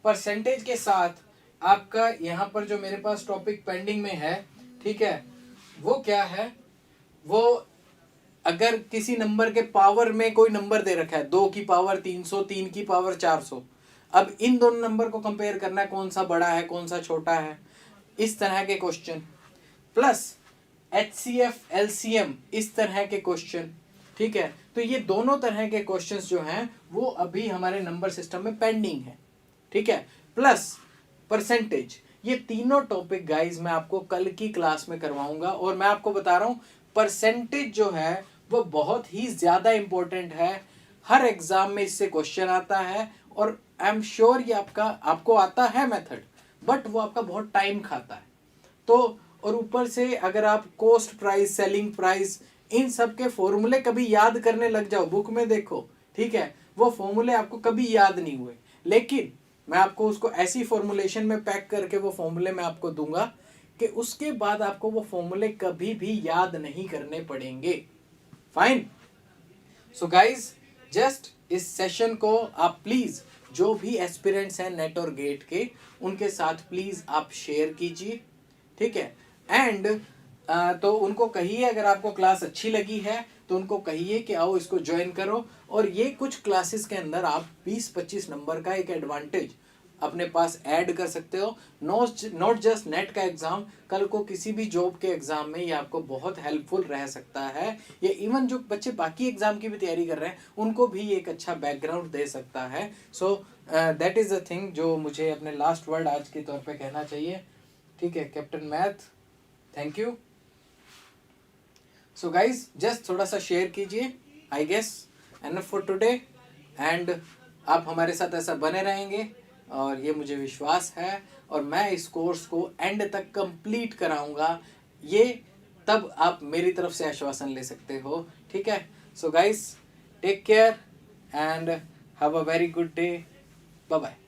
परसेंटेज के साथ आपका यहाँ पर जो मेरे पास टॉपिक पेंडिंग में है, ठीक है, वो क्या है, वो अगर किसी नंबर के पावर में कोई नंबर दे रखा है 2 की पावर 300, 3 की पावर 400, अब इन दोनों नंबर को कंपेयर करना है, कौन सा बड़ा है कौन सा छोटा है, इस तरह के क्वेश्चन, प्लस HCF LCM इस तरह के क्वेश्चन, ठीक है। तो ये दोनों तरह के क्वेश्चंस जो हैं वो अभी हमारे नंबर सिस्टम में पेंडिंग है, ठीक है। प्लस परसेंटेज, ये तीनों टॉपिक गाइस मैं आपको कल की क्लास में करवाऊंगा। और मैं आपको बता रहा हूं परसेंटेज जो है वो बहुत ही ज्यादा इंपॉर्टेंट है, हर एग्जाम में इससे क्वेश्चन आता है, और आई एम श्योर ये आपको आता है मेथड, बट वो आपका बहुत टाइम खाता है। तो और ऊपर से अगर आप कॉस्ट प्राइस, सेलिंग प्राइस, इन सब के फॉर्मूले कभी याद करने लग जाओ, बुक में देखो, ठीक है, वो फॉर्मूले आपको कभी याद नहीं हुए, लेकिन मैं आपको उसको ऐसी फॉर्मुलेशन में पैक करके वो फॉर्मूले मैं आपको दूंगा कि उसके बाद आपको वो फॉर्मूले कभी भी याद नहीं करने पड़ेंगे। फाइन। सो गाइज, जस्ट इस सेशन को आप प्लीज जो भी एस्पिरेंट्स हैं नेट और गेट के, उनके साथ प्लीज आप शेयर कीजिए, ठीक है। एंड तो उनको कहिए, अगर आपको क्लास अच्छी लगी है तो उनको कहिए कि आओ इसको ज्वाइन करो, और ये कुछ क्लासेस के अंदर आप 20-25 नंबर का एक एडवांटेज अपने पास ऐड कर सकते हो। नॉट जस्ट नेट का एग्जाम, कल को किसी भी जॉब के एग्जाम में ये आपको बहुत हेल्पफुल रह सकता है। ये इवन जो बच्चे बाकी एग्जाम की भी तैयारी कर रहे हैं उनको भी एक अच्छा बैकग्राउंड दे सकता है। So that is a thing जो मुझे अपने लास्ट वर्ड आज के तौर पे कहना चाहिए, ठीक है। Captain math, thank you. So guys, just थोड़ा सा शेयर कीजिए, I guess enough for today, and आप हमारे साथ ऐसा बने रहेंगे और ये मुझे विश्वास है, और मैं इस कोर्स को एंड तक कंप्लीट कराऊंगा, ये तब आप मेरी तरफ से आश्वासन ले सकते हो, ठीक है। So guys, take care and have a very good day, bye bye.